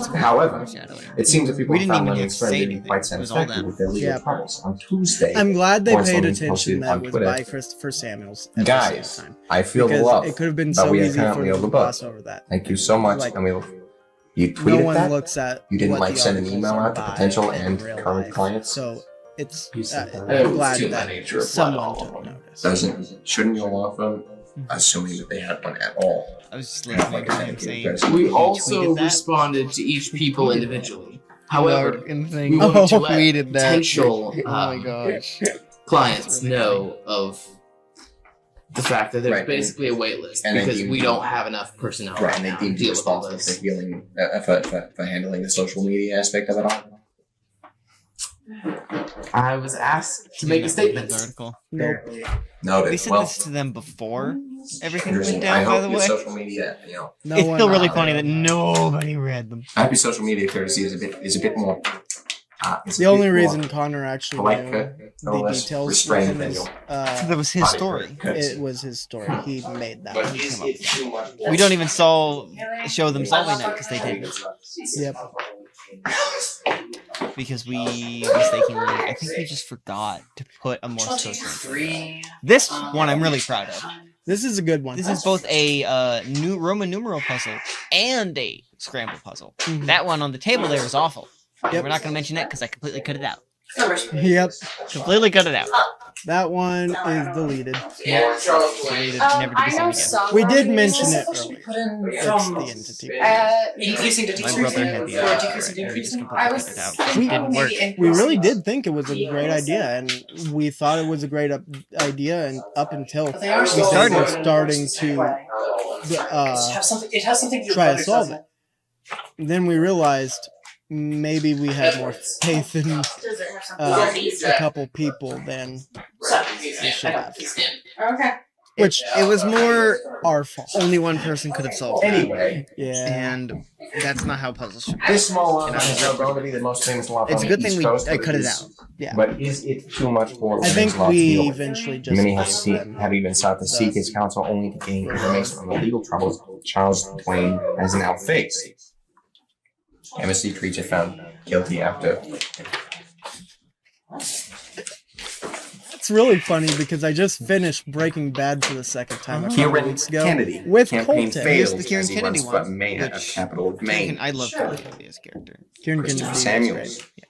However, foreshadowing. it seems that people We have didn't found even Lemmy's have to say strategy anything. quite It was all satisfactory them. with their legal Yeah. troubles. On Tuesday, I'm glad they Lawrence paid Lemmy attention posted that on was Twitter, by Christopher Samuels. At Guys, the same time. I feel the Because love, it could have been but so we are easy for currently them to overbooked. gloss over that. Thank you so much, Like, and you No tweeted one that. looks at You didn't what like the send an articles email are out to by potential in and real current life. clients. So it's You said that. I'm It's glad to that my nature of someone what took notice. Shouldn't your law firm, assuming that they had one at all, I was just have listening like a to him dedicated saying. person? We He also tweeted that? responded to each people individually. However, in the we thing. wanted to let tweeted that. potential Oh my gosh. clients know of the fact that there's Right. basically a wait list And they because deemed- we don't have enough personnel Right, right and they now to deemed you deal with all responsible this. for healing, for handling the social media aspect of it all. I was asked to make a This statement. article. Nope. Noted. We sent Well, this to them before everything Anderson, went I down, by hope the your way. social media, No It's one. still really funny that nobody read them. I hope your social media courtesy is a bit more. Is a The bit only more reason Connor actually polite, knew no the less details restrained within than his, your That was his body story. courtesy. it was his story. He made that. But He is came up it with that. too much? We don't even show them solving that because they didn't. Yep. Because we mistakenly, I think we just forgot to put a Morse code transfer. This one I'm really proud of. This is a good one. This is both a new Roman numeral puzzle and a scramble puzzle. Mhm. That one on the table there is awful. Yep. We're not going to mention it because I completely cut it out. Yep. Completely cut it out. That one is deleted. Yeah, Charles Deleted, Um, never to be I seen know again. some. We did Robin mention is- it earlier. It's the entity. Increasing to My decreasing. brother had the or idea, decreasing to and we just increasing. completely I cut was it out. thinking It didn't work. maybe We really increasing. did think it was a great idea, and we thought it was a great idea, and up until But they are we still started important starting in the way. to It has something to do with try to others, solve doesn't it, then we realized maybe we had more faith in Does it have something a couple people than Okay. which It was more our fault. only one person could have solved that. Anyway, Yeah. And that's not how puzzles should be. this small And island I is now going to be the most famous lava It's on a good the thing East we Coast, I but cut it is- out. Yeah. But is it too much for I think Law's to we deal with? eventually just Many gave have even sought to seek his counsel only to gain information on the legal troubles Charles Twain has now faced. MSC creature found guilty after. It's really funny because I just finished Breaking Bad for the second time a couple Kieran weeks ago Kennedy with campaign Colton. fails the Kieran as he Kennedy runs one, for mayor of which- capital of Maine. I love Kieran Kennedy as a character. Kieran Christopher Kennedy is Samuels. great.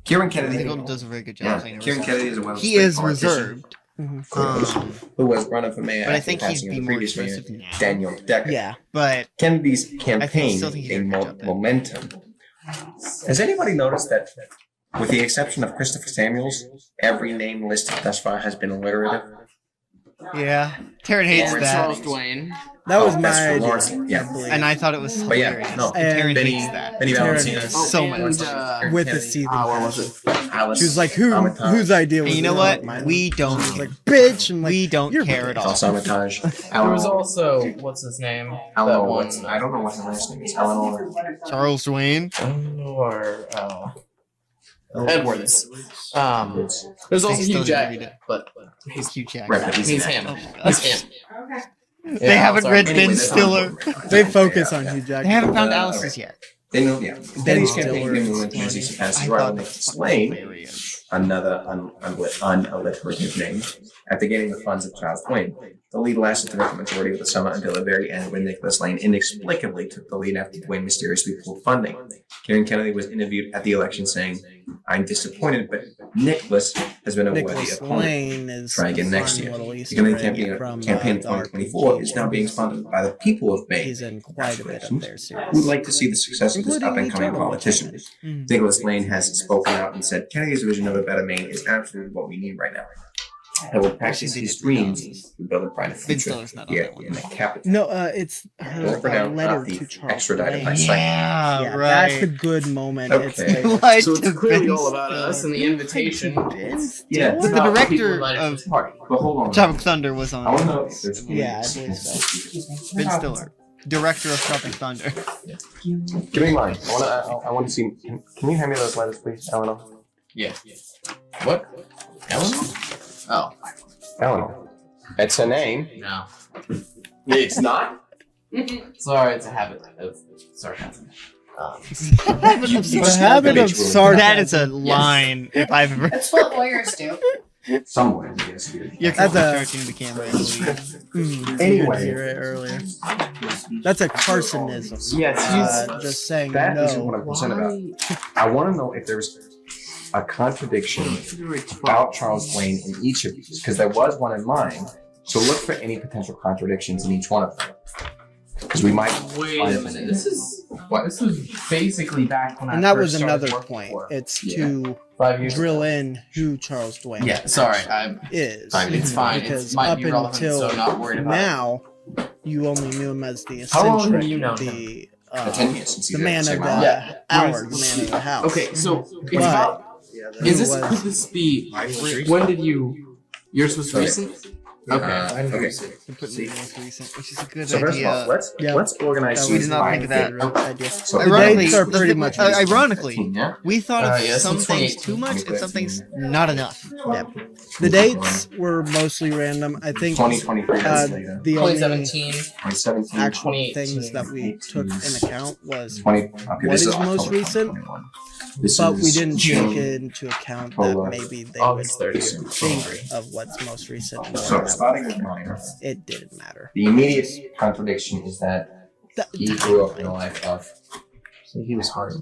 Kieran I think Kennedy. Golden does a very good job Yeah, playing Kieran reserved. Kennedy is a well He is reserved. who was running for mayor But I after think he'd passing be the more previous mayor, expressive now. Daniel Decker. Yeah. But Kennedy's I campaign still think he did a gained good job there. momentum. Has anybody noticed that, with the exception of Christopher Samuels, every name listed thus far has been alliterative? yeah, Taryn hates Or that. Charles Dwayne. That was Oh, my that's for idea. Lawrence, yeah. I believe. And I thought it was But yeah, hilarious. no. And Taryn Benny- hates that. Benny Taryn Valentino. is so and, much. with the seething what was passion. it? Alice. She was like, whose idea was And you know it? what? Mine. We don't. She was like, bitch. I'm like, We don't you're care at all. False Armitage. There was Eleanor. also what's his name? That Eleanor. one. I don't know what her last name is. Eleanor. Charles Dwayne. Or Edwards. There's also They still Hugh didn't Jack, read it. but He's Hugh Jackman. Right, he's him. Oh, He's him. Okay. They Yeah, haven't sorry. read Anyway, Ben that's Stiller. not- They focus on Yeah. Hugh Jackman. They haven't found Okay. Alice's yet. They know, yeah. Ben Kennedy's Stiller campaign gained is momentum as he surpassed I his rival thought Nick it was Slane, hilarious. another unalliterative name, after getting the funds of Charles Twain. The lead lasted throughout the majority of the summer until the very end when Nicholas Lane inexplicably took the lead after Twain mysteriously pulled funding. Kieran Kennedy was interviewed at the election saying, "I'm disappointed, but Nicholas has been a worthy Nicholas opponent. Lane is Try again a next fun year." little The Easter Kennedy egg campaign, from campaign the 2024 RPG. is now being sponsored by the people of Maine. He's in quite a bit of their series. Who would like to see the success of this Including up-and-coming Eternal politician. Lieutenant. Mm. Nicholas Lane has spoken out and said, "Kennedy's vision of a better Maine is absolutely what we need right now. I will practice his dreams to build a brighter Ben future Stiller's not on here that one. in the capital." No, it's her Don't forget letter about the to Charles extradited Lane. by Slane. Yeah, Yeah, right. that's the good moment. Okay. It's like, Lied So to it's clearly Ben all about us, and the invitation. Yeah, But the about director people invited to of this party. but hold on. Tropic Thunder was I want to on know if there's Yeah, I believe so. Ben Stiller. Director of Tropic Thunder. Give me mine. I want to see. Can you hand me those letters, please, Eleanor? Yeah. What? Ellen? Oh Eleanor. It's her name. no. It's not. Sorry, it's a habit of sarcasm. The habit of sarcasm. That is a line if I've ever. That's what lawyers do. Somewhere, yes, dude. You're That's a- charging the camera, I believe. Anyway, hear it earlier. That's a Carsonism. Yes, Just saying That is what no. I'm concerned about. I want to know if there's a contradiction about Charles Twain in each of these, because there was one in mine. So look for any potential contradictions in each one of them, because we might Wait find a them in minute. it. This is basically back when I And that first was started another working point. for- It's Yeah. to 5 years drill ago. in who Charles Dwayne Yeah, sorry, I'm. is. It's fine. Because It might up be relevant, until so not worried about it. now, you only knew him as the How long eccentric, have you known the 10 years since the you man of did the Sigma. Yeah. hour, the man of the house. Okay, so it's But about. he Is this was- could this be? When did you? Yours was recent. Okay. Okay. You're putting it in most recent, which is a good So first of all, idea. let's organize. That We was did not my think of that. favorite idea. So The Ironically, dates are the- pretty the- much ironically, Yeah. we thought of Yeah, some since things 2018, too much and some things not enough. The dates were mostly random. I think 2023. That's later. the only 2017. 2017. actual 2018. things that we took in account was 20. Okay, what this is is most October recent, 2021. This but is we didn't June. take into account that October. maybe they would August 30th. think of what's most recent. and So that starting with mine, it didn't matter. the immediate contradiction is that That- he grew up in a life of So he was hard.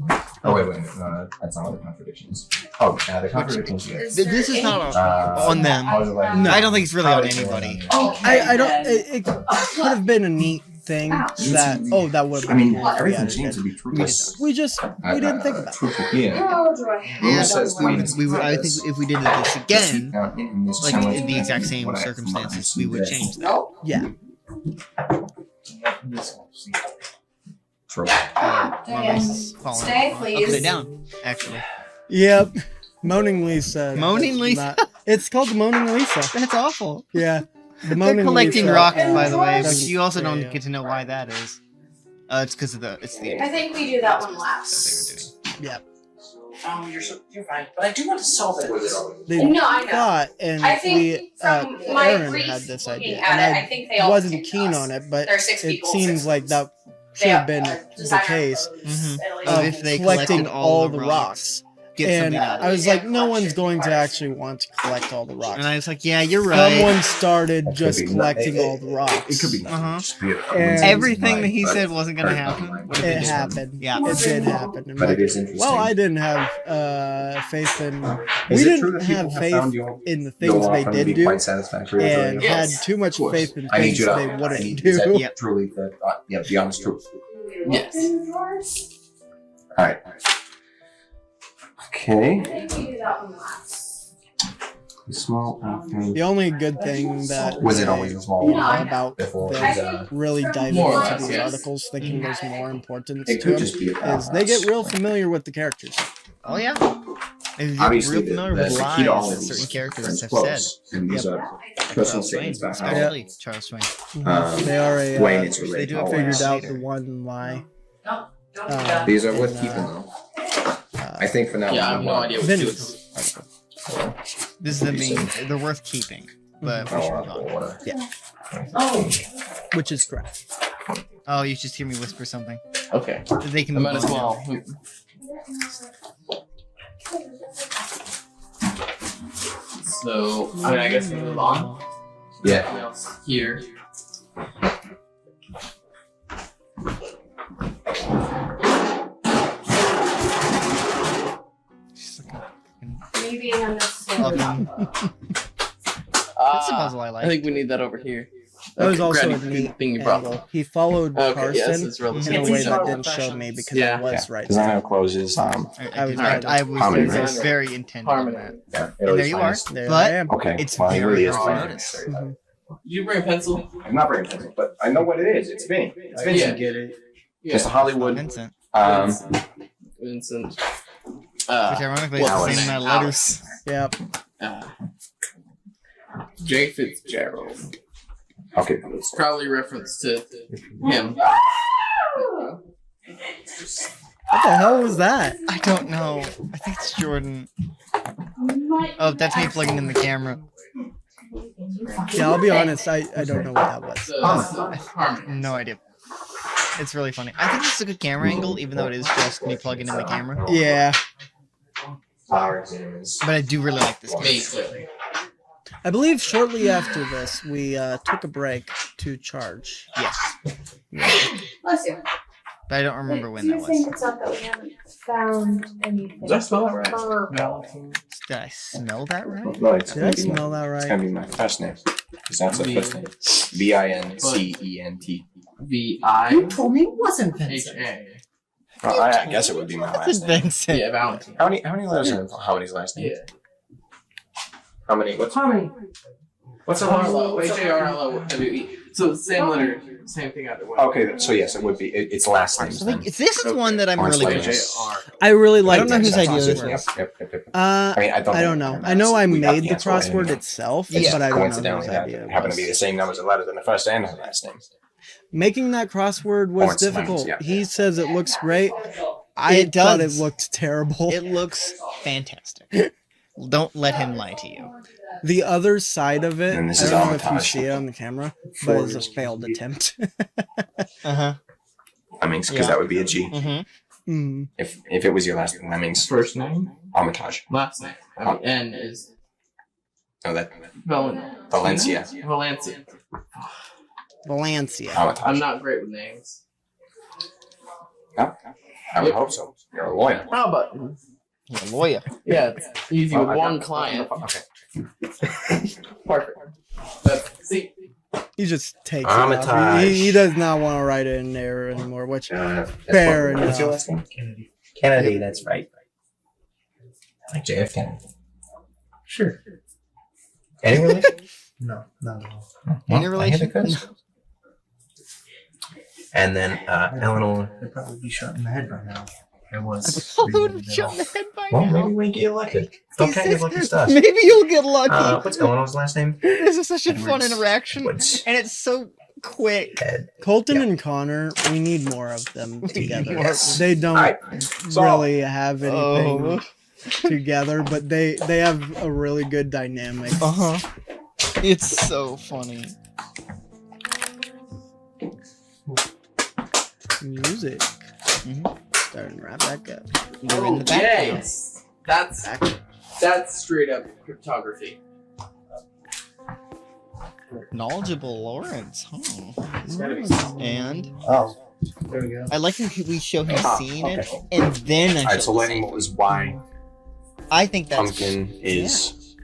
Oh wait, no, that's not what the contradiction is. Oh, the contradiction is here. This is not on them. No. I don't think it's really on anybody. I don't. It could have been a neat thing that that would have I been mean, cool if we everything added seems it. to be truthful. We didn't think about it. Yeah. Yeah, says I think if we did this again, like in the exact same circumstances, we would change that. Yeah. True. Stay, please. Upside down, actually. Yep. Moaning Lisa. Moaning Lisa? It's called the Moaning Lisa. That's awful. Yeah. The They're Moaning collecting Lisa, rocks, by the way, but doesn't- you also don't yeah. get to know why that is. It's because of the I think we do that one last. Yeah. Oh, you're fine. But I do want to solve it. They No, I know. thought, and I think we, from my Aaron brief had this looking idea, at and it, I think they all wasn't came to keen us. on it, but There are 6 it people, seems 6 like that should They have are, been the designer case photos, Italy. of if they collecting collected all the rocks. get And something out of I it. was like, no one's going to actually want to collect all the rocks. And I was like, yeah, you're right. Someone started That could just be collecting nothing. all the rocks. It could be Uh-huh. just be a And- coincidence, Everything that he but- said wasn't going to happen. would have It been different. happened. Yeah. It did happen. And But like, it is interesting. well, I didn't have faith in. We Is it true didn't that people have have faith found your in the your things law they firm to did be do, quite satisfactory? and Yes, had too much of course. faith in I need things you to. they I wouldn't need, is that do. Yep. truly the honest truth? Yes. All right. Okay. I think we do that one last. Small. The only good thing that Was it they always a small thought one? about Before the it was, really diving More or into less, these yes. articles, thinking there's more importance It to could them, just be a is they get real familiar with the characters. Oh, yeah. And Obviously, real familiar with the key lies to all that of these certain characters friends have close, said. and these Yep. are personal Charles Swain, statements about how especially Charles Swain. They are a. Wayne is they related. do to it figured Owens. out later. the one lie. No, don't do that. These are worth And, keeping though. I think for now. Yeah, I have we'll no move on. idea what to do with Vince. them. This is the main. They're worth keeping, but we should move on. Whatever. Oh, Which is correct. Oh, you just hear me whisper something. Okay. They can I move might as on. well. So, I mean, I guess we move on. Yeah. Nothing else here. Maybe unnecessary. Loving. That's a puzzle I like. I think we need that over here. That was Okay, also a Granny, neat thing you brought. angle. He followed Okay, Carson yes, it's relative. in a It's way easy. that didn't show me because Yeah. I was right. Designer closes. I I was did right. not- I was Harmony, very, right? very intended on Harmony. that. Yeah. And there you are. There But I am. Okay. It's well, he very really is hard to fine. notice. Mhm. Did you bring a pencil? I'm not bringing pencil, but I know what it is. It's Vinny. It's Yeah. Vincent. Get it. Mr. Hollywood. Vincent. Vincent. Which ironically is the what's same his amount of name? letters. Yep. Jay Fitzgerald. Okay. It's probably reference to him. What the hell was that? I don't know. I think it's Jordan. Oh, that's me plugging in the camera. Yeah, I'll be honest. I don't know what that was. So, Harmony. No idea. It's really funny. I think this is a good camera angle, even though it is just me plugging in the camera. Yeah. Flower examiners. But I do really like this Me, game. clearly. I believe shortly after this, we took a break to charge. Yes. Bless you. But I don't remember when that Do you think was. it's not that we haven't found anything? Did I spell that right? Purple. Did I smell that right? No, it's Did I gonna be my, smell that it's right? gonna be my first name. Because that's the first name. Vincent. you told me it wasn't Vincent. V-I-H-A. Well, I guess it would be my That's last name. Vincent. Yeah, Valentine. How many letters are in Howdy's last name? Yeah. How many? What's How many? what's the Harlow. H-A-R-L-O-W-E. So same letter, same thing either way. Okay, so yes, it would be. It's last names I then. think this is one that I'm Or it's really like good at. H-A-R. I really I like don't know whose That's idea this awesome. was. Yep. Uh, I mean, I don't know. I know I made the crossword itself, It's but I don't know coincidentally whose idea it happen to be the was. same numbers of letters in the first and the last name. Making that crossword was it's mine, difficult. yeah. He says it looks great. It thought it does. looked terrible. It looks fantastic. Don't let him lie to you. The other side of it, And this I is don't know if you Armitage. see it on the camera, but it's a failed attempt. Uh-huh. Lemmings, because Yeah. that would be a G. Mm-hmm. Mm. If it was your last name, Lemmings, First name, Armitage. last name. I mean, N is No, that Valencia. Valencia. Valencia. I'm Armitage. not great with names. No? I would hope so. You're a lawyer. How about? You're a lawyer. Yeah, it's easy Well, with I one got- client. Okay. Perfect. See, He just takes it Armitage. off. He does not want to write it in there anymore, which fair What's your enough. last name? Kennedy. Kennedy, that's right. Like JF Kennedy. Sure. Any relation? No, not at all. Any relation? And then Eleanor would probably be shot in the head by now. It was. I would have shot in the head by Well, now. maybe we get elected. Don't count your lucky stars. Maybe you'll get lucky. What's Eleanor's last name? This is such a fun Edwards. interaction, Edwards. and it's so quick. Colton Yeah. and Connor, we need more of them together. Yes. They don't Alright, so- really have anything Oh. together, but they have a really good dynamic. Uh huh. It's so funny. Music. Mhm. Starting right back up. We're in the background. yes, that's straight up cryptography. Knowledgeable Lawrence, huh? It's gotta be. And Oh. There we go. I like when we show him Ah, seeing it, okay. and then I Alright, show so the letting scene. was why I think that's pumpkin is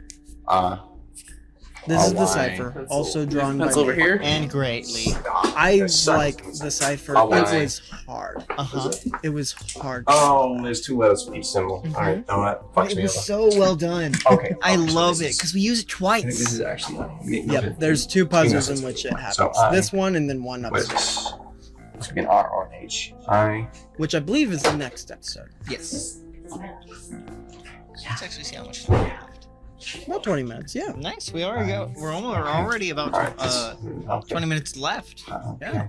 This is the why? cipher, also drawn by Pencil over me. here. and greatly. I like the cipher. Oh, It why? was hard. Uh huh. It was hard. Oh, there's two letters for each symbol. Alright, no, that fucks It me was over. so well done. Okay. I so love this it is- because we use it I think this twice. is actually. Yep, there's two puzzles in which it happens. So I- This one and then one What is upstairs, this? It's gonna be an R or an H. I. which I believe is the next episode. Yes. Let's actually see how much time we have left. About 20 minutes, yeah. Nice. We already go. We're already about Alright. 20 minutes left. Yeah.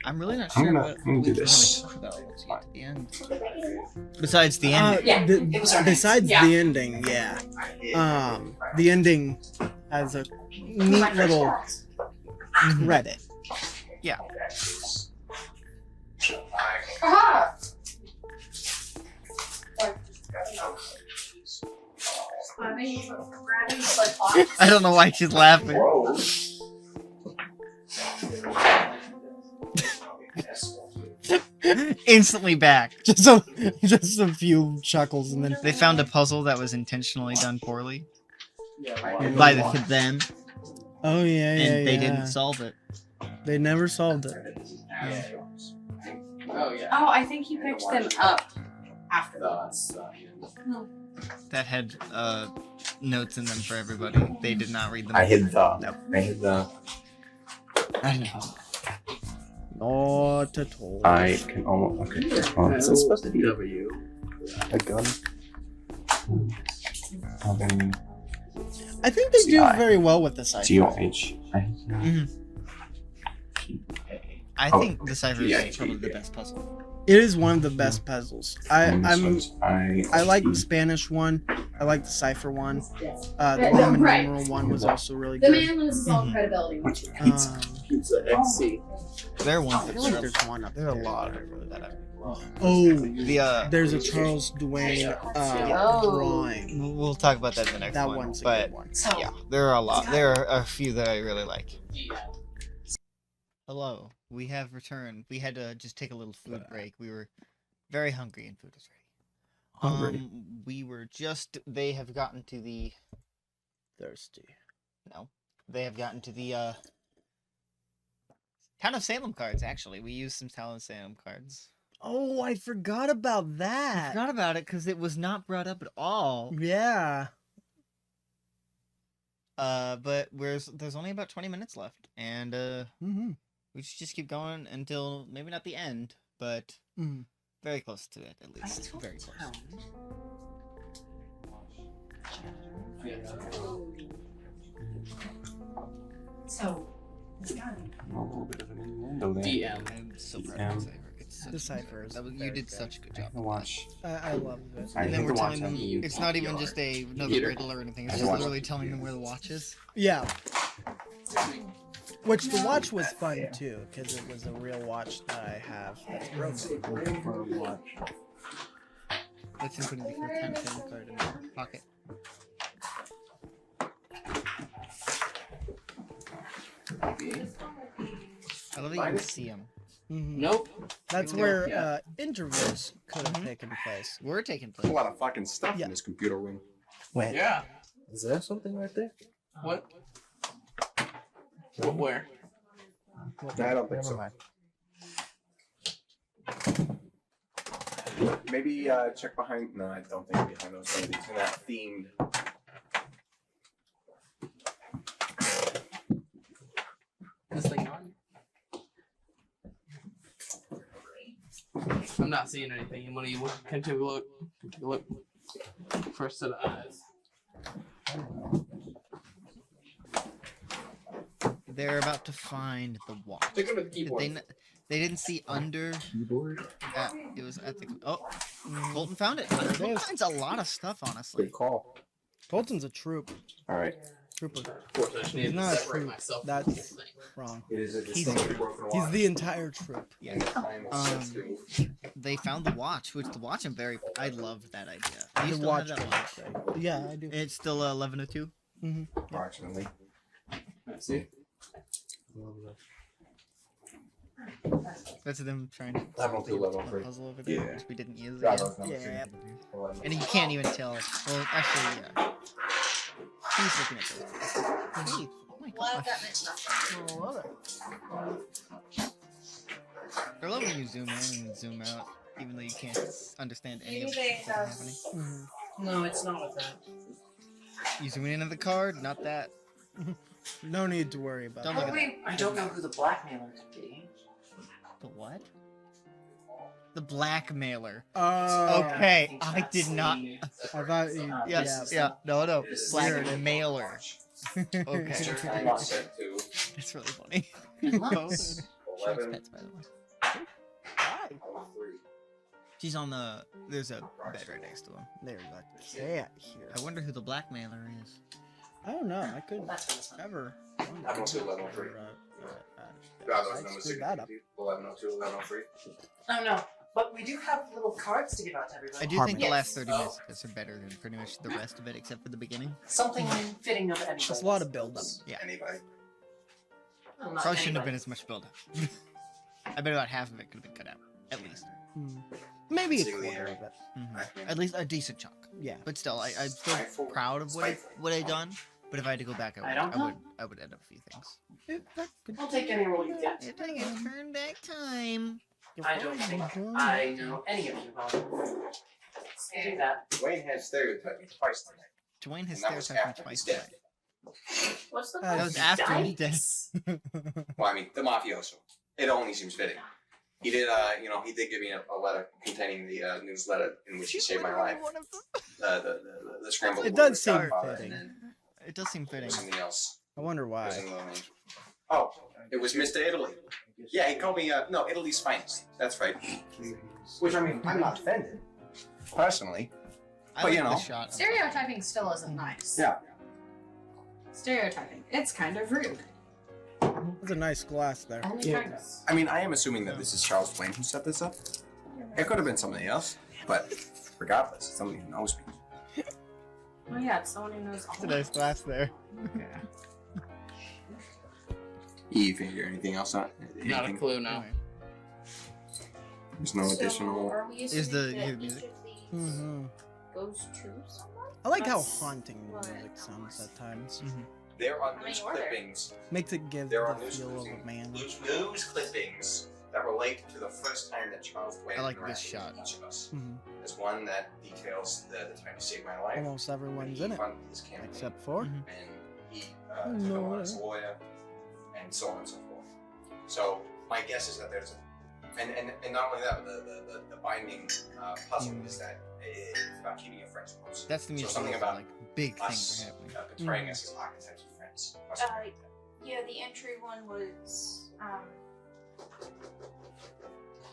I'm really not I'm sure gonna- what I'm gonna do we this. want to talk about once we get to the end. Besides the end. Yeah, it was our Besides next. the ending, yeah. The ending has a neat little Reddit. Aha! I don't know why she's laughing. Instantly back. Just a few chuckles and then They found a puzzle that was intentionally done poorly by them, oh yeah, and they yeah. didn't solve it. They never solved it. Oh yeah. Oh, I think he picked them up after That had notes in them for everybody. They did not read them. I hid the. Nope. I hid the. I know. Not at all. I can almost. Okay. Is it supposed to be W? A gun? I think they do G-I. very well with the cipher. G-O-H. I Oh, think the cipher yeah, is probably the best puzzle. It is one of the best puzzles. I like the Spanish one. I like the cipher one. The Roman Right. numeral one was also really The good. man loses all credibility. Pizza XC. There are ones I that feel like are. there's one up There are a there. lot that are. Oh, The there's a Charles Duane Oh. drawing. we'll talk about that in the next That one. one's a But good one. So, yeah, there are a lot. There are a few that I really like. Hello, we have returned. We had to just take a little food break. We were very hungry and food was ready. Hungry. We were just. They have gotten to the. Thirsty. No, they have gotten to the. Town of Salem cards. Actually, we used some Town of Salem cards. Oh, I forgot about I that. forgot about it because it was not brought up at all. Yeah. But there's only about 20 minutes left, and Mm-hmm. we should just keep going until maybe not the end, but Mhm. very close to it at least. Very close. so it's got A little bit of an innuendo there. DM. I'm so proud Yeah. of the Cypher. It's such The a- cipher is that was, you very did good. such a good I job. have to watch. I love it. I And then hate we're to watch telling them that. it's not even just another Peter. riddle or anything. I It's can just watch literally telling them where the watch is. Yeah. Which the watch was fun too, because it was a real watch that I have that's broken. Let's just put the first time Salem card in their pocket. I love that you can see them. Nope. That's No, where yeah. interviews could have taken place. We're taking There's place. a lot of fucking stuff Yeah. in this computer room. Wait, Yeah. is there something right there? What? What? Where? I don't think Never so. mind. Maybe check behind. No, I don't think behind those ladies in that themed. This thing on? I'm not seeing anything. When you can take a look. Take a look. First set of eyes. They're about to find the watch. Take him to the keyboard. They didn't see under. Keyboard? It was at the. Oh, Colton found it. Colton finds a lot of stuff, honestly. Good call. Colton's a troop. All right. Trooper. Fortunately, I just needed He's to not a separate troop. myself from That's this thing. wrong. It is a He's- distinctly broken He's watch. the entire troop. And the time is Um, sensitive. They found the watch, which the watch I'm very. I loved that idea. Do you The still watch. have that watch? Yeah, I do. It's still 11:02. Approximately. Let's see. That's them trying to Level two, level the three. puzzle over there, Yeah. which we didn't use. Yeah, Again. those numbers Yeah. are- And you can't even tell. Well, actually, yeah. He's looking at those. Hey, oh my Well, gosh. that meant nothing. I love it. I love when you zoom in and zoom out, even though you can't understand any of Maybe they what's have- happening. No, it's not with that. You zoom in on the card, not that. No need to worry about Don't it. look at that. I don't know who the blackmailer could be. The what? The blackmailer. Oh, Okay, I did not. I thought you. Yes, Yeah. no, This is blackmailer. Mr. Okay, Time is set to that's really funny. Unless- Shark's 11. pets, by the way. 03. She's on the. There's a bed right next to him. There's a cat here. I wonder who the blackmailer is. I don't know. I couldn't That's ever. 1102, 1103. I those numbers screwed that up. 1102, 1103. Oh no, but we do have little cards to give out to everybody. I do Harmony. think the last Yes. 30 minutes are better than pretty much the rest of it, except for the beginning. Something fitting of anybody. Just a lot of build-up. Yeah. Anybody? Well, not Probably shouldn't have anybody. been as much build up. I bet about half of it could have been cut out, at least. Maybe a Particularly quarter of it. At least a decent chunk. Yeah. But still, I'm still Spiteful. proud of what I done. But if I had to go back, I don't know. I would add up a few things. I'll take any role you get. It's like a turn back time. I don't think I know any of you. Let's do that. Dwayne has stereotyped me twice tonight. Dwayne has And that was stereotyped me after twice he's dead. tonight. What's the That That was after he did. Well, I mean, the mafioso. It only seems fitting. He did, he did give me a letter containing the newsletter in which he saved my life. The scrambled. It does egg seem Godfather, fitting. and then It does seem fitting. something else. I wonder why. There's another name. Oh, it was Mr. Italy. Yeah, he called me, no, Italy's finest. That's right. Which, I mean, I'm not offended. Personally. I But, like you know. the shot. Stereotyping still isn't nice. Yeah. Stereotyping. It's kind of rude. It's a nice glass there. Only kind of. I mean, I am assuming that this is Charles Blaine who set this up. It could have been somebody else, but regardless, it's somebody who knows me. Oh yeah, it's someone who knows all. It's a nice glass there. You figure anything else on? Not a Anything? clue now. There's no additional. Are we Is the- assuming that your music? each of these Mm-hmm. goes to someone? I like how That's haunting the what music I sounds was- at times. There are How many news were there? clippings. Makes it give There are the news feel of a clippings. man. News clippings that relate to the first time that Charles Blaine I like this interacted shot. with each of us. Mhm. There's one that details the time he saved my life. Almost when everyone's he in it, funded his campaign, except for. Mhm. and he took him on as a lawyer, and so on and so forth. So my guess is that there's a, and not only that, but the binding puzzle is that it's about keeping your friends close. That's the music. So something that's, about like big us things are happening. betraying us as archetypes of friends. Or something like that. Yeah, the entry one was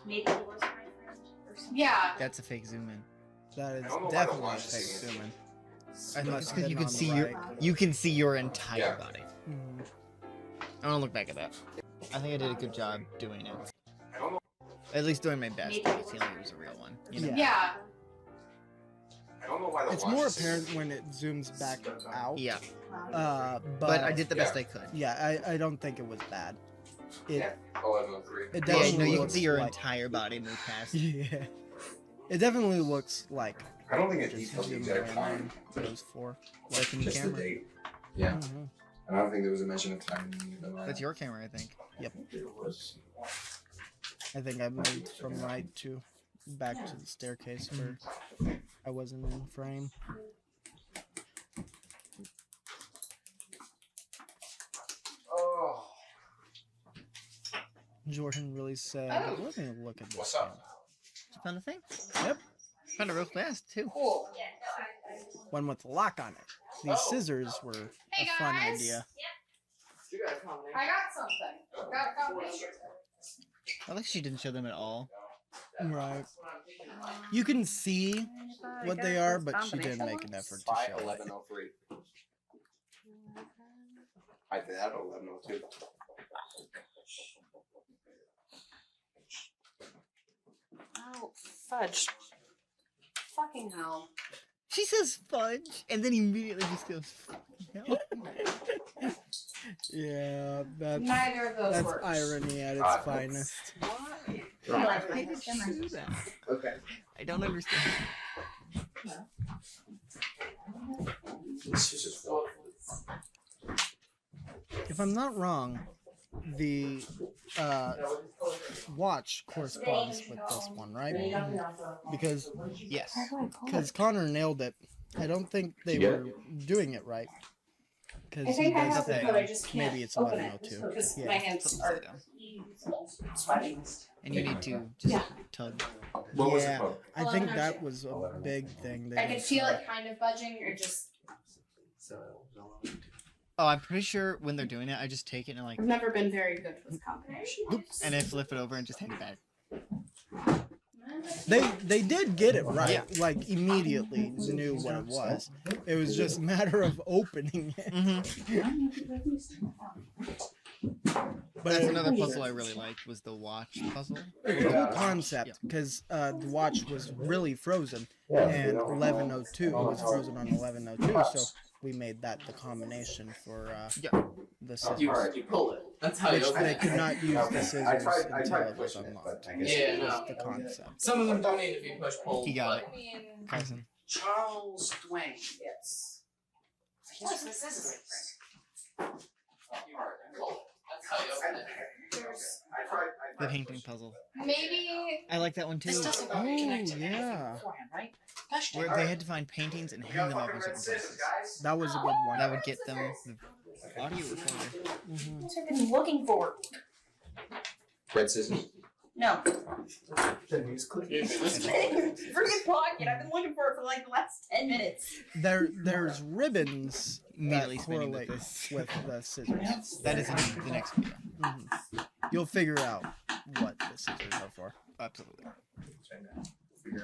maybe he wasn't my friend or something. Yeah. That's a fake zoom in. That is I don't know why the definitely a watch fake is- zooming. I think Unless it's because you hidden can on the see your right. you can see your entire Yeah. body. Mhm. I don't look back at that. I think I did a good job doing it. I don't know. At least doing my best. Maybe I it could see like it was a real one. You know? Yeah. Yeah. I don't know why the It's watch more is- apparent when it zooms back out. Yeah. But But I did the best I could. Yeah, I don't think it was bad. it 1103. it Yeah, definitely no, you can looks see your like, entire body move past. yeah. It definitely looks like I don't think it just details the zoom exact in time. on those four, like in the Just the camera. date. Yeah. Mhm. And I don't think there was a mention of time in the line. That's your camera, I think. I think I moved from right to back to the staircase where I wasn't in frame. Oh. Jordan really said, Oh. "Let me look at this." What's up? Did you find the thing? Yep. Found it real fast, too. Cool. One with a lock on it. These scissors were Hey, a fun guys. idea. You got a combination. I got something. Got a combination. At least she didn't show them at all. Right. You can see what they are, but she didn't make an effort to By show it. 1103. I did that at 1102. Oh, fudge. Fucking hell. She says fudge, and then immediately just goes, no. Yeah, that's Neither of those works. irony at its Ah, finest. Why? Like, I didn't do that. Okay. I don't understand. This is just one. If I'm not wrong, the watch corresponds with this one, right? Because Yes. Connor nailed it. I don't think they Did you were doing it right. I Because he think I does have it, say but I just can't maybe it's open it 1102. because my Yeah. hands Put are it down. sweating. And you need to just tug. What was the Yeah. quote? I think that was a big thing. They I could didn't feel try. it kind of budging or just. Oh, I'm pretty sure when they're doing it, I just take it and like, I've never been very good with combinations. and then flip it over and just hand it back. They did get it right. Like immediately knew what it was. It was just a matter of opening it. But That's another puzzle I really liked was the watch puzzle. It's a cool concept because the watch was really frozen, and 1102 was frozen on 1102, so we made that the combination for the scissors. You pull it. That's how you Which open they it. could not use the scissors I until tried it was pushing it, unlocked. but I guess Yeah, That was no. the concept. Some of them don't need to be push pulled. He got but- it. Carson. Charles Dwayne. Yes. What's the scissors? You pull it. That's how you open it. There's The painting puzzle. maybe. I like that one too. This doesn't Oh, connect to anything yeah. beforehand, right? Gosh dang Where it. they had to find paintings and hang them up in certain places. That was a good one. That would get them the audio recorder. Mhm. That's what I've been looking for. Red scissors. No. Then use clicky. Freaking pocket. I've been looking for it for like the last 10 minutes. There's ribbons that Immediately spinning with correlate this. with the scissors. That is in the next video. Mhm. You'll figure out what the scissors are for. Absolutely. Yeah,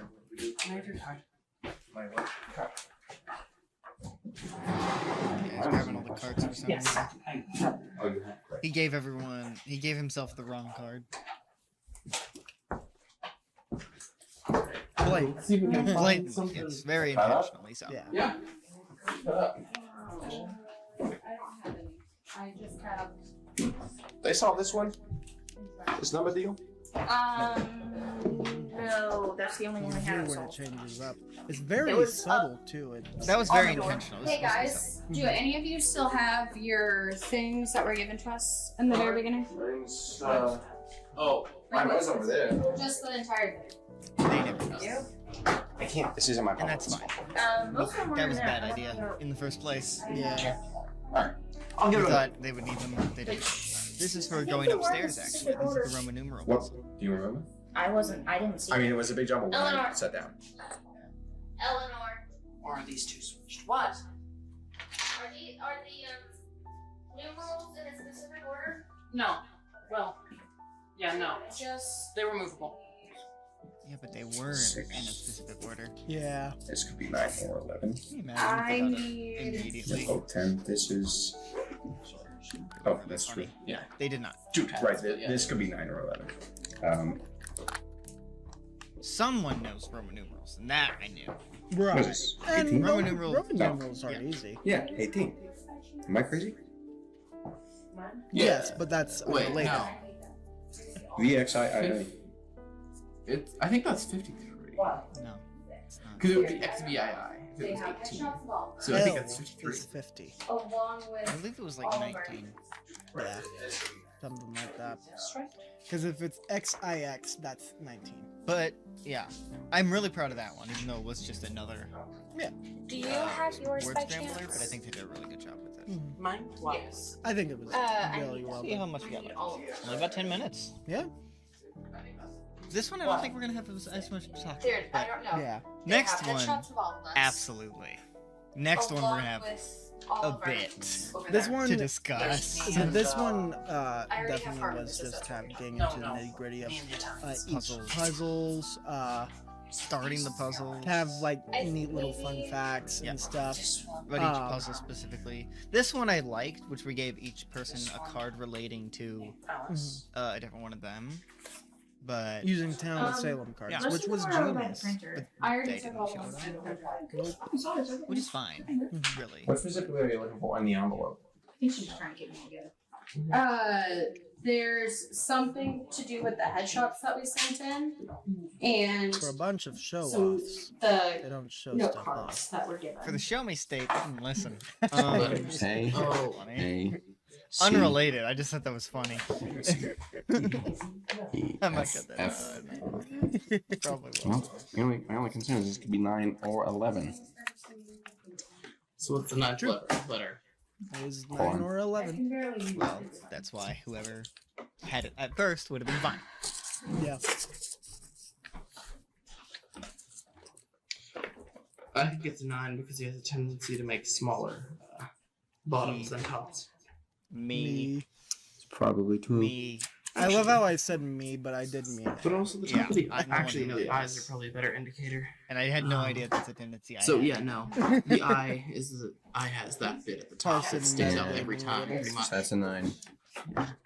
he's grabbing all the cards for some Yes. reason. He gave himself the wrong card. Blake. Blatantly, yes, very intentionally so. Yeah. Yeah. I just have. They saw this one? This number deal? No, that's the only You one I hear have. when it So. changes up. It's very It was subtle too. It's, That was On very the door. intentional. It was Hey supposed to be guys, subtle. do any of you still have your things that were given to us in the very beginning? Mine's, Oh. mine was over there. Just the entire thing. They never know. You? I can't. This isn't my And that's fine. Most of them were That in was a there. bad I don't idea know. in the first place. yeah. I'll We give it a thought they would need them. They didn't. This is for going upstairs, actually. This is the Roman numeral. What? Do you remember? I didn't see I mean, it was a big jumble when I Eleanor. sat down. Eleanor. Or are these two switched? What? Are the numerals in a specific order? No. Well, yeah, no. Just They're removable. Yeah, but they weren't in a specific order. Yeah. This could be 9 or 11. Can you imagine I if they got it need. immediately? Oh, 10. This is. Oh, that's true. Funny. Yeah, they did not. Right, this could be 9 or 11. Someone knows Roman numerals, and that I knew. Right. What is this? And 18? Roman numerals- Roman No. numerals are Yeah. easy. Yeah, 18. Am I crazy? Yes, but that's Wait, unrelated. no. VXII. I think that's 53. No, it's not. Because it would be XVII if it was 18. So I think that's L 53. is 50. Along I with believe it was like 19. Yeah, something like that. Because if it's XIX, that's 19. But yeah, I'm really proud of that one, even though it was just another do you have yours word by scrambler. But I chance? think they did a really good job with it. Mine? Yes. I think it was I really need well See how done. much we got left. Only about 10 minutes. Yeah, This one I don't think we're gonna have as much to talk There, I about. don't know. yeah. They Next have one, headshots of all of us. absolutely. Next one we're along gonna have with all a of our bit names over This there. one, to discuss. so this one already have definitely heart was resistance. just kind of getting No, into the no. nitty gritty of Me and the Italians. each puzzles, Starting the puzzle. have like I neat think little maybe- fun facts Yeah. and stuff. About each puzzle specifically. This one I liked, which we gave each person a card relating to a different one of them. But Using Town of Salem cards, yeah. which was genius. I already they took didn't all show of it them. which is fine, really. What specifically are you looking for on the envelope? I think she's just trying to get me together. There's something to do with the headshots that we sent in, and For a bunch of show some offs, the they don't show note stuff cards off. that were given. For the show me state, I didn't listen. Letters. A, Oh, Funny. A, C, Unrelated. I just thought that was funny. E, I might F, cut that F. out. Probably will. Well, my only concern is this could be 9 or 11. so what's the ninth letter? It was Hold 9 on. or 11. Well, that's why whoever had it at first would have been fine. Yeah. I think it's a 9 because he has a tendency to make smaller bottoms than tops. Me. It's probably 2. Me. I love how I said me, but I did mean it. But also the top Yeah, of the I know actually what no, it the eyes is. are probably a better indicator. And I had no idea that's a tendency I So had. yeah, no, the eye has that bit at the top Carson that sticks made out it every a time, little- pretty much. So that's a 9.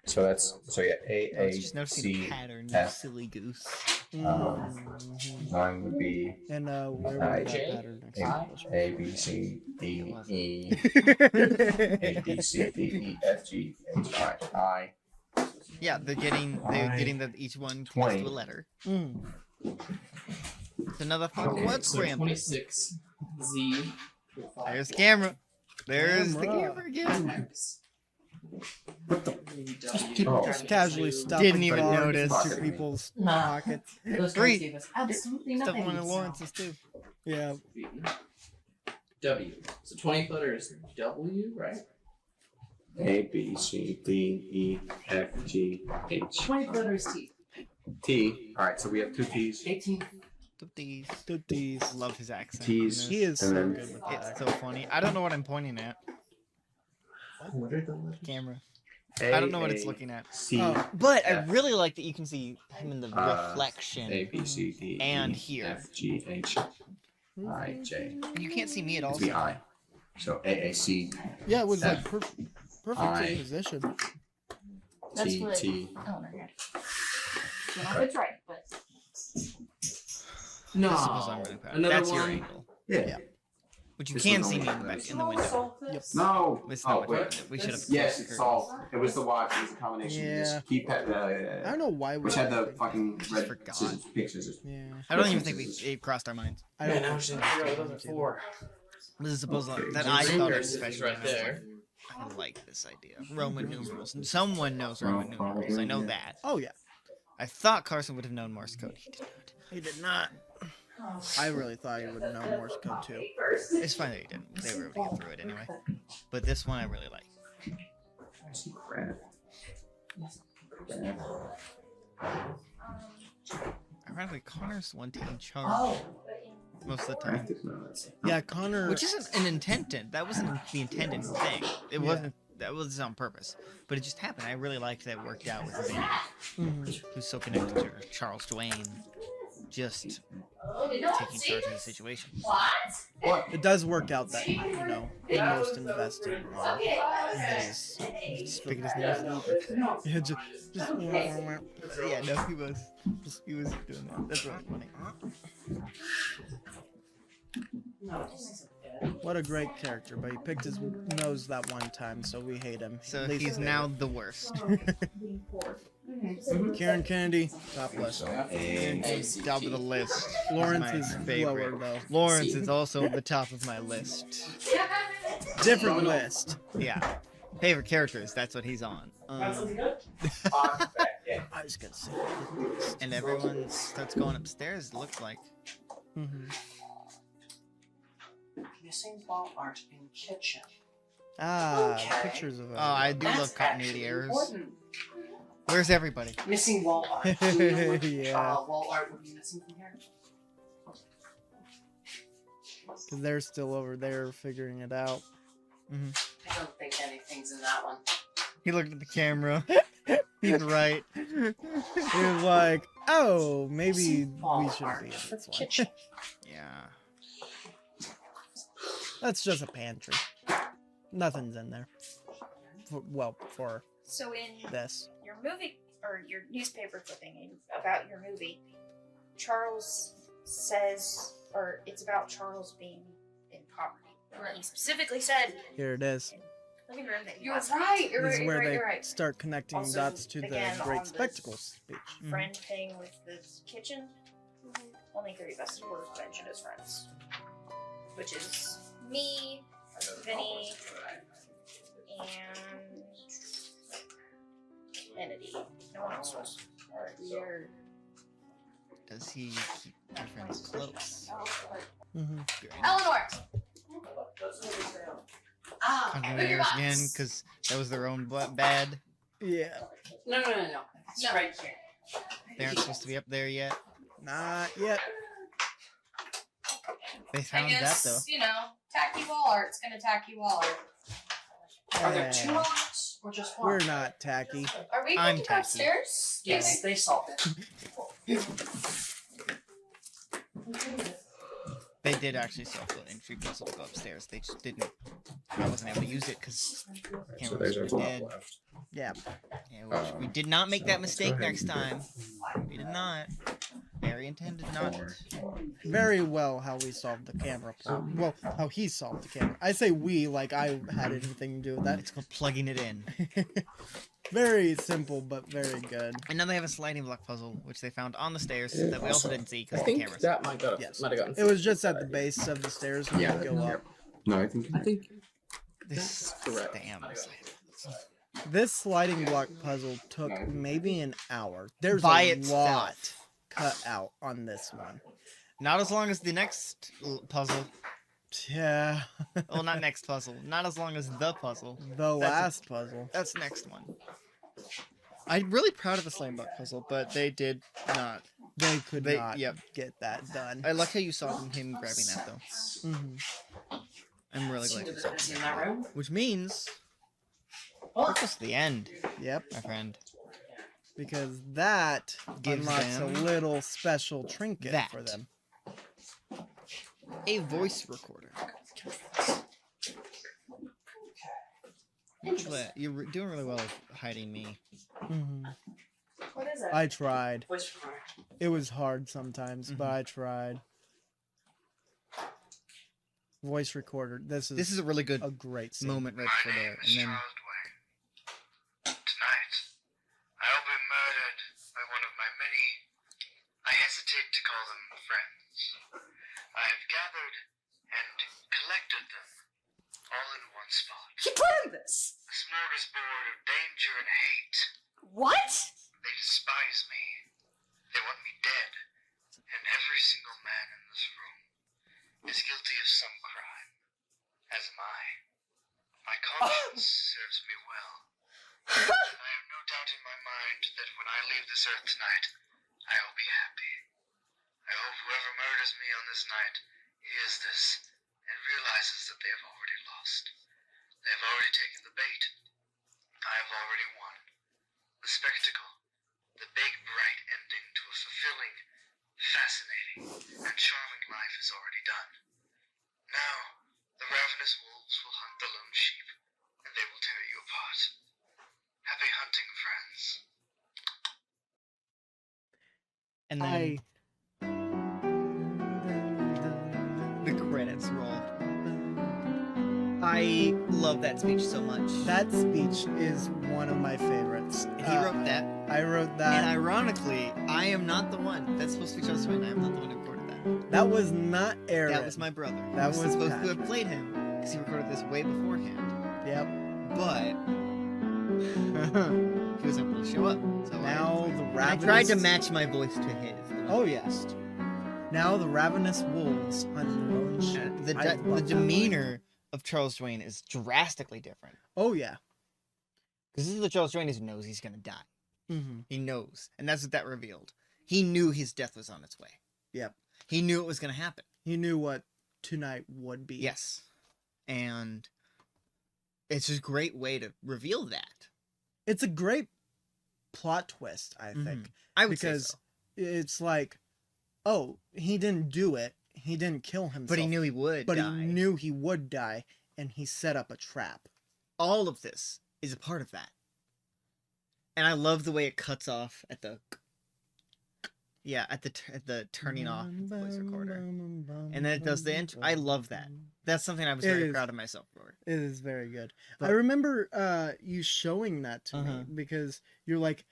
So that's A, I A, was just noticing C, the pattern, you F. silly goose. Mhm. 9 would be And where I, was that J, pattern next A, to A, B, C, D, E, A, B, C, D, E, F, G, H, I. Yeah, they're getting that each one connects to 20. a letter. Mm. It's another fucking word So scramble. 26 Z. There's the camera. There's the Camera. camera again. Oh. Just casually stuffing Didn't even cards notice. into people's Nah. pockets. Those Three. guys gave us absolutely Stuff nothing. one of Lawrence's too. Yeah. W. So 20th letter is W, right? A, B, C, D, E, F, G, H, 20 letters T. T. Alright, so we have 2 T's. 18. These. Tooties. Love his accent. Tease. He is so And then- good with that. It's so funny. I don't know what I'm pointing at. What are the letters? Camera. A, I don't know what it's A, looking at. C, Oh. But I F. really like that you can see him in the A, reflection. B, C, D, And E, here. F, G, H, I, J. You can't see me at all. It's the I. So A, A, C, Yeah, it was like F, perfect I, in position. That's T, what- T. Oh my god. Don't know if it's right, but No. This is what I'm really proud of. Another That's your one. angle. Yeah. Which you This can was see only me in the back in the window. No. It's not Oh, what wait. we should have. Yes, it's solved. It was the watch. It was a combination. Yeah. Just keep I don't know why we which had the did fucking red forgot. scissors, big scissors. Yeah. I don't even think it crossed our minds. I Yeah, don't now know. we're just gonna figure out what those are for. This is supposed to that The I green thought it curse was is special. right and I was there. like, I like this idea. Roman numerals. Someone knows Roman numerals. I know that. Oh yeah. I thought Carson would have known Morse code. He did not. He did not. I really thought he would know Morse code too. It's fine that he didn't. They were able to get through it anyway. But this one I really like. I see crap. Ironically, Connor's the one taking charge most of the time. Practice notes. Yeah, Connor. Which isn't an intended. That wasn't the intended thing. It wasn't. That was on purpose. But it just happened. I really liked that it worked out with Vinny, Mhm. who's so connected to Charles Dwayne, just taking charge of the situation. It does work out that you know the most invested are his. Just picking his nose up. Yeah, just Yeah, no, he was doing that. That's really funny. No, this isn't bad. What a great character, but he picked his nose that one time, so we hate him. So At least he's they- now the worst. Kieran Kennedy, top list. Top of the list. Lawrence my is favorite. lower though. Lawrence is also the top of my list. Different list. Yeah. Favorite characters, that's what he's on. Got something good? I was gonna say. And everyone starts going upstairs, it looks like. Mm-hmm. Missing wall art in kitchen. Ah, Okay. pictures of Oh, I do That's love continuity actually errors. important. Where's everybody? Missing wall art. Do you know which, Yeah. wall art would be missing from here? Because they're still over there figuring it out. I don't think anything's in that one. He looked at the camera. He's right. He was like, "Oh, maybe Missing wall we shouldn't art be in for this one." kitchen. Yeah. That's just a pantry. Nothing's in there. For So in this. your movie or your newspaper clipping about your movie, Charles says, or it's about Charles being in poverty. He specifically said Here it is. living room that he You're has right. You're This right. is where You're right. they You're right. start connecting Also, dots to again, the on Great the Spectacle speech. friend thing with the kitchen. Only three of us were mentioned as friends, which is me, Vinny, and Kennedy. No one else was. Or weird. Does he keep your friends close? Mm-hmm. Eleanor. Ah, Continuity Put your errors box. again, because that was their own bad. Yeah. no. It's No. right here. They aren't supposed to be up there yet. Not yet. They I found that guess, though. you know, tacky wall art's gonna tacky wall art. Are there two Eh, arts or just one? We're not tacky. Are we I'm going to go tacky. upstairs? Yes, they solved it. They did actually solve the entry puzzle to go upstairs. They just didn't. I wasn't able to use it because So there's a lot dead. left. Yeah. Yeah, we did not make that mistake next time. We did not. Mary intended not. Very well how we solved the camera problem. Well, how he solved the camera. I say we like I had anything to do with that. It's called plugging it in. Very simple, but very good. And now they have a sliding block puzzle, which they found on the stairs that we also didn't see I because the think cameras. that might have Yes. gotten. It was just at the base of the stairs when Yeah. you go up. No, I think. I think This correct. damn. This sliding block puzzle took maybe an hour. There's By a itself. lot cut out on this one. Not as long as the next puzzle. Yeah. Well, not next puzzle. Not as long as the puzzle. The last puzzle. That's next one. I'm really proud of the slime block puzzle, but they did not. They could They- not yep. get that done. I like how you saw him grabbing that though. hmm I'm really Seemed glad a you saw bit busy in that. that room. Which means Oh, we're close to the end, Yep. my friend. Because that Gives unlocks a them little special trinket that. for them. A voice recorder. You're doing really well at hiding me. hmm What is it? I tried. voice recorder. It was hard sometimes, but I tried. Voice recorder. This This is a really good a great scene. moment right before there, and then Tonight, I'll be murdered by one of my many, I hesitate to call them friends. I have gathered and collected them all in one spot. You planned this. A smorgasbord of danger and hate. What? They despise me. They want me dead. And every single man in this room is guilty of some crime. As am I. My conscience serves me well. I have no doubt in my mind that when I leave this earth tonight, I will be happy. I hope whoever murders me on this night hears this and realizes that they have already lost. They have already taken the bait. I have already won. The spectacle, the big bright ending to a fulfilling, fascinating, and charming life is already done. Now, the ravenous wolves will hunt the lone sheep, and they will tear you apart. Happy hunting, friends. and then I the credits. credits roll. I love that speech so much. That speech is one of my favorites. And he wrote that. I wrote that. And ironically, I am not the one. That's supposed to be Charles Twain. I am not the one who recorded that. That was not Aaron. That was my brother. That was was supposed to Patrick. have played him because he recorded this way beforehand. Yep. But he was able to show up. So Now the I ravenous... tried to match my voice to his. Oh yes. Now the ravenous wolves hunt their own sheep. The demeanor of Charles Twain is drastically different. Oh yeah. Because this is the Charles Twain who knows he's gonna die. Mm-hmm. He knows, and that's what that revealed. He knew his death was on its way. Yep. He knew it was gonna happen. He knew what tonight would be. Yes. And it's a great way to reveal that. It's a great plot twist, I think. I would because say so. It's like, oh, he didn't do it. He didn't kill himself. But he knew he would But die. he knew he would die, and he set up a trap. All of this is a part of that. And I love the way it cuts off at the... Yeah, at the turning off voice recorder. And then it does the intro. I love that. That's something I was very proud of myself for. It is very good. But- I remember you showing that to Uh-huh. me because you're like,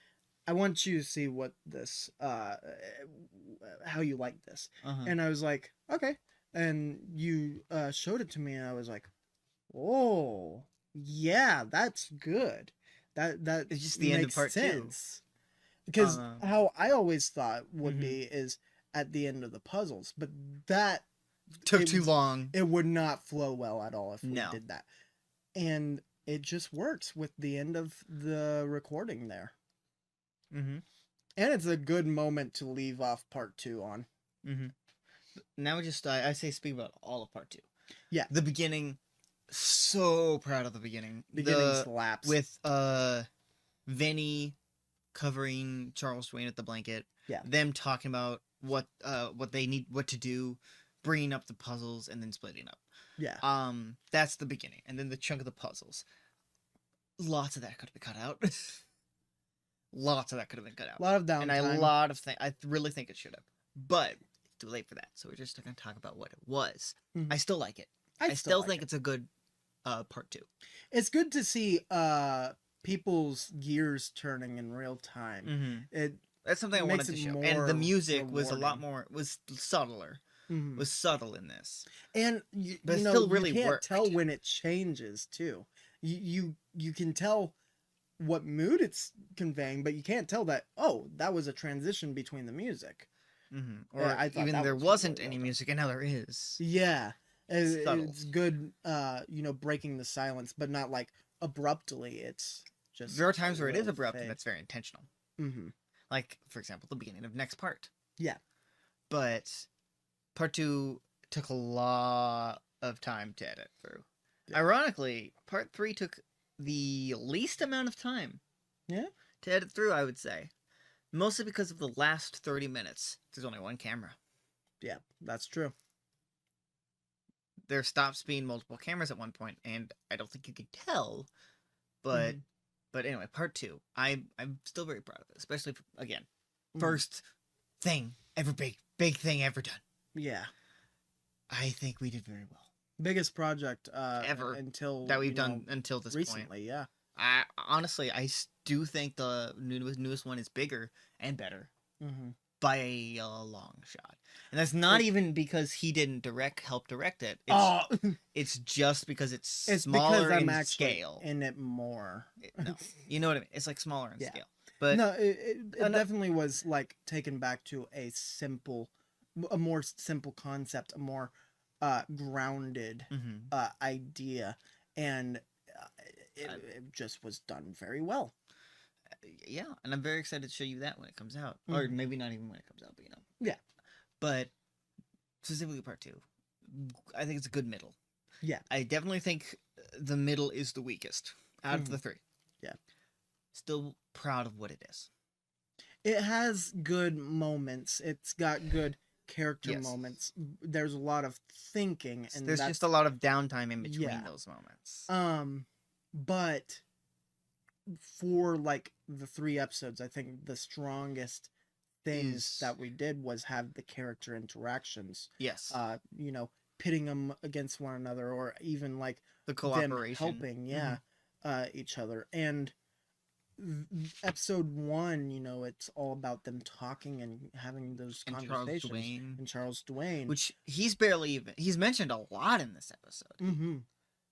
I want you to see what this, how you like this. Uh-huh. And I was like, okay. And you showed it to me, and I was like, oh, yeah, that's good. That It's just the end of makes part two. sense. Because how I always thought would Mhm. be is at the end of the puzzles, but that Took it too was- long. It would not flow well at all if we No. did that. And it just works with the end of the recording there. Mm-hmm. And it's a good moment to leave off part 2 on. Mm-hmm. Now we just I say speak about all of part 2. Yeah. The beginning, so proud of the beginning. Beginning slaps. With Vinny covering Charles Twain with the blanket. Yeah. Them talking about what they need, what to do, bringing up the puzzles, and then splitting up. Yeah. That's the beginning, and then the chunk of the puzzles. Lots of that could have been cut out. Lots of that could have been cut out. A lot of downtime. And a lot of things. I really think it should have, but it's too late for that. So we're just going to talk about what it was. Mhm. I still like it. I still think it's a good part 2. It's good to see people's gears turning in real time. Mm-hmm. That's something I wanted to show. And the music was a lot more subtler. Mhm. Was subtle in this. And But you it know, still really you can't worked. tell when it changes too. You can tell what mood it's conveying, but you can't tell that, oh, that was a transition between the music. Mm-hmm. Or Yeah, I thought even that there was wasn't really any well done. music, and now there is. Yeah. Subtle. It's good, breaking the silence, but not like abruptly. It's just. There are times where it is abrupt, and that's very intentional. Mm-hmm. Like, for example, the beginning of next part. Yeah. But part 2 took a lot of time to edit through. Yeah. Ironically, part 3 took the least amount of time. Yeah. To edit through, I would say. Mostly because of the last 30 minutes. There's only one camera. Yeah, that's true. There stops being multiple cameras at one point, and I don't think you could tell. But Mhm. but anyway, part 2. I'm still very proud of it, especially again, Mhm. first thing ever big thing ever done. Yeah. I think we did very well. Biggest project Ever until that we've done until this point. recently. Yeah. I honestly, do think the newest one is bigger and better Mm-hmm. by a long shot, and that's not even because he didn't help direct it. It's, it's just because it's It's smaller because I'm in actually scale. in it more. No, you know what I mean. It's like smaller in Yeah. scale, but no, it definitely was like taken back to a more simple concept, a more grounded Mhm. idea, and it just was done very well. Yeah, and I'm very excited to show you that when it comes out, or Mhm. maybe not even when it comes out, but Yeah. But specifically part 2, I think it's a good middle. Yeah. I definitely think the middle is the weakest out of Mhm. the 3. Yeah. Still proud of what it is. It has good moments. It's got good character Yes. moments. There's a lot of thinking, and There's just a lot of downtime in between Yeah. those moments. But for like the 3 episodes, I think the strongest things Is- that we did was have the character interactions. Yes. pitting them against one another, or even like The them cooperation. helping, each other. And episode 1, you know, it's all about them talking and having those And Charles conversations. Dwayne. And Charles Dwayne, Which he's barely even. He's mentioned a lot in this episode. mm-hmm.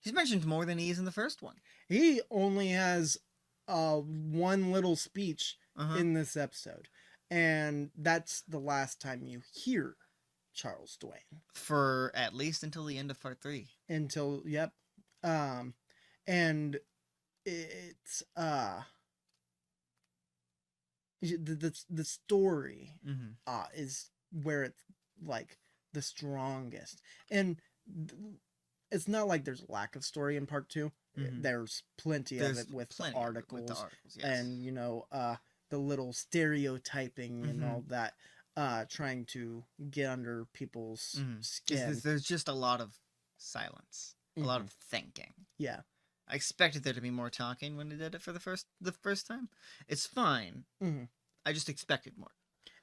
He's mentioned more than he is in the first one. He only has one little speech Uh-huh. in this episode, and that's the last time you hear Charles Dwayne For at least until the end of part 3. until and it's the story Mm-hmm. is where it's like the strongest, and it's not like there's lack of story in part 2. Mhm. There's plenty There's of it with plenty the of it articles, with the articles, yes. and you know the little stereotyping and Mhm. all that, trying to get under people's Mhm. skin. There's just a lot of silence, a lot of thinking. Yeah. I expected there to be more talking when they did it for the first time. It's fine. Mhm. I just expected more.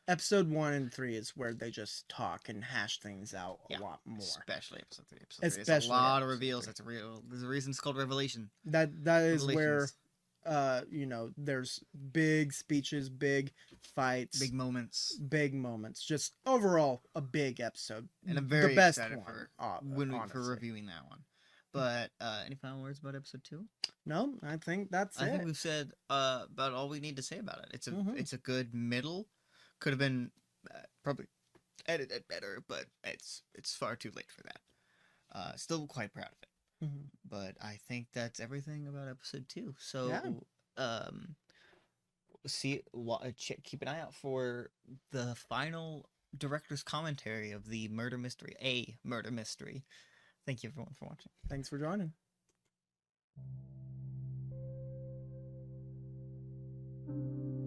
Episode 1 and 3 is where they just talk and hash things out a lot more. Especially episode 3. Episode 3 is a Especially lot of episode reveals. 3. That's real. There's a reason it's called Revelation. That is where Revelations. you know, there's big speeches, big fights, Big moments. just overall a big episode, And I'm very the best excited one, for honestly. reviewing that one. But any final words about episode 2? No, I think that's I it. think we've said about all we need to say about it. It's a good middle. Could have been probably edited better, but it's far too late for that. Still quite proud of it. Mhm. But I think that's everything about episode 2. So keep an eye out for the final director's commentary of the murder mystery. Thank you everyone for watching. Thanks for joining. Thank you.